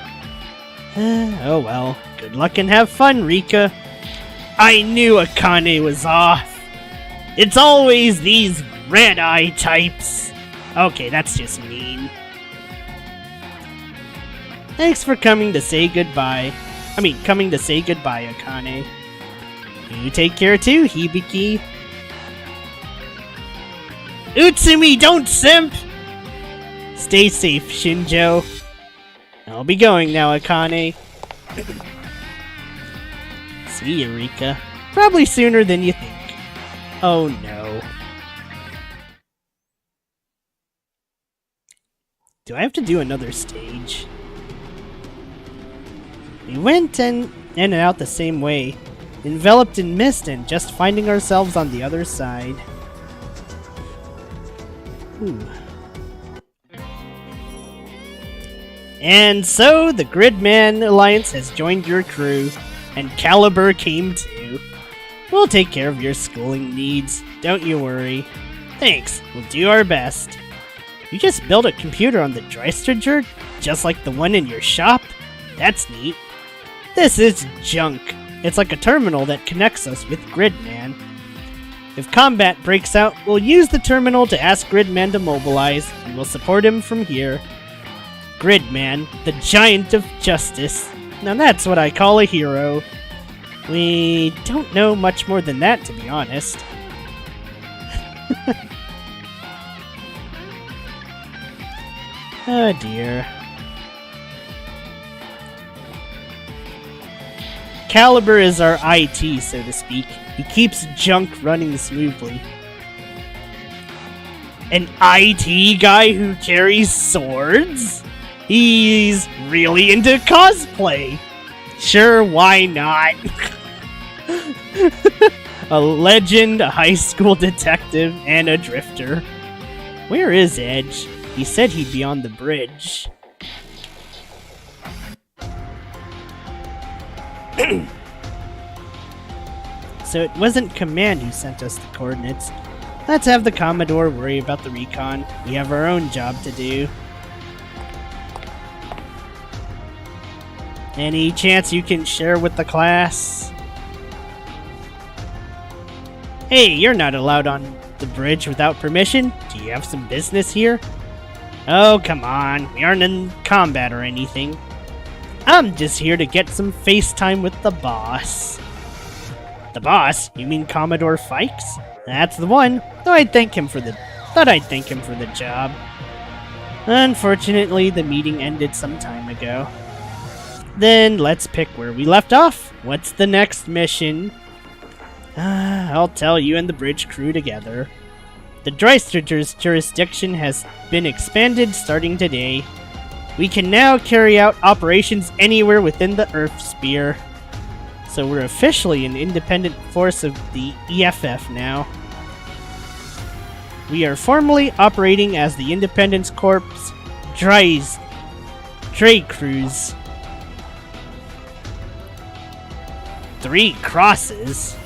Oh well. Good luck and have fun, Rika. I knew Akane was off. It's always these red-eye types. Okay, that's just mean. Thanks for coming to say goodbye. Coming to say goodbye, Akane. You take care too, Hibiki. Utsumi, don't simp! Stay safe, Shinjo. I'll be going now, Akane. See you, Rika. Probably sooner than you think. Oh no. Do I have to do another stage? We went in and out the same way, enveloped in mist and just finding ourselves on the other side. And so, the Gridman Alliance has joined your crew, and Caliber came too. We'll take care of your schooling needs, don't you worry. Thanks, we'll do our best. You just built a computer on the Dreistriger, just like the one in your shop? That's neat. This is junk. It's like a terminal that connects us with Gridman. If combat breaks out, we'll use the terminal to ask Gridman to mobilize, and we'll support him from here. Gridman, the giant of justice. Now that's what I call a hero. We don't know much more than that, to be honest. Oh dear. Caliber is our IT, so to speak. He keeps junk running smoothly. An IT guy who carries swords? He's really into cosplay. Sure, why not? A legend, a high school detective, and a drifter. Where is Edge? He said he'd be on the bridge. So it wasn't Command who sent us the coordinates. Let's have the Commodore worry about the recon. We have our own job to do. Any chance you can share with the class? Hey, you're not allowed on the bridge without permission. Do you have some business here? Oh, come on. We aren't in combat or anything. I'm just here to get some FaceTime with the boss. The boss? You mean Commodore Fikes? That's the one. Thought I'd thank him for the job. Unfortunately, the meeting ended some time ago. Then let's pick where we left off. What's the next mission? I'll tell you and the bridge crew together. The Dreister's jurisdiction has been expanded starting today. We can now carry out operations anywhere within the Earth Sphere. So we're officially an independent force of the EFF now. We are formally operating as the Independence Corps Dre Crews. 3 crosses.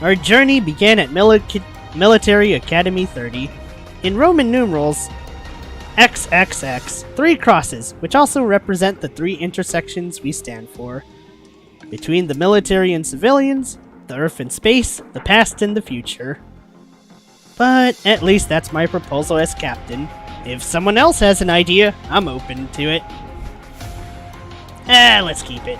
Our journey began at Military Academy 30. In Roman numerals, XXX, 3 crosses, which also represent the 3 intersections we stand for. Between the military and civilians, the Earth and space, the past and the future. But at least that's my proposal as captain. If someone else has an idea, I'm open to it. Let's keep it.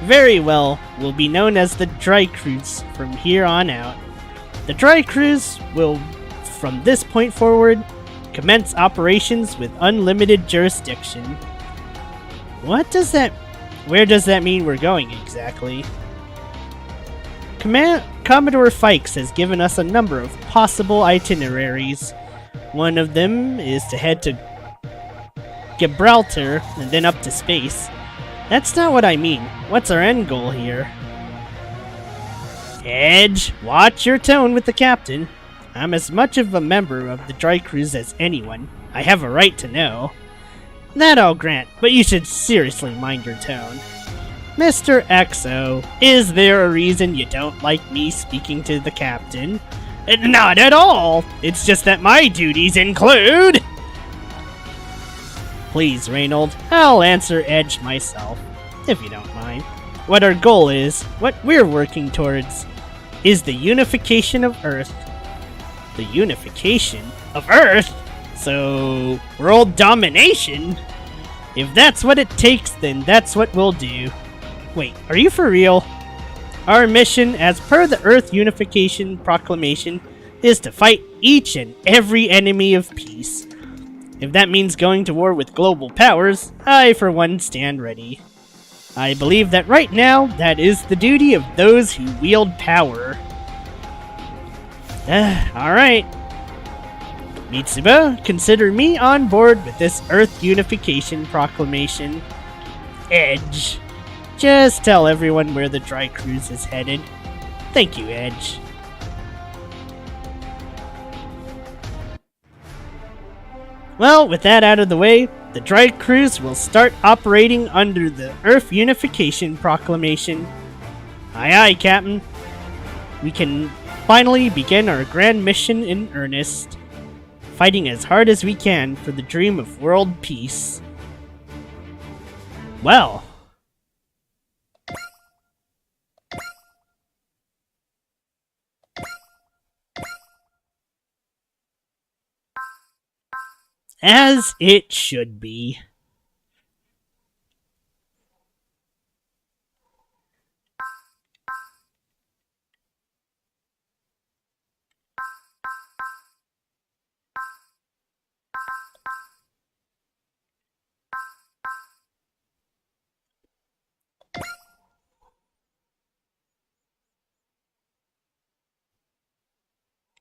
Very well, we'll be known as the Dry Crews from here on out. The Dry Crews will, from this point forward, commence operations with unlimited jurisdiction. Where does that mean we're going exactly? Commodore Fikes has given us a number of possible itineraries. One of them is to head to Gibraltar and then up to space. That's not what I mean. What's our end goal here? Edge, watch your tone with the captain. I'm as much of a member of the Dry Crews as anyone. I have a right to know. That I'll grant, but you should seriously mind your tone. Mr. XO, is there a reason you don't like me speaking to the captain? Not at all! It's just that my duties include... Please, Reynold, I'll answer Edge myself, if you don't mind. What our goal is, what we're working towards, is the unification of Earth. The unification of Earth? So, world domination? If that's what it takes, then that's what we'll do. Wait, are you for real? Our mission, as per the Earth Unification Proclamation, is to fight each and every enemy of peace. If that means going to war with global powers, I for one stand ready. I believe that right now, that is the duty of those who wield power. Alright. Mitsuba, consider me on board with this Earth Unification Proclamation. Edge. Just tell everyone where the Dry Cruise is headed. Thank you, Edge. Well, with that out of the way, the Dry Cruise will start operating under the Earth Unification Proclamation. Aye aye, Captain. We can finally begin our grand mission in earnest, fighting as hard as we can for the dream of world peace. Well... as it should be.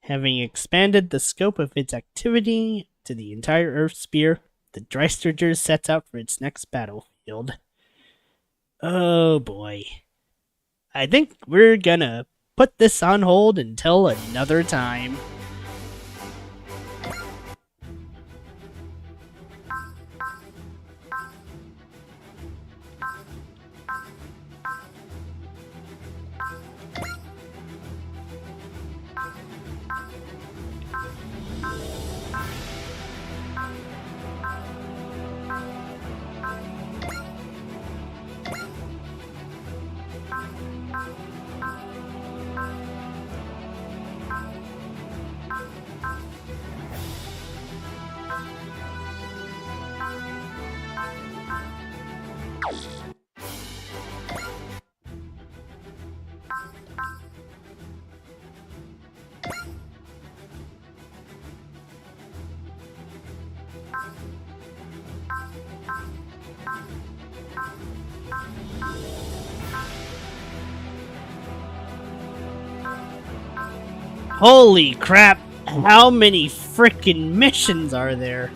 Having expanded the scope of its activity to the entire Earth sphere, The Dreisterger sets out for its next battlefield. Oh boy. I think we're gonna put this on hold until another time. Holy crap! How many frickin' missions are there?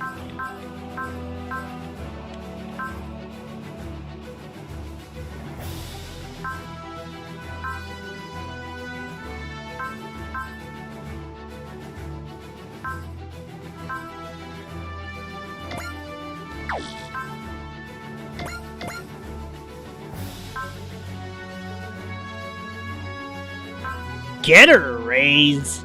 Get her, Raise!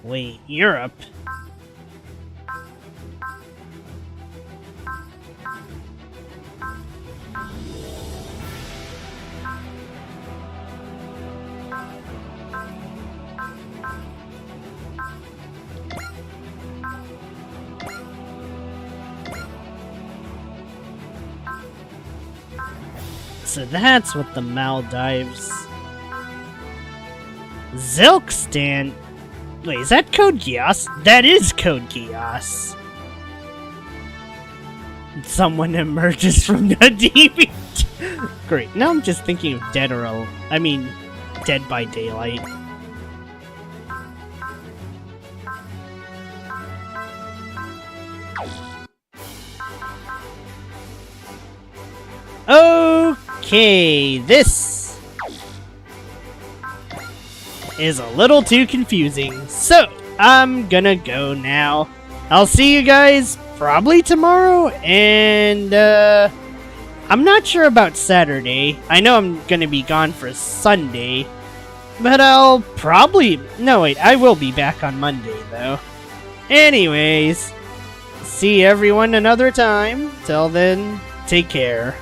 Wait, Europe? So that's what the Maldives... Zilkstan... Wait, is that Code Geass? That is Code Geass. Someone emerges from the DB. Great, now I'm just thinking of Dead by Daylight. Okay, this is a little too confusing, so I'm gonna go now. I'll see you guys probably tomorrow, and I'm not sure about Saturday. I know I'm gonna be gone for Sunday, but I'll probably... No, wait, I will be back on Monday, though. Anyways, see everyone another time. Till then, take care.